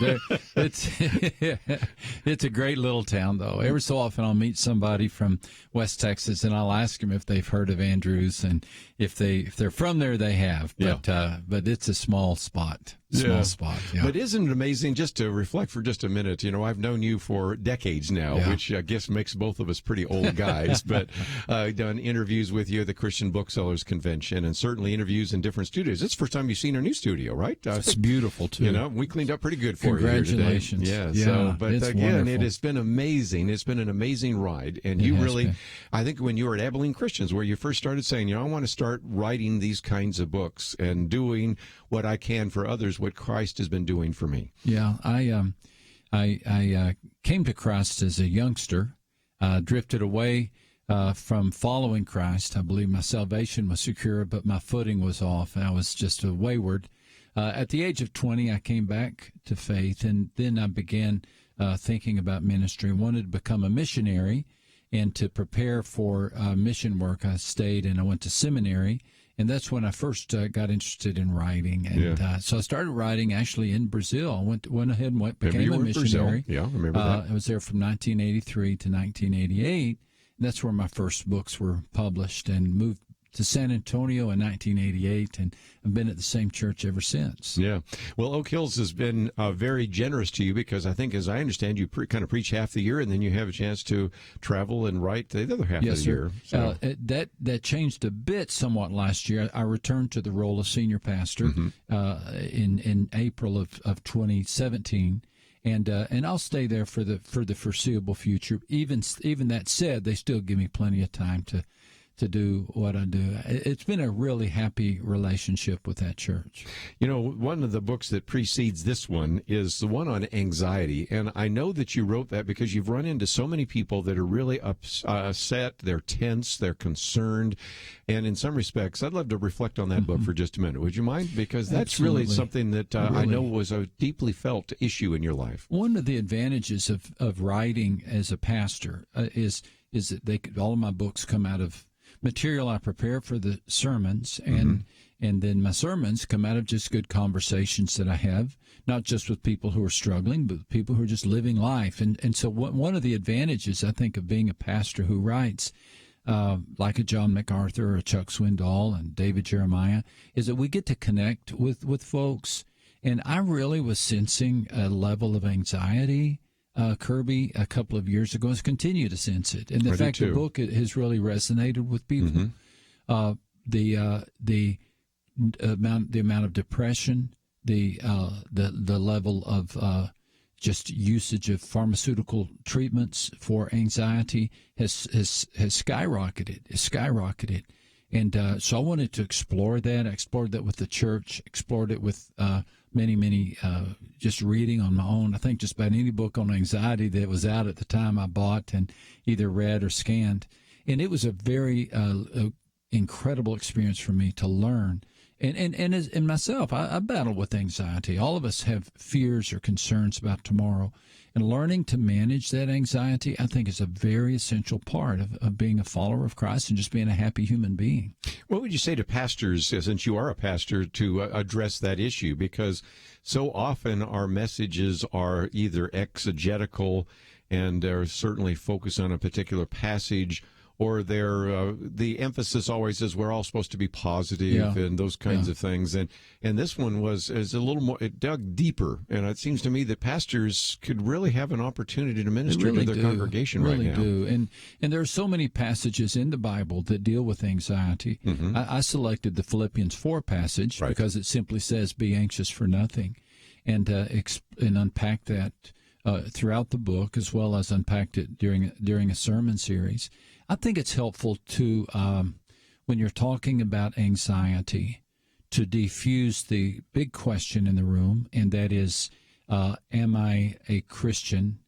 It's a great little town, though. Every so often I'll meet somebody from West Texas, and I'll ask them if they've heard of Andrews, and if they're from there, they have. But it's a small spot. Yeah. But isn't it amazing, just to reflect for just a minute, I've known you for decades now, which I guess makes both of us pretty old guys, but I've done interviews with you at the Christian Booksellers Convention, and certainly interviews in different studios. It's the first time you've seen our new studio, right? It's beautiful, too. We cleaned up pretty good for Congratulations. you here today. But again, wonderful. It has been amazing. It's been an amazing ride, and you really, I think when you were at Abilene Christians, where you first started saying, I want to start writing these kinds of books and doing what I can for others, what Christ has been doing for me. Yeah, I came to Christ as a youngster, drifted away from following Christ. I believe my salvation was secure, but my footing was off. I was just a wayward. At the age of 20, I came back to faith, and then I began thinking about ministry. I wanted to become a missionary, and to prepare for mission work, I stayed and I went to seminary. And that's when I first got interested in writing. And so I started writing actually in Brazil. I went ahead and became a missionary. Yeah, I remember that. I was there from 1983 to 1988. And that's where my first books were published, and moved to San Antonio in 1988, and I've been at the same church ever since. Yeah. Well, Oak Hills has been very generous to you, because I think, as I understand, you kind of preach half the year, and then you have a chance to travel and write the other half of the year. So. That changed a bit somewhat last year. I returned to the role of senior pastor in April of 2017. And I'll stay there for the foreseeable future. Even that said, they still give me plenty of time to do what I do. It's been a really happy relationship with that church. One of the books that precedes this one is the one on anxiety. And I know that you wrote that because you've run into so many people that are really upset, they're tense, they're concerned. And in some respects, I'd love to reflect on that book for just a minute. Would you mind? Because that's really something that I know was a deeply felt issue in your life. One of the advantages of writing as a pastor is that all of my books come out of material I prepare for the sermons, and then my sermons come out of just good conversations that I have, not just with people who are struggling, but people who are just living life. And so one of the advantages, I think, of being a pastor who writes, like a John MacArthur or a Chuck Swindoll and David Jeremiah, is that we get to connect with folks. And I really was sensing a level of anxiety, Kerby, a couple of years ago, has continued to sense it. And the fact the book has really resonated with people. The amount of depression, the level of just usage of pharmaceutical treatments for anxiety has skyrocketed. And so I wanted to explore that. I explored that with the church, explored it with many, just reading on my own. I think just about any book on anxiety that was out at the time I bought and either read or scanned. And it was a very incredible experience for me to learn. And myself, I battle with anxiety. All of us have fears or concerns about tomorrow. And learning to manage that anxiety, I think, is a very essential part of being a follower of Christ and just being a happy human being. What would you say to pastors, since you are a pastor, to address that issue? Because so often our messages are either exegetical and are certainly focused on a particular passage, or the emphasis always is we're all supposed to be positive and those kinds of things. And this one is a little more, it dug deeper. And it seems to me that pastors could really have an opportunity to minister to their congregation right now. Really do. And there are so many passages in the Bible that deal with anxiety. Mm-hmm. I selected the Philippians 4 passage because it simply says, be anxious for nothing. And unpack that throughout the book, as well as unpacked it during a sermon series. I think it's helpful to, when you're talking about anxiety, to defuse the big question in the room, and that is, am I a Christian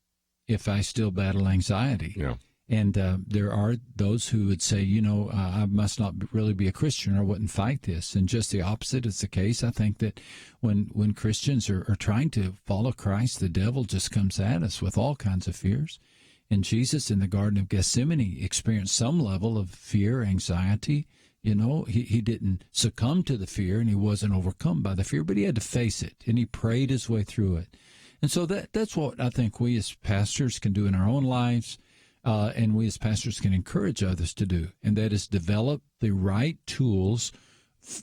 if I still battle anxiety? Yeah. And there are those who would say, I must not really be a Christian or I wouldn't fight this. And just the opposite is the case. I think that when Christians are trying to follow Christ, the devil just comes at us with all kinds of fears. And Jesus in the Garden of Gethsemane experienced some level of fear, anxiety. He didn't succumb to the fear and he wasn't overcome by the fear, but he had to face it and he prayed his way through it. And so that's what I think we as pastors can do in our own lives, and we as pastors can encourage others to do, and that is develop the right tools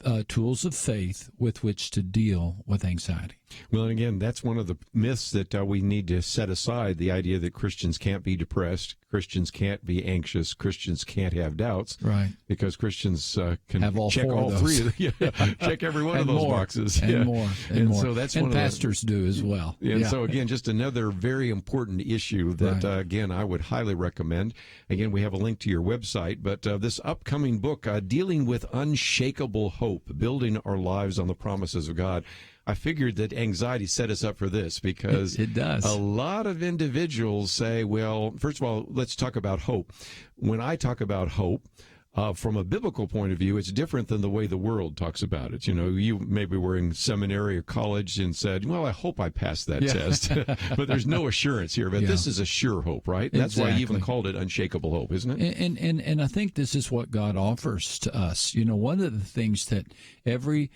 of faith with which to deal with anxiety. Well, and again, that's one of the myths that we need to set aside, the idea that Christians can't be depressed, Christians can't be anxious, Christians can't have doubts. Right. Because Christians can have check all three of them. Check every one of those boxes. And more. And more. So that's and pastors do as well. And so, again, just another very important issue that, again, I would highly recommend. Again, we have a link to your website, but this upcoming book, Dealing with Unshakable Hope, Building Our Lives on the Promises of God. I figured that anxiety set us up for this because it does. A lot of individuals say, well, first of all, let's talk about hope. When I talk about hope, from a biblical point of view, it's different than the way the world talks about it. You maybe were in seminary or college and said, well, I hope I passed that test. But there's no assurance here. But this is a sure hope, right? Exactly. That's why you even called it Unshakable Hope, isn't it? And I think this is what God offers to us. One of the things that every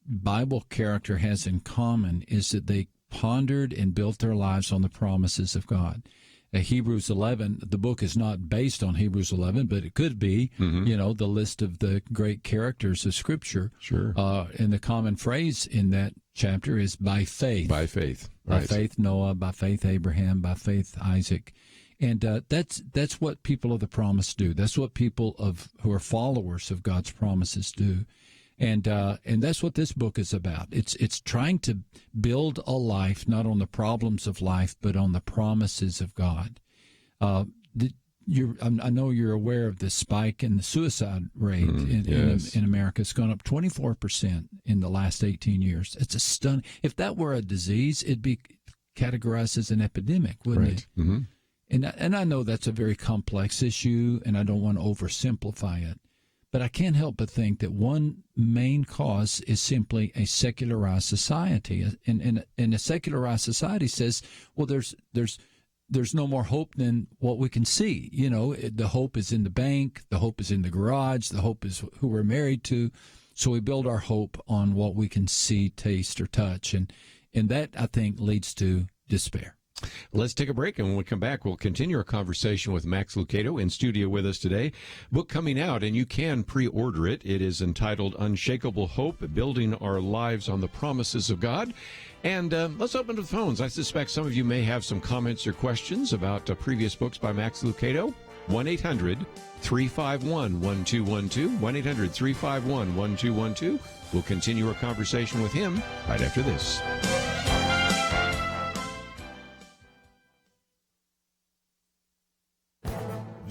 Bible character has in common is that they pondered and built their lives on the promises of God. Hebrews 11, the book is not based on Hebrews 11, but it could be, the list of the great characters of Scripture. Sure. And the common phrase in that chapter is by faith. By faith. By faith Noah, by faith Abraham, by faith Isaac. And that's what people of the promise do. That's what people who are followers of God's promises do. And that's what this book is about. It's trying to build a life not on the problems of life, but on the promises of God. I know you're aware of the spike in the suicide rate in America. It's gone up 24% in the last 18 years. It's a stunning. If that were a disease, it'd be categorized as an epidemic, wouldn't it? Mm-hmm. And I know that's a very complex issue, and I don't want to oversimplify it. But I can't help but think that one main cause is simply a secularized society. And a secularized society says, well, there's no more hope than what we can see. The hope is in the bank, the hope is in the garage, the hope is who we're married to. So we build our hope on what we can see, taste, or touch. And that, I think, leads to despair. Let's take a break, and when we come back, we'll continue our conversation with Max Lucado in studio with us today. Book coming out, and you can pre-order it. It is entitled Unshakable Hope, Building Our Lives on the Promises of God. And let's open to the phones. I suspect some of you may have some comments or questions about previous books by Max Lucado. 1-800-351-1212, 1-800-351-1212. We'll continue our conversation with him right after this.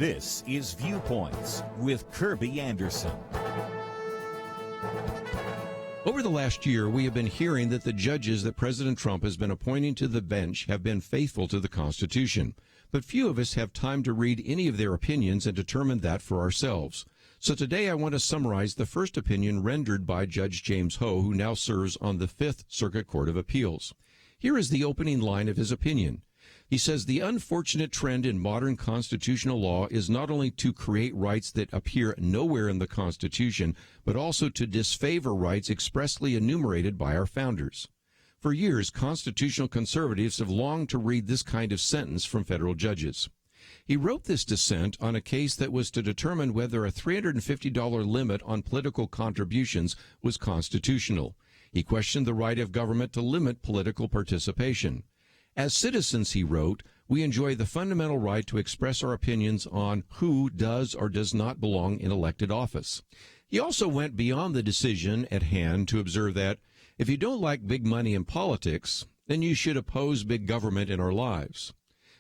This is Viewpoints with Kerby Anderson. Over the last year, we have been hearing that the judges that President Trump has been appointing to the bench have been faithful to the Constitution. But few of us have time to read any of their opinions and determine that for ourselves. So today I want to summarize the first opinion rendered by Judge James Ho, who now serves on the Fifth Circuit Court of Appeals. Here is the opening line of his opinion. He says, the unfortunate trend in modern constitutional law is not only to create rights that appear nowhere in the Constitution, but also to disfavor rights expressly enumerated by our founders. For years, constitutional conservatives have longed to read this kind of sentence from federal judges. He wrote this dissent on a case that was to determine whether a $350 limit on political contributions was constitutional. He questioned the right of government to limit political participation. As citizens, he wrote, we enjoy the fundamental right to express our opinions on who does or does not belong in elected office. He also went beyond the decision at hand to observe that if you don't like big money in politics, then you should oppose big government in our lives.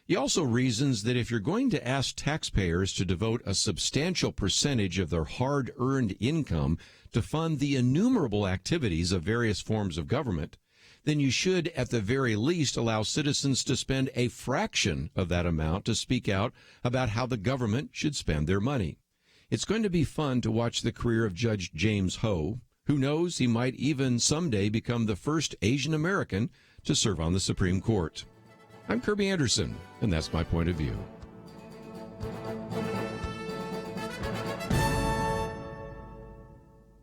He also reasons that if you're going to ask taxpayers to devote a substantial percentage of their hard-earned income to fund the innumerable activities of various forms of government, then you should, at the very least, allow citizens to spend a fraction of that amount to speak out about how the government should spend their money. It's going to be fun to watch the career of Judge James Ho. Who knows, he might even someday become the first Asian American to serve on the Supreme Court. I'm Kerby Anderson, and that's my point of view.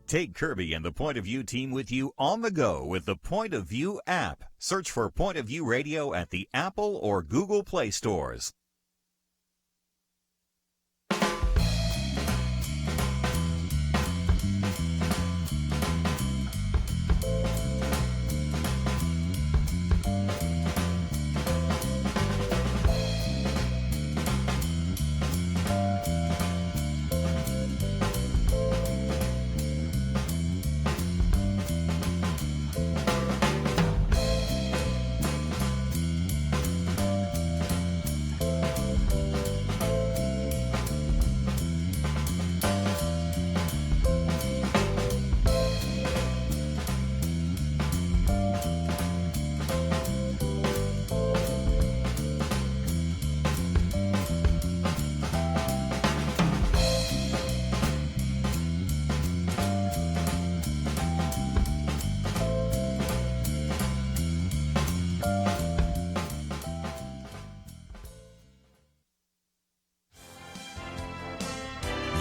Take Kerby and the Point of View team with you on the go with the Point of View app. Search for Point of View Radio at the Apple or Google Play stores.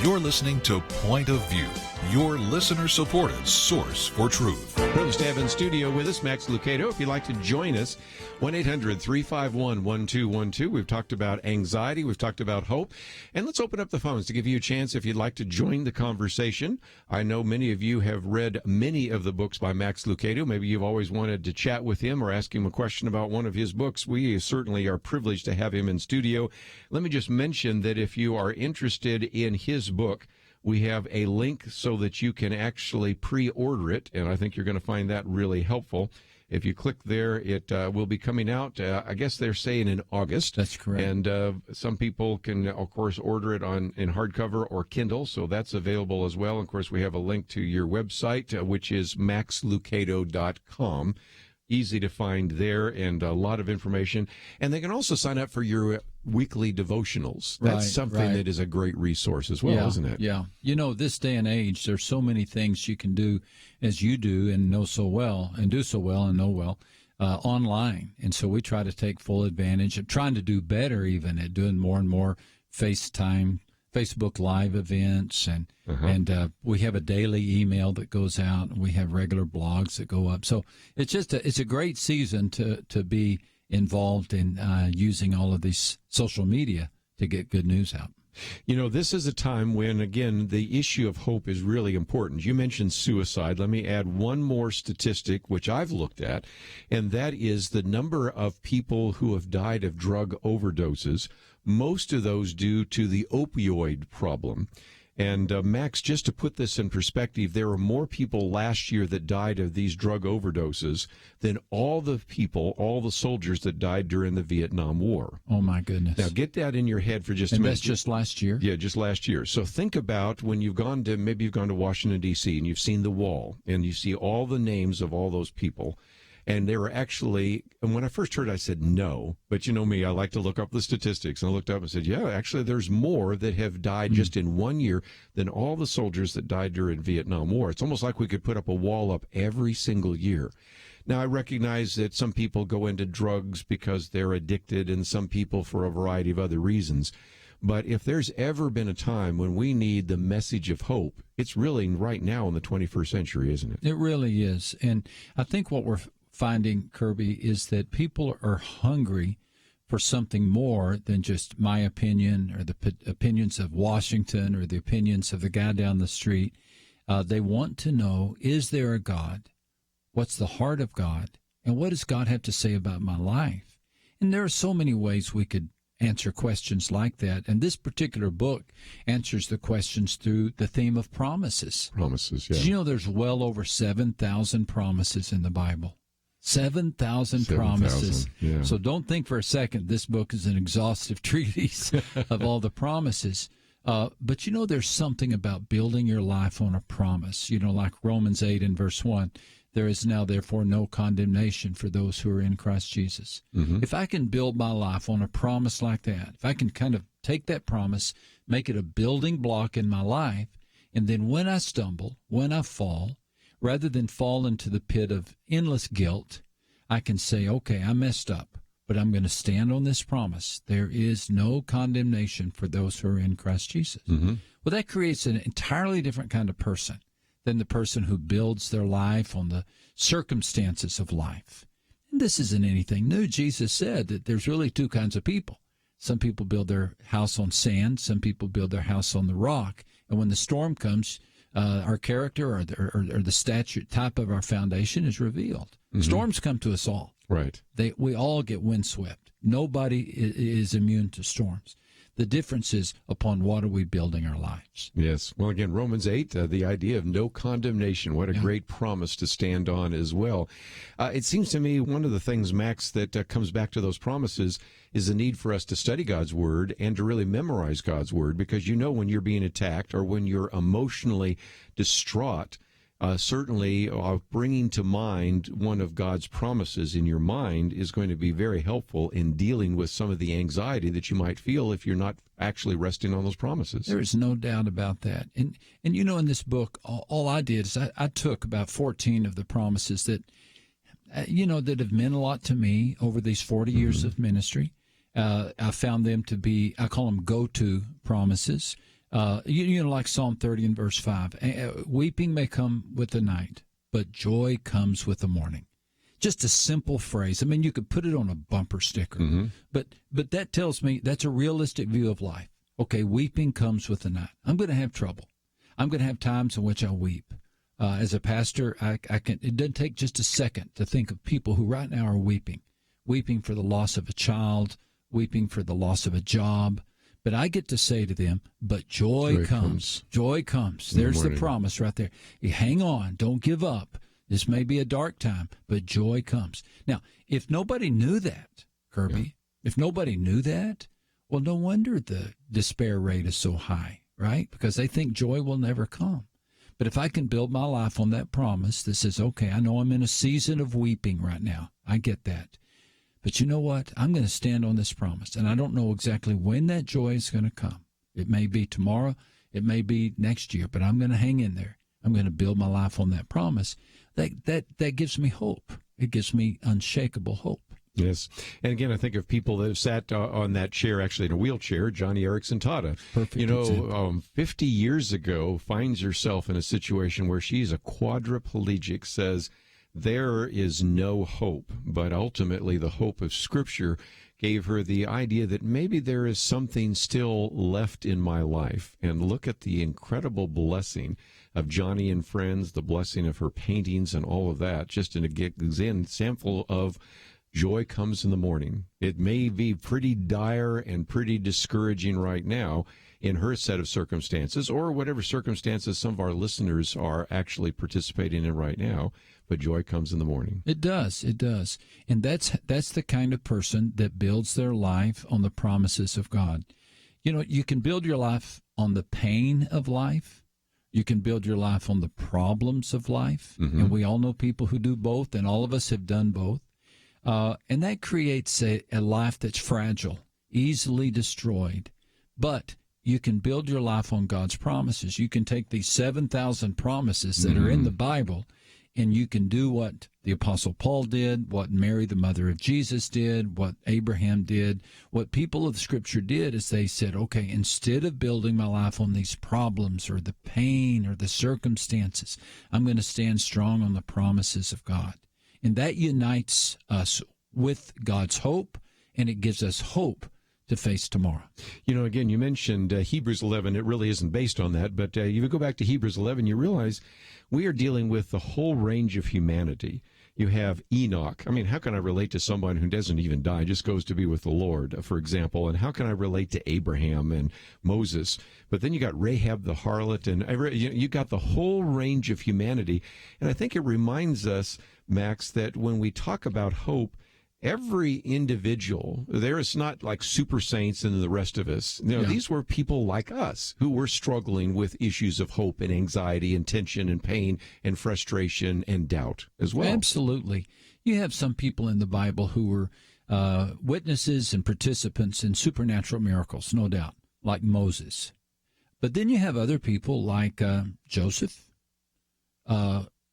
You're listening to Point of View, your listener-supported source for truth. Privileged to have in studio with us Max Lucado. If you'd like to join us, 1-800-351-1212. We've talked about anxiety. We've talked about hope. And let's open up the phones to give you a chance if you'd like to join the conversation. I know many of you have read many of the books by Max Lucado. Maybe you've always wanted to chat with him or ask him a question about one of his books. We certainly are privileged to have him in studio. Let me just mention that if you are interested in his book, we have a link so that you can actually pre-order it, and I think you're going to find that really helpful. If you click there, it will be coming out, I guess they're saying in August. That's correct. And some people can, of course, order it in hardcover or Kindle, so that's available as well. Of course, we have a link to your website, which is maxlucado.com. Easy to find there, and a lot of information. And they can also sign up for your weekly devotionals. That's something that is a great resource as well, isn't it? Yeah. You know, this day and age, there's so many things you can do as you do and know so well, and do so well and know well, online. And so we try to take full advantage of trying to do better even at doing more and more FaceTime, Facebook Live events, and we have a daily email that goes out, and we have regular blogs that go up. So it's just it's a great season to be involved in using all of these social media to get good news out. You know, this is a time when, again, the issue of hope is really important. You mentioned suicide. Let me add one more statistic, which I've looked at, and that is the number of people who have died of drug overdoses, most of those due to the opioid problem. And Max, just to put this in perspective, there were more people last year that died of these drug overdoses than all the soldiers that died during the Vietnam War. Oh, my goodness. Now, get that in your head for just a and minute. That's just last year? Yeah, just last year. So think about when you've gone to Washington, D.C., and you've seen the wall, and you see all the names of all those people. And they were actually, and when I first heard it, I said no. But you know me, I like to look up the statistics. And I looked up and said, yeah, actually, there's more that have died just in 1 year than all the soldiers that died during Vietnam War. It's almost like we could put up a wall up every single year. Now, I recognize that some people go into drugs because they're addicted and some people for a variety of other reasons. But if there's ever been a time when we need the message of hope, it's really right now in the 21st century, isn't it? It really is. And I think what we're finding, Kerby, is that people are hungry for something more than just my opinion or the opinions of Washington or the opinions of the guy down the street. They want to know, is there a God? What's the heart of God? And what does God have to say about my life? And there are so many ways we could answer questions like that. And this particular book answers the questions through the theme of promises. Promises, yeah. Did you know there's well over 7,000 promises in the Bible? 7,000 promises. Yeah. So don't think for a second this book is an exhaustive treatise of all the promises. But you know, there's something about building your life on a promise. You know, like Romans 8 and verse 1, there is now therefore no condemnation for those who are in Christ Jesus. Mm-hmm. If I can build my life on a promise like that, if I can kind of take that promise, make it a building block in my life, and then when I stumble, when I fall, rather than fall into the pit of endless guilt, I can say, okay, I messed up, but I'm going to stand on this promise. There is no condemnation for those who are in Christ Jesus. Mm-hmm. Well, that creates an entirely different kind of person than the person who builds their life on the circumstances of life. And this isn't anything new. Jesus said that there's really two kinds of people. Some people build their house on sand. Some people build their house on the rock. And when the storm comes, our character or the stature type of our foundation is revealed. Mm-hmm. Storms come to us all. Right. We all get windswept. Nobody is immune to storms. The difference is upon what are we building our lives. Yes. Well, again, Romans 8, the idea of no condemnation. What a great promise to stand on as well. It seems to me one of the things, Max, that comes back to those promises is the need for us to study God's Word and to really memorize God's Word, because you know when you're being attacked or when you're emotionally distraught, certainly bringing to mind one of God's promises in your mind is going to be very helpful in dealing with some of the anxiety that you might feel if you're not actually resting on those promises. There is no doubt about that. And you know, in this book, all I did is I took about 14 of the promises that, that have meant a lot to me over these 40 years of ministry. I found them to be, I call them go-to promises. Like Psalm 30 and verse 5, weeping may come with the night, but joy comes with the morning. Just a simple phrase. I mean, you could put it on a bumper sticker, mm-hmm. but that tells me that's a realistic view of life. Okay, weeping comes with the night. I'm going to have trouble. I'm going to have times in which I weep. As a pastor, it doesn't take just a second to think of people who right now are weeping for the loss of a child, weeping for the loss of a job. But I get to say to them, but joy comes. Joy comes. There's the promise right there. You hang on. Don't give up. This may be a dark time, but joy comes. Now, if nobody knew that, Kerby, if nobody knew that, well, no wonder the despair rate is so high, right? Because they think joy will never come. But if I can build my life on that promise that says, okay, I know I'm in a season of weeping right now. I get that. But you know what? I'm going to stand on this promise, and I don't know exactly when that joy is going to come. It may be tomorrow. It may be next year, but I'm going to hang in there. I'm going to build my life on that promise. That gives me hope. It gives me unshakable hope. Yes. And again, I think of people that have sat on that chair, actually in a wheelchair, Johnny Erickson Tata. Perfect. 50 years ago, finds herself in a situation where she's a quadriplegic, says, there is no hope, but ultimately the hope of Scripture gave her the idea that maybe there is something still left in my life. And look at the incredible blessing of Johnny and Friends, the blessing of her paintings and all of that, just an example of joy comes in the morning. It may be pretty dire and pretty discouraging right now. in her set of circumstances, or whatever circumstances some of our listeners are actually participating in right now. But joy comes in the morning. It does. And that's the kind of person that builds their life on the promises of God. You know, you can build your life on the pain of life. You can build your life on the problems of life. Mm-hmm. And we all know people who do both, and all of us have done both. And that creates a life that's fragile, easily destroyed. But you can build your life on God's promises. You can take these 7,000 promises that are in the Bible, and you can do what the Apostle Paul did, what Mary, the mother of Jesus, did, what Abraham did. What people of the Scripture did is they said, okay, instead of building my life on these problems or the pain or the circumstances, I'm going to stand strong on the promises of God. And that unites us with God's hope, and it gives us hope to face tomorrow. You know, again, you mentioned Hebrews 11. It really isn't based on that, but you go back to Hebrews 11, you realize we are dealing with the whole range of humanity. You have Enoch. I mean, how can I relate to someone who doesn't even die, just goes to be with the Lord, for example? And how can I relate to Abraham and Moses? But then you got Rahab the harlot, and you got the whole range of humanity. And I think it reminds us, Max, that when we talk about hope, every individual, there is not like super saints and the rest of us. You know, these were people like us who were struggling with issues of hope and anxiety and tension and pain and frustration and doubt as well. Absolutely. You have some people in the Bible who were witnesses and participants in supernatural miracles, no doubt, like Moses. But then you have other people like Joseph.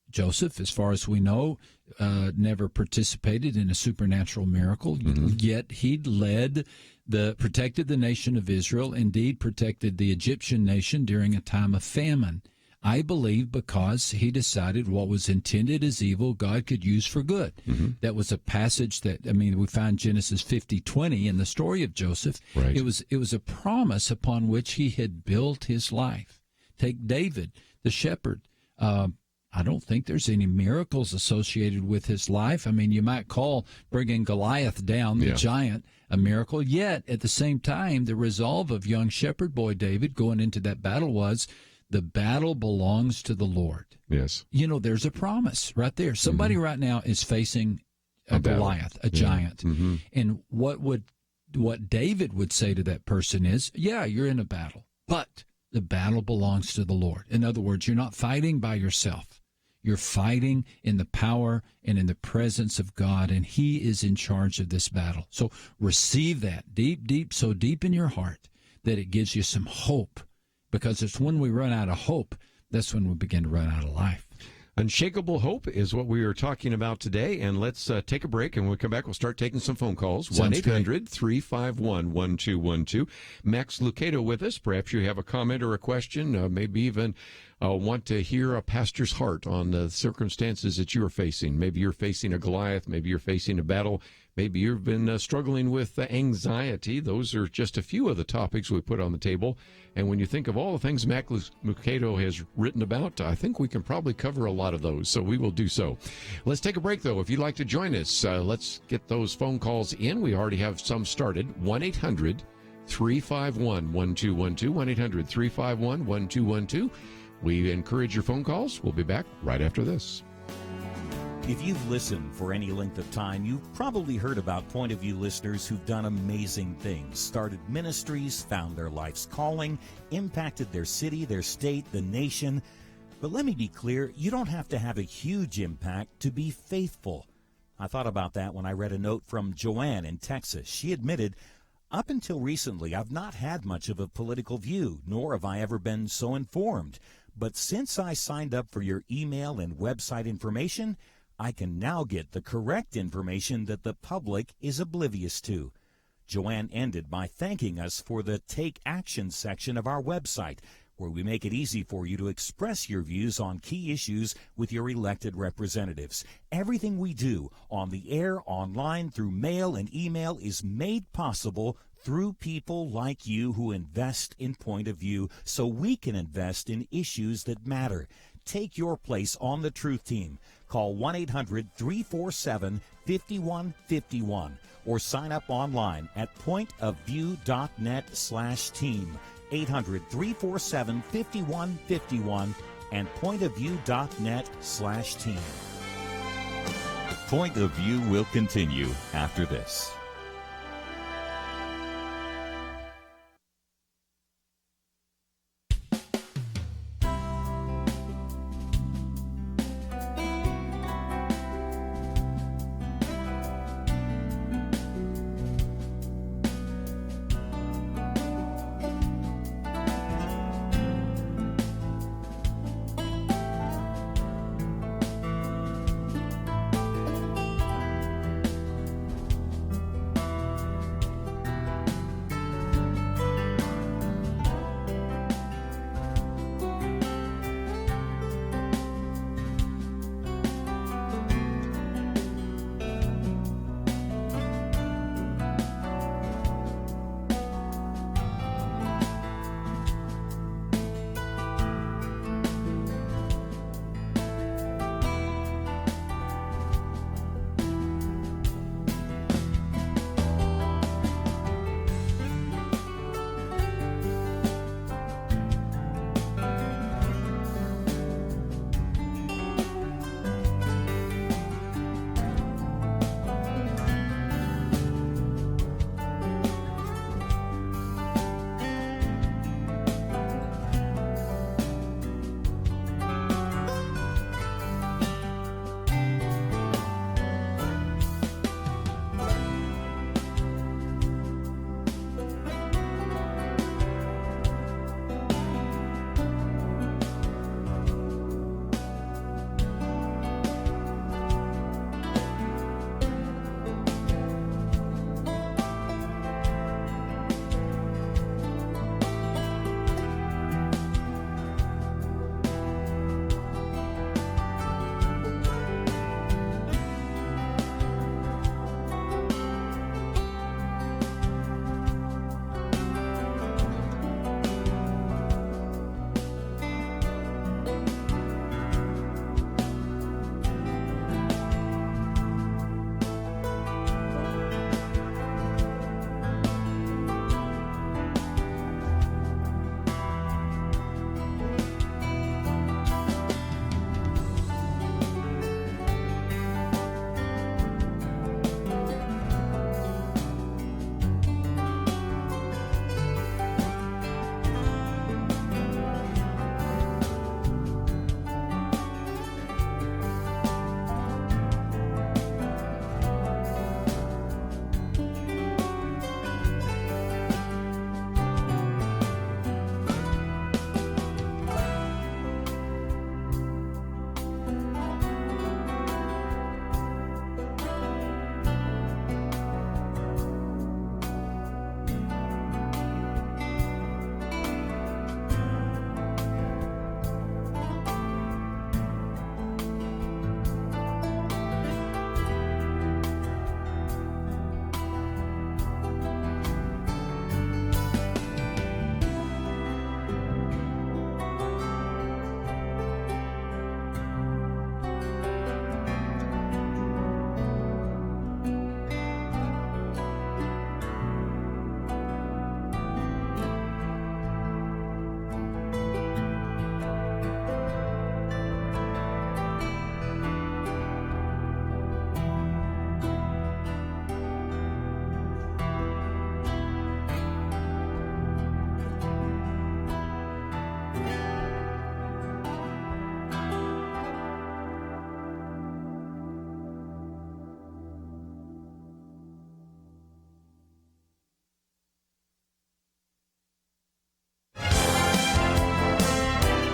Joseph, as far as we know, never participated in a supernatural miracle, yet he protected the nation of Israel, indeed protected the Egyptian nation during a time of famine. I believe because he decided what was intended as evil, God could use for good. Mm-hmm. That was a passage that, we find Genesis 50:20 in the story of Joseph. Right. It was a promise upon which he had built his life. Take David, the shepherd. I don't think there's any miracles associated with his life. You might call bringing Goliath down, the giant, a miracle. Yet, at the same time, the resolve of young shepherd boy David going into that battle was, the battle belongs to the Lord. Yes. You know, there's a promise right there. Somebody right now is facing a Goliath, a giant. Mm-hmm. And what David would say to that person is, you're in a battle, but the battle belongs to the Lord. In other words, you're not fighting by yourself. You're fighting in the power and in the presence of God, and He is in charge of this battle. So receive that deep, so deep in your heart that it gives you some hope, because it's when we run out of hope, that's when we begin to run out of life. Unshakable Hope is what we are talking about today, and let's take a break, and when we come back, we'll start taking some phone calls. 1-800-351-1212. Max Lucado with us. Perhaps you have a comment or a question, maybe even want to hear a pastor's heart on the circumstances that you are facing. Maybe you're facing a Goliath. Maybe you're facing a battle. Maybe you've been struggling with anxiety. Those are just a few of the topics we put on the table. And when you think of all the things Max Lucado has written about, I think we can probably cover a lot of those. So we will do so. Let's take a break, though. If you'd like to join us, let's get those phone calls in. We already have some started. 1-800-351-1212. 1-800-351-1212. We encourage your phone calls. We'll be back right after this. If you've listened for any length of time, you've probably heard about Point of View listeners who've done amazing things, started ministries, found their life's calling, impacted their city, their state, the nation. But let me be clear, you don't have to have a huge impact to be faithful. I thought about that when I read a note from Joanne in Texas. She admitted, up until recently, I've not had much of a political view, nor have I ever been so informed. But since I signed up for your email and website information, I can now get the correct information that the public is oblivious to. Joanne ended by thanking us for the Take Action section of our website, where we make it easy for you to express your views on key issues with your elected representatives. Everything we do on the air, online, through mail and email is made possible through people like you who invest in Point of View, so we can invest in issues that matter. Take your place on the Truth Team. Call 1-800-347-5151 or sign up online at pointofview.net/team. 800-347-5151 and pointofview.net/team. Point of View will continue after this.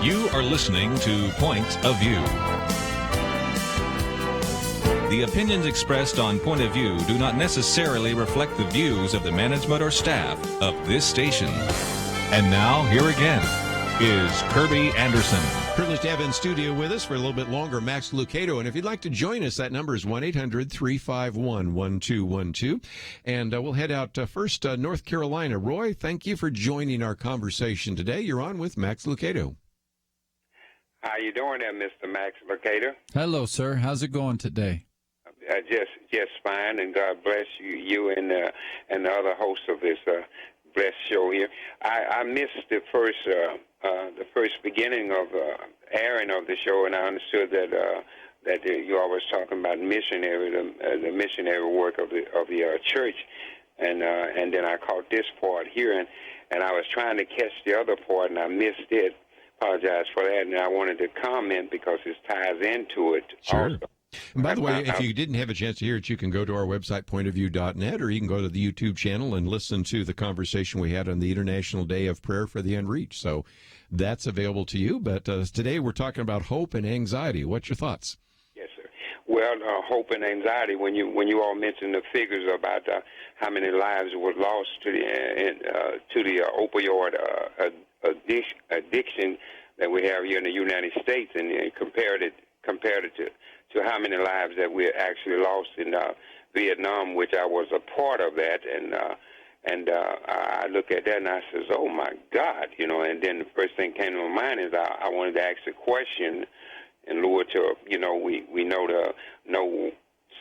You are listening to Point of View. The opinions expressed on Point of View do not necessarily reflect the views of the management or staff of this station. And now, here again, is Kerby Anderson. Privileged to have in studio with us for a little bit longer, Max Lucado. And if you'd like to join us, that number is 1-800-351-1212. And we'll head out first, North Carolina. Roy, thank you for joining our conversation today. You're on with Max Lucado. How you doing there, Mr. Max Lucado? Hello, sir. How's it going today? Just fine, and God bless you and the other hosts of this blessed show here. I missed the first beginning of airing of the show, and I understood that you all was talking about the missionary work of the church, and then I caught this part here, and I was trying to catch the other part, and I missed it. Apologize for that, and I wanted to comment because it ties into it. Sure. Also. And by the way, if you didn't have a chance to hear it, you can go to our website, pointofview.net, or you can go to the YouTube channel and listen to the conversation we had on the International Day of Prayer for the Unreached. So that's available to you. But today we're talking about hope and anxiety. What's your thoughts? Yes, sir. Well, hope and anxiety. When you all mentioned the figures about how many lives were lost to the opioid addiction that we have here in the United States, and compared it to how many lives that we actually lost in Vietnam, which I was a part of that, and I look at that and I says, oh my God, and then the first thing came to my mind is I wanted to ask a question, in order to, we know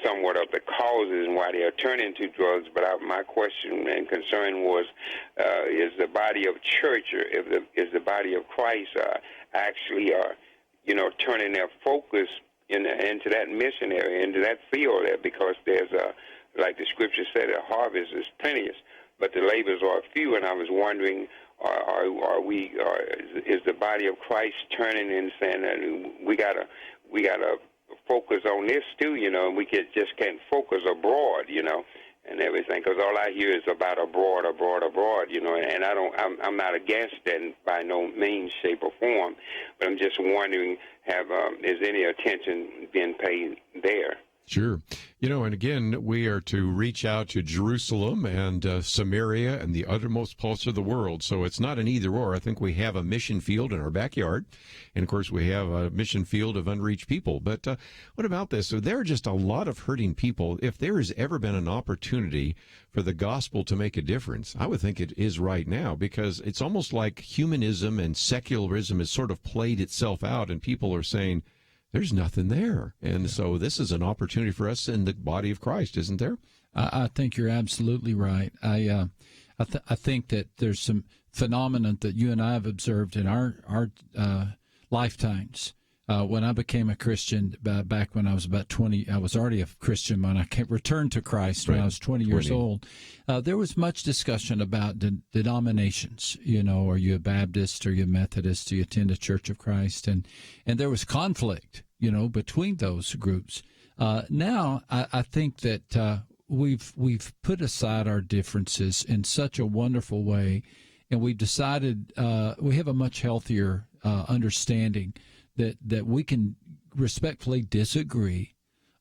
somewhat of the causes and why they are turning to drugs, but my question and concern was, is the body of church, or is the body of Christ actually turning their focus into that missionary, into that field there, because there's like the scripture said, the harvest is plenteous, but the labors are few. And I was wondering, is the body of Christ turning and saying that we gotta focus on this too, and we just can't focus abroad, and everything, because all I hear is about abroad, and I'm not against that by no means, shape, or form, but I'm just wondering, is any attention being paid there? Sure. And again, we are to reach out to Jerusalem and Samaria and the uttermost parts of the world. So it's not an either or. I think we have a mission field in our backyard. And, of course, we have a mission field of unreached people. But what about this? So there are just a lot of hurting people. If there has ever been an opportunity for the gospel to make a difference, I would think it is right now, because it's almost like humanism and secularism has sort of played itself out, and people are saying, there's nothing there. And so this is an opportunity for us in the body of Christ, isn't there? I think you're absolutely right. I think that there's some phenomenon that you and I have observed in our lifetimes. When I became a Christian back when I was about 20, I was already a Christian when I returned to Christ when I was 20 years old. There was much discussion about denominations. Are you a Baptist? Are you a Methodist? Do you attend a Church of Christ? And there was conflict, between those groups. Now I think that we've put aside our differences in such a wonderful way, and we've decided we have a much healthier understanding that we can respectfully disagree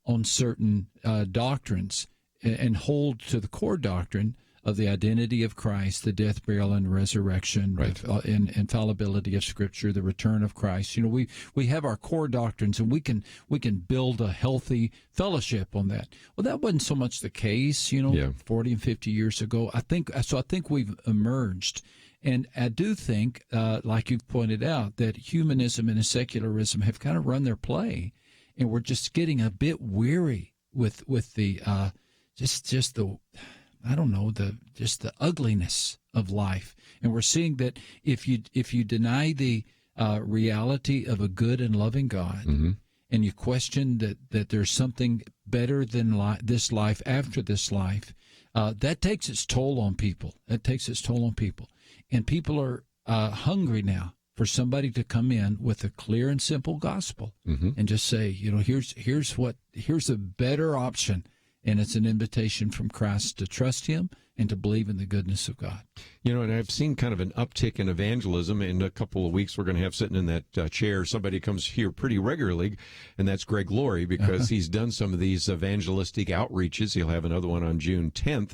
on certain doctrines and hold to the core doctrine of the identity of Christ, the death, burial, and resurrection, and infallibility of Scripture, the return of Christ. We have our core doctrines, and we can build a healthy fellowship on that. Well, that wasn't so much the case, 40 and 50 years ago. I think we've emerged. And I do think, like you've pointed out, that humanism and secularism have kind of run their play, and we're just getting a bit weary with the just the ugliness of life. And we're seeing that if you deny the reality of a good and loving God, and you question that there's something better than this life after this life, that takes its toll on people. And people are hungry now for somebody to come in with a clear and simple gospel and just say, here's a better option. And it's an invitation from Christ to trust him and to believe in the goodness of God. And I've seen kind of an uptick in evangelism. In a couple of weeks, we're going to have sitting in that chair somebody comes here pretty regularly, and that's Greg Laurie, because he's done some of these evangelistic outreaches. He'll have another one on June 10th.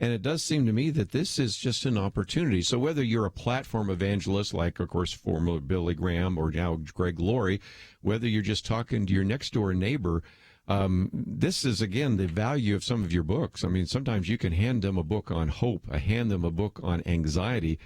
And it does seem to me that this is just an opportunity. So whether you're a platform evangelist, like, of course, former Billy Graham or now Greg Laurie, whether you're just talking to your next-door neighbor, this is, again, the value of some of your books. I mean, sometimes you can hand them a book on hope, hand them a book on anxiety,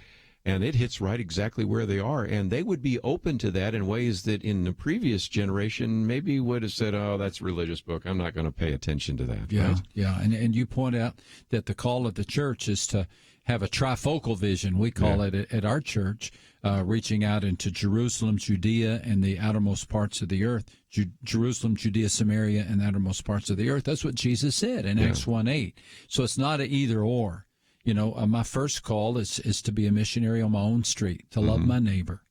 and it hits right exactly where they are. And they would be open to that in ways that in the previous generation maybe would have said, oh, that's a religious book, I'm not going to pay attention to that. Yeah, right? yeah. And you point out that the call of the church is to have a trifocal vision, we call it at our church, reaching out into Jerusalem, Judea, and the outermost parts of the earth. Jerusalem, Judea, Samaria, and the outermost parts of the earth. That's what Jesus said in Acts 1:8. So it's not an either or. My first call is to be a missionary on my own street, to love my neighbor,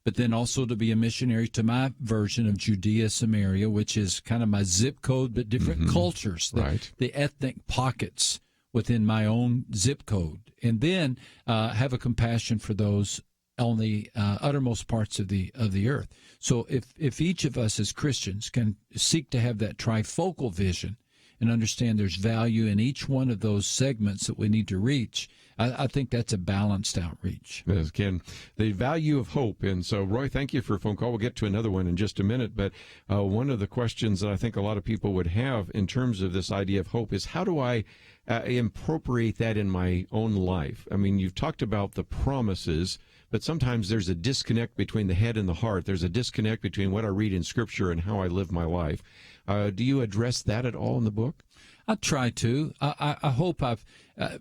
but then also to be a missionary to my version of Judea, Samaria, which is kind of my zip code, but different cultures, the ethnic pockets within my own zip code, and then have a compassion for those on the uttermost parts of the earth. So if each of us as Christians can seek to have that trifocal vision and understand there's value in each one of those segments that we need to reach, I think that's a balanced outreach. Yes, Ken, the value of hope. And so, Roy, thank you for a phone call. We'll get to another one in just a minute. But one of the questions that I think a lot of people would have in terms of this idea of hope is, how do I appropriate that in my own life? I mean, you've talked about the promises, but sometimes there's a disconnect between the head and the heart. There's a disconnect between what I read in Scripture and how I live my life. Do you address that at all in the book? I try to. I hope I've,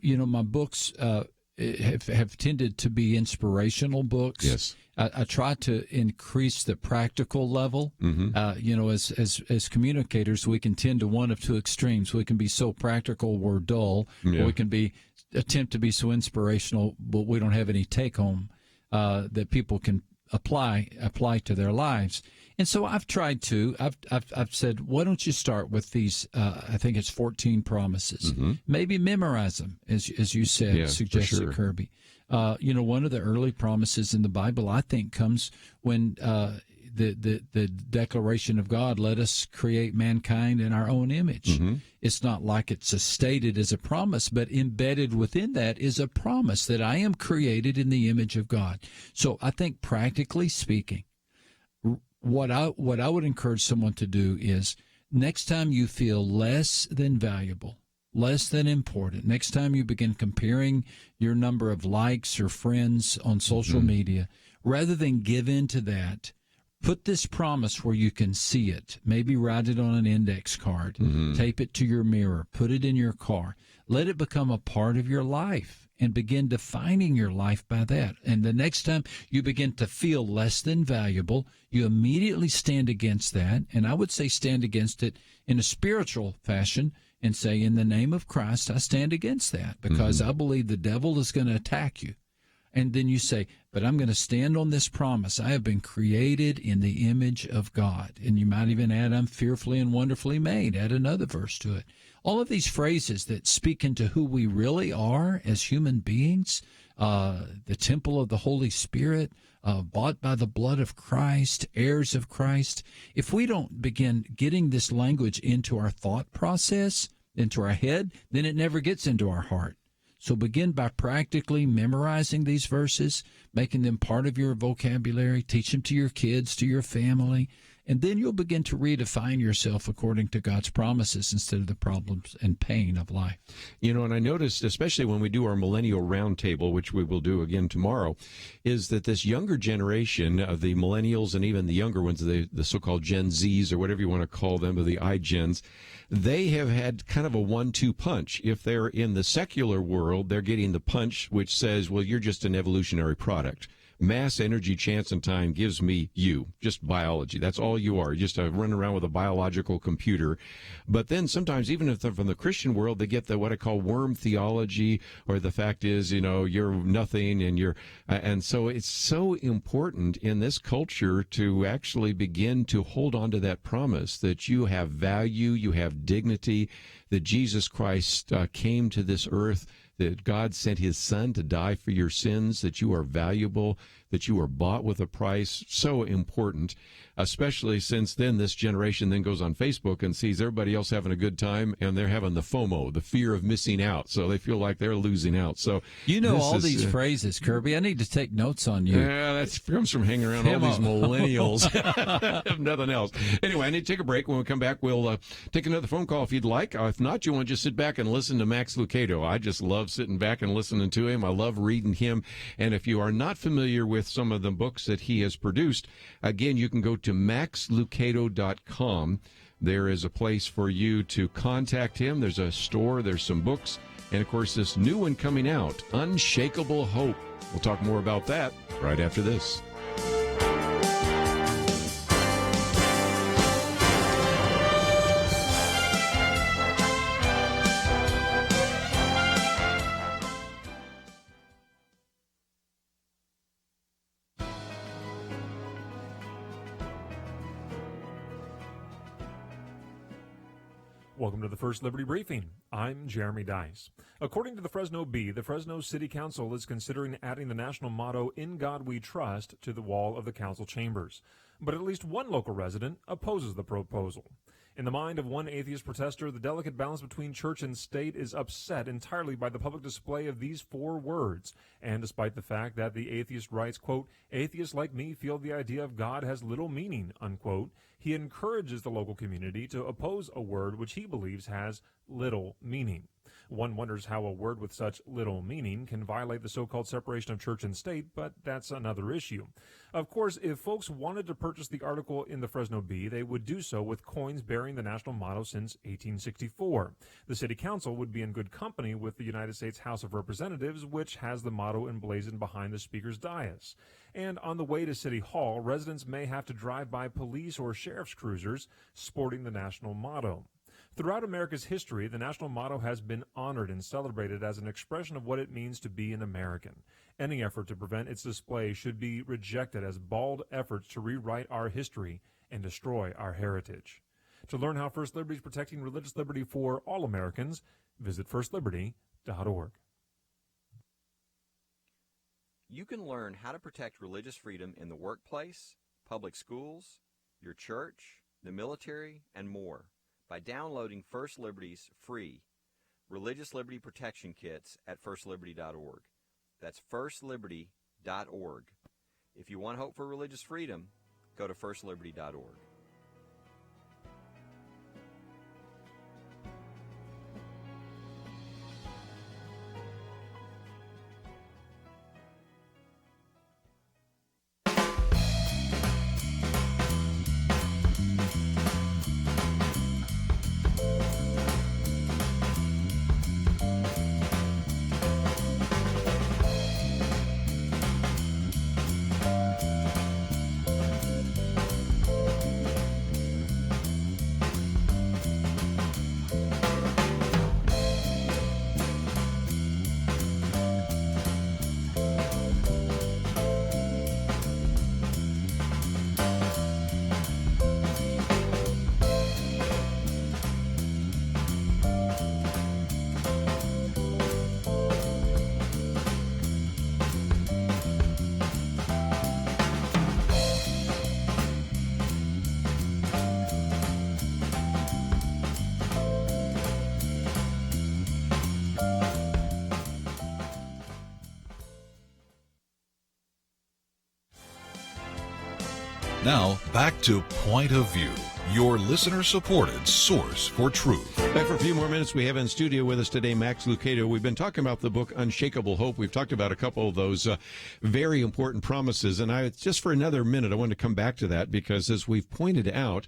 my books have tended to be inspirational books. Yes. I try to increase the practical level. As communicators, we can tend to one of two extremes. We can be so practical we're dull, or we can attempt to be so inspirational, but we don't have any take home that people can apply to their lives. And so I've tried to. I've said, why don't you start with these? I think it's 14 promises. Maybe memorize them, as you said, suggested Kerby. One of the early promises in the Bible, I think, comes when the declaration of God, let us create mankind in our own image. It's not like it's stated as a promise, but embedded within that is a promise that I am created in the image of God. So I think, practically speaking, what I would encourage someone to do is, next time you feel less than valuable, less than important, next time you begin comparing your number of likes or friends on social media, rather than give in to that, put this promise where you can see it. Maybe write it on an index card, tape it to your mirror, put it in your car. Let it become a part of your life and begin defining your life by that. And the next time you begin to feel less than valuable, you immediately stand against that. And I would say stand against it in a spiritual fashion and say, in the name of Christ, I stand against that, because I believe the devil is going to attack you. And then you say, but I'm going to stand on this promise. I have been created in the image of God. And you might even add, I'm fearfully and wonderfully made. Add another verse to it. All of these phrases that speak into who we really are as human beings, the temple of the Holy Spirit, bought by the blood of Christ, heirs of Christ. If we don't begin getting this language into our thought process, into our head, then it never gets into our heart. So begin by practically memorizing these verses, making them part of your vocabulary, teach them to your kids, to your family, and then you'll begin to redefine yourself according to God's promises instead of the problems and pain of life. And I noticed, especially when we do our Millennial Roundtable, which we will do again tomorrow, is that this younger generation of the millennials and even the younger ones, the so-called Gen Zs or whatever you want to call them, or the iGens, they have had kind of a 1-2 punch. If they're in the secular world, they're getting the punch which says, well, you're just an evolutionary product. Mass, energy, chance, and time gives me you, just biology. That's all you are. You're just running around with a biological computer. But then sometimes, even if they're from the Christian world, they get the what I call worm theology, or the fact is, you're nothing, and so it's so important in this culture to actually begin to hold on to that promise that you have value, you have dignity, that Jesus Christ came to this earth, that God sent his son to die for your sins, that you are valuable, that you are bought with a price. So important, especially since then this generation then goes on Facebook and sees everybody else having a good time, and they're having the FOMO, the fear of missing out. So they feel like they're losing out. So all these phrases, Kerby. I need to take notes on you. Yeah, that comes from hanging around all these millennials. If nothing else. Anyway, I need to take a break. When we come back, we'll take another phone call if you'd like. If not, you want to just sit back and listen to Max Lucado. I just love sitting back and listening to him. I love reading him. And if you are not familiar with some of the books that he has produced, again, you can go to maxlucado.com. There is a place for you to contact him. There's a store. There's some books. And, of course, this new one coming out, Unshakable Hope. We'll talk more about that right after this. Welcome to the First Liberty Briefing. I'm Jeremy Dice. According to the Fresno Bee, the Fresno City Council is considering adding the national motto, "In God We Trust," to the wall of the council chambers. But at least one local resident opposes the proposal. In the mind of one atheist protester, the delicate balance between church and state is upset entirely by the public display of these four words. And despite the fact that the atheist writes, quote, "Atheists like me feel the idea of God has little meaning," unquote, he encourages the local community to oppose a word which he believes has little meaning. One wonders how a word with such little meaning can violate the so-called separation of church and state, but that's another issue. Of course, if folks wanted to purchase the article in the Fresno Bee, they would do so with coins bearing the national motto since 1864. The City Council would be in good company with the United States House of Representatives, which has the motto emblazoned behind the Speaker's dais. And on the way to City Hall, residents may have to drive by police or sheriff's cruisers sporting the national motto. Throughout America's history, the national motto has been honored and celebrated as an expression of what it means to be an American. Any effort to prevent its display should be rejected as bald efforts to rewrite our history and destroy our heritage. To learn how First Liberty is protecting religious liberty for all Americans, visit firstliberty.org. You can learn how to protect religious freedom in the workplace, public schools, your church, the military, and more by downloading First Liberty's free Religious Liberty Protection Kits at firstliberty.org. That's firstliberty.org. If you want hope for religious freedom, go to firstliberty.org. Now, back to Point of View, your listener-supported source for truth. Back for a few more minutes. We have in studio with us today Max Lucado. We've been talking about the book Unshakable Hope. We've talked about a couple of those very important promises. And just for another minute, I want to come back to that because, as we've pointed out,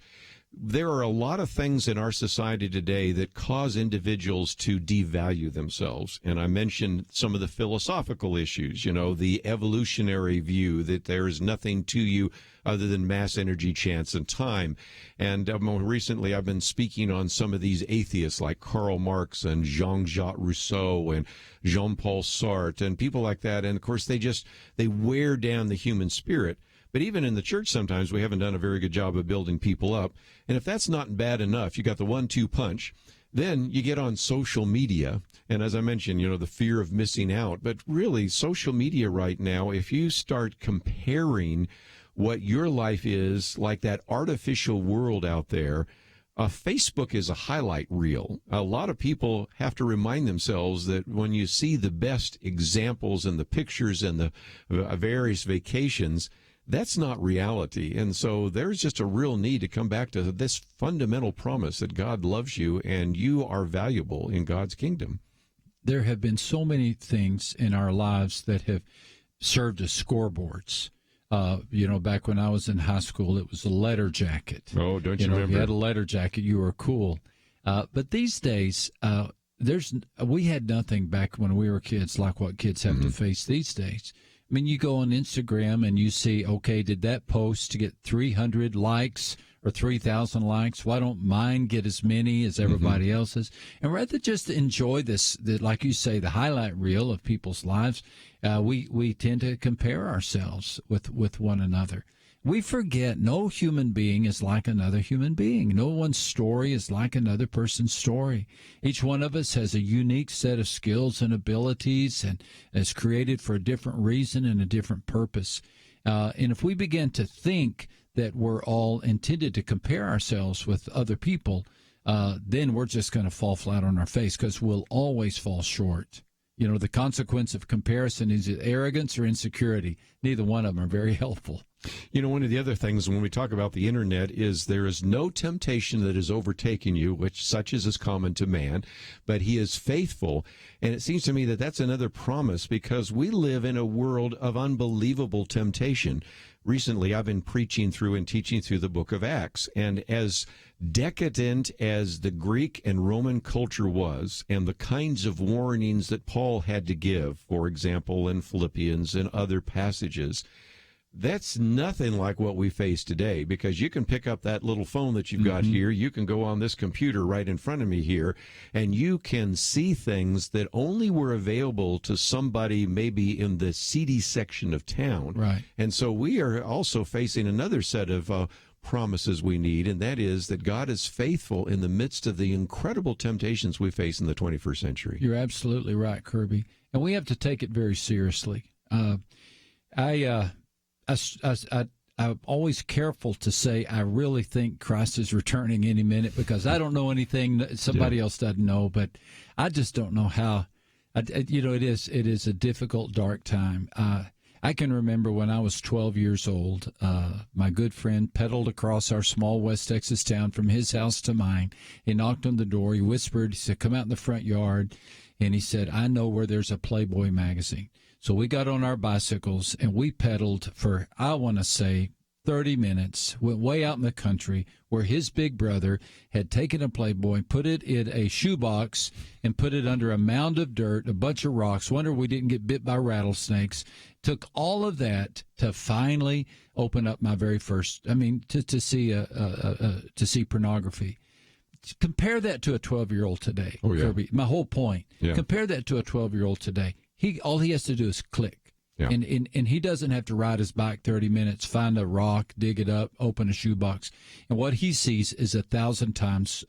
there are a lot of things in our society today that cause individuals to devalue themselves. And I mentioned some of the philosophical issues, the evolutionary view that there is nothing to you other than mass, energy, chance, and time. And more recently, I've been speaking on some of these atheists like Karl Marx and Jean-Jacques Rousseau and Jean-Paul Sartre and people like that. And, of course, they wear down the human spirit. But even in the church, sometimes we haven't done a very good job of building people up. And if that's not bad enough, you got the 1-2 punch. Then you get on social media. And as I mentioned, the fear of missing out. But really, social media right now, if you start comparing what your life is like that artificial world out there, Facebook is a highlight reel. A lot of people have to remind themselves that when you see the best examples and the pictures and the various vacations, that's not reality. And so there's just a real need to come back to this fundamental promise that God loves you and you are valuable in God's kingdom. There have been so many things in our lives that have served as scoreboards. Back when I was in high school, it was a letter jacket. Oh, don't you remember? If you had a letter jacket, you were cool. But these days, we had nothing back when we were kids like what kids have to face these days. I mean, you go on Instagram and you see, okay, did that post get 300 likes or 3,000 likes? Why don't mine get as many as everybody else's? And rather just enjoy like you say, the highlight reel of people's lives, we tend to compare ourselves with one another. We forget no human being is like another human being. No one's story is like another person's story. Each one of us has a unique set of skills and abilities and is created for a different reason and a different purpose. And if we begin to think that we're all intended to compare ourselves with other people, then we're just going to fall flat on our face because we'll always fall short. You know, the consequence of comparison is arrogance or insecurity. Neither one of them are very helpful. You know, one of the other things when we talk about the internet is there is no temptation that has overtaken you, which such is common to man, but he is faithful. And it seems to me that that's another promise because we live in a world of unbelievable temptation. Recently, I've been preaching through and teaching through the book of Acts. And as decadent as the Greek and Roman culture was and the kinds of warnings that Paul had to give, for example, in Philippians and other passages, that's nothing like what we face today because you can pick up that little phone that you've got here. You can go on this computer right in front of me here, and you can see things that only were available to somebody maybe in the seedy section of town. Right. And so we are also facing another set of promises we need, and that is that God is faithful in the midst of the incredible temptations we face in the 21st century. You're absolutely right, Kerby. And we have to take it very seriously. I'm always careful to say I really think Christ is returning any minute because I don't know anything that somebody else doesn't know, but I just don't know how. It is a difficult, dark time. I can remember when I was 12 years old, my good friend pedaled across our small West Texas town from his house to mine. He knocked on the door. He whispered, he said, "Come out in the front yard." And he said, "I know where there's a Playboy magazine." So we got on our bicycles and we pedaled for, I want to say, 30 minutes, went way out in the country where his big brother had taken a Playboy, put it in a shoebox, and put it under a mound of dirt, a bunch of rocks. Wonder we didn't get bit by rattlesnakes. Took all of that to finally open up my very first, to see pornography. Compare that to a 12-year-old today, Kerby. My whole point. Yeah. Compare that to a 12-year-old today. All he has to do is click. Yeah. And he doesn't have to ride his bike 30 minutes, find a rock, dig it up, open a shoebox. And what he sees is 1,000 times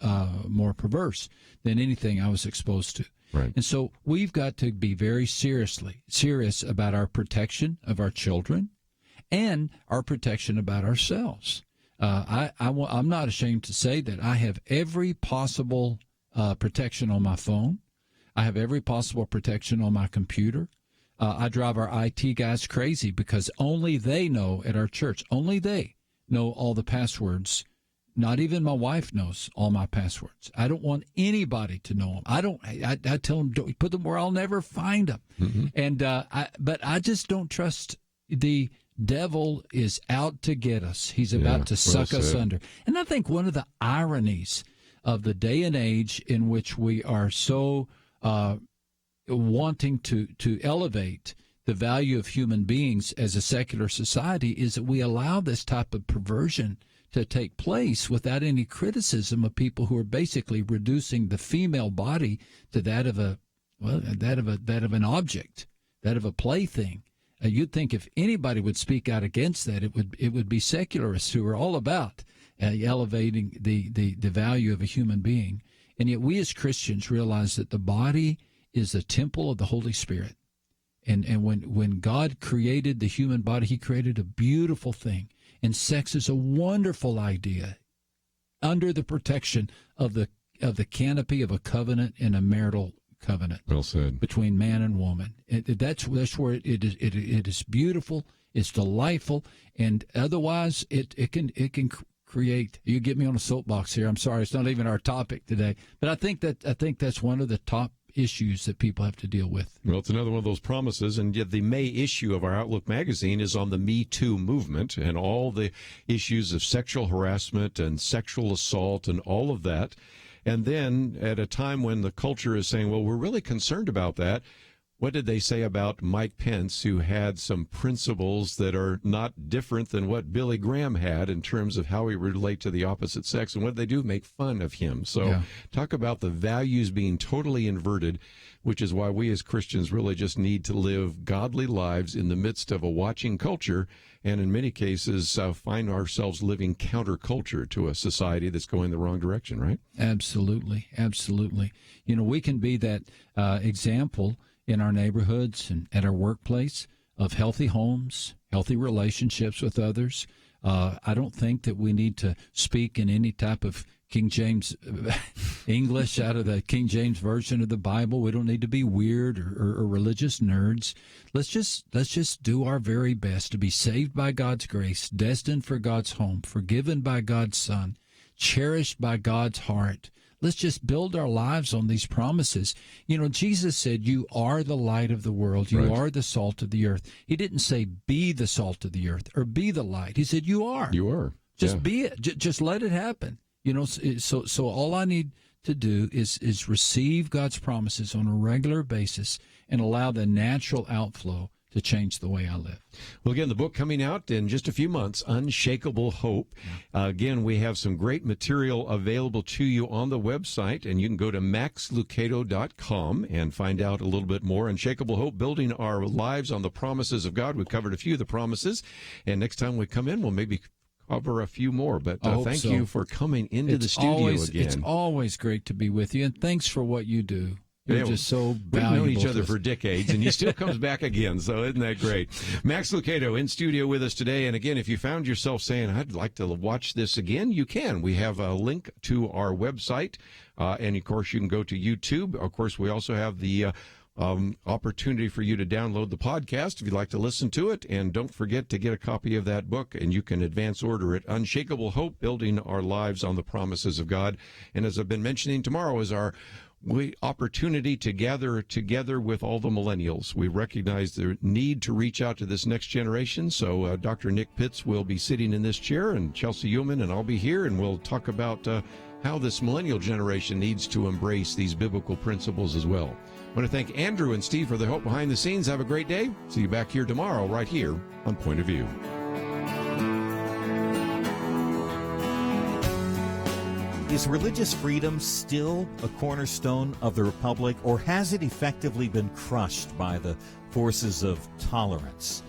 more perverse than anything I was exposed to. Right. And so we've got to be very serious about our protection of our children and our protection about ourselves. I'm not ashamed to say that I have every possible protection on my phone. I have every possible protection on my computer. I drive our IT guys crazy because only they know at our church, only they know all the passwords. Not even my wife knows all my passwords. I don't want anybody to know them. I tell them, don't put them where I'll never find them. Mm-hmm. And but I just don't trust. The devil is out to get us. He's about to suck us under. And I think one of the ironies of the day and age in which we are so wanting to elevate the value of human beings as a secular society is that we allow this type of perversion to take place without any criticism of people who are basically reducing the female body to that of an object, that of a plaything. You'd think if anybody would speak out against that, it would be secularists who are all about elevating the value of a human being. And yet we as Christians realize that the body is the temple of the Holy Spirit. And when God created the human body, he created a beautiful thing. And sex is a wonderful idea under the protection of the canopy of a covenant and a marital covenant. Well said. Between man and woman. That's where it is beautiful, it's delightful, and otherwise it can create. You get me on a soapbox here. I'm sorry, it's not even our topic today, but I think that's one of the top issues that people have to deal with. Well, it's another one of those promises, and yet the May issue of our Outlook magazine is on the Me Too movement and all the issues of sexual harassment and sexual assault and all of that. And then at a time when the culture is saying, well, we're really concerned about that, what did they say about Mike Pence, who had some principles that are not different than what Billy Graham had in terms of how he would relate to the opposite sex? And what did they do? Make fun of him. So talk about the values being totally inverted, which is why we as Christians really just need to live godly lives in the midst of a watching culture, and in many cases find ourselves living counterculture to a society that's going the wrong direction, right? Absolutely. Absolutely. You know, we can be that example in our neighborhoods and at our workplace of healthy homes, healthy relationships with others. I don't think that we need to speak in any type of King James English out of the King James Version of the Bible. We don't need to be weird or religious nerds. Let's just do our very best to be saved by God's grace, destined for God's home, forgiven by God's Son, cherished by God's heart. Let's just build our lives on these promises. You know, Jesus said, you are the light of the world. You are the salt of the earth. He didn't say be the salt of the earth or be the light. He said, you are. You are. Just be it. Just let it happen. You know, so all I need to do is receive God's promises on a regular basis and allow the natural outflow to change the way I live. Well, again, the book coming out in just a few months, Unshakable Hope. Again, we have some great material available to you on the website, and you can go to maxlucado.com and find out a little bit more. Unshakable Hope, building our lives on the promises of God. We've covered a few of the promises, and next time we come in, we'll maybe cover a few more. But thank you for coming into the studio again. It's always great to be with you, and thanks for what you do. You're just so valuable. We've known each other for decades, and he still comes back again, so isn't that great? Max Lucado in studio with us today, and again, if you found yourself saying, I'd like to watch this again, you can. We have a link to our website, and of course, you can go to YouTube. Of course, we also have the opportunity for you to download the podcast if you'd like to listen to it, and don't forget to get a copy of that book, and you can advance order it. Unshakable Hope, building our lives on the promises of God. And as I've been mentioning, tomorrow is our opportunity to gather together with all the millennials. We recognize the need to reach out to this next generation, so Dr. Nick Pitts will be sitting in this chair, and Chelsea Ullman and I'll be here, and we'll talk about how this millennial generation needs to embrace these biblical principles as well. I want to thank Andrew and Steve for the help behind the scenes. Have a great day. See you back here tomorrow right here on Point of View. Is religious freedom still a cornerstone of the Republic, or has it effectively been crushed by the forces of tolerance?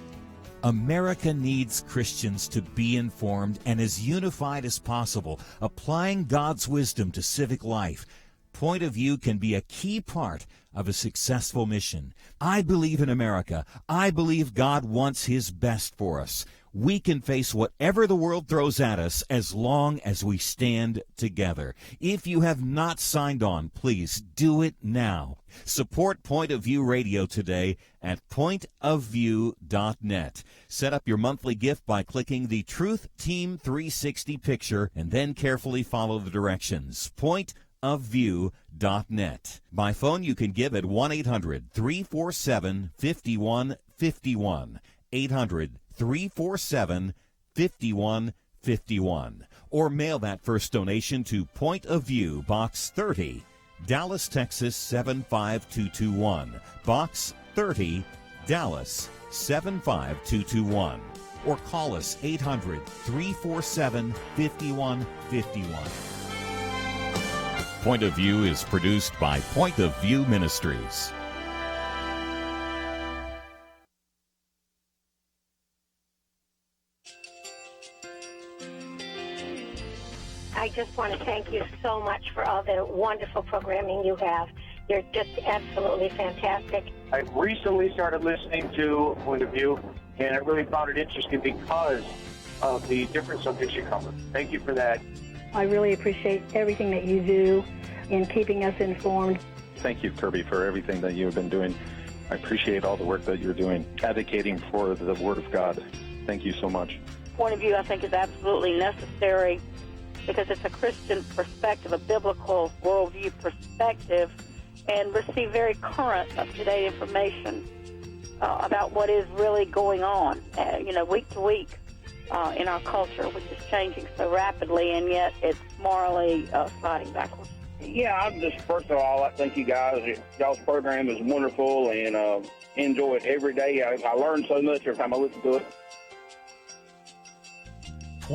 America needs Christians to be informed and as unified as possible, applying God's wisdom to civic life. Point of View can be a key part of a successful mission. I believe in America. I believe God wants His best for us. We can face whatever the world throws at us as long as we stand together. If you have not signed on, please do it now. Support Point of View Radio today at pointofview.net. Set up your monthly gift by clicking the Truth Team 360 picture and then carefully follow the directions. Pointofview.net. By phone, you can give at 1-800-347-5151. 800-347-5151. Or mail that first donation to Point of View, Box 30, Dallas, Texas 75221. Box 30, Dallas 75221. Or call us 800-347-5151. Point of View is produced by Point of View Ministries. I just want to thank you so much for all the wonderful programming you have. You're just absolutely fantastic. I recently started listening to Point of View, and I really found it interesting because of the different subjects you cover. Thank you for that. I really appreciate everything that you do in keeping us informed. Thank you, Kerby, for everything that you have been doing. I appreciate all the work that you're doing, advocating for the Word of God. Thank you so much. Point of View, I think, is absolutely necessary because it's a Christian perspective, a biblical worldview perspective, and receive very current, up-to-date information about what is really going on, week to week. in our culture, which is changing so rapidly, and yet it's morally sliding backwards. Yeah, I'm just, first of all, I thank you guys. Y'all's program is wonderful, and enjoy it every day. I learn so much every time I listen to it.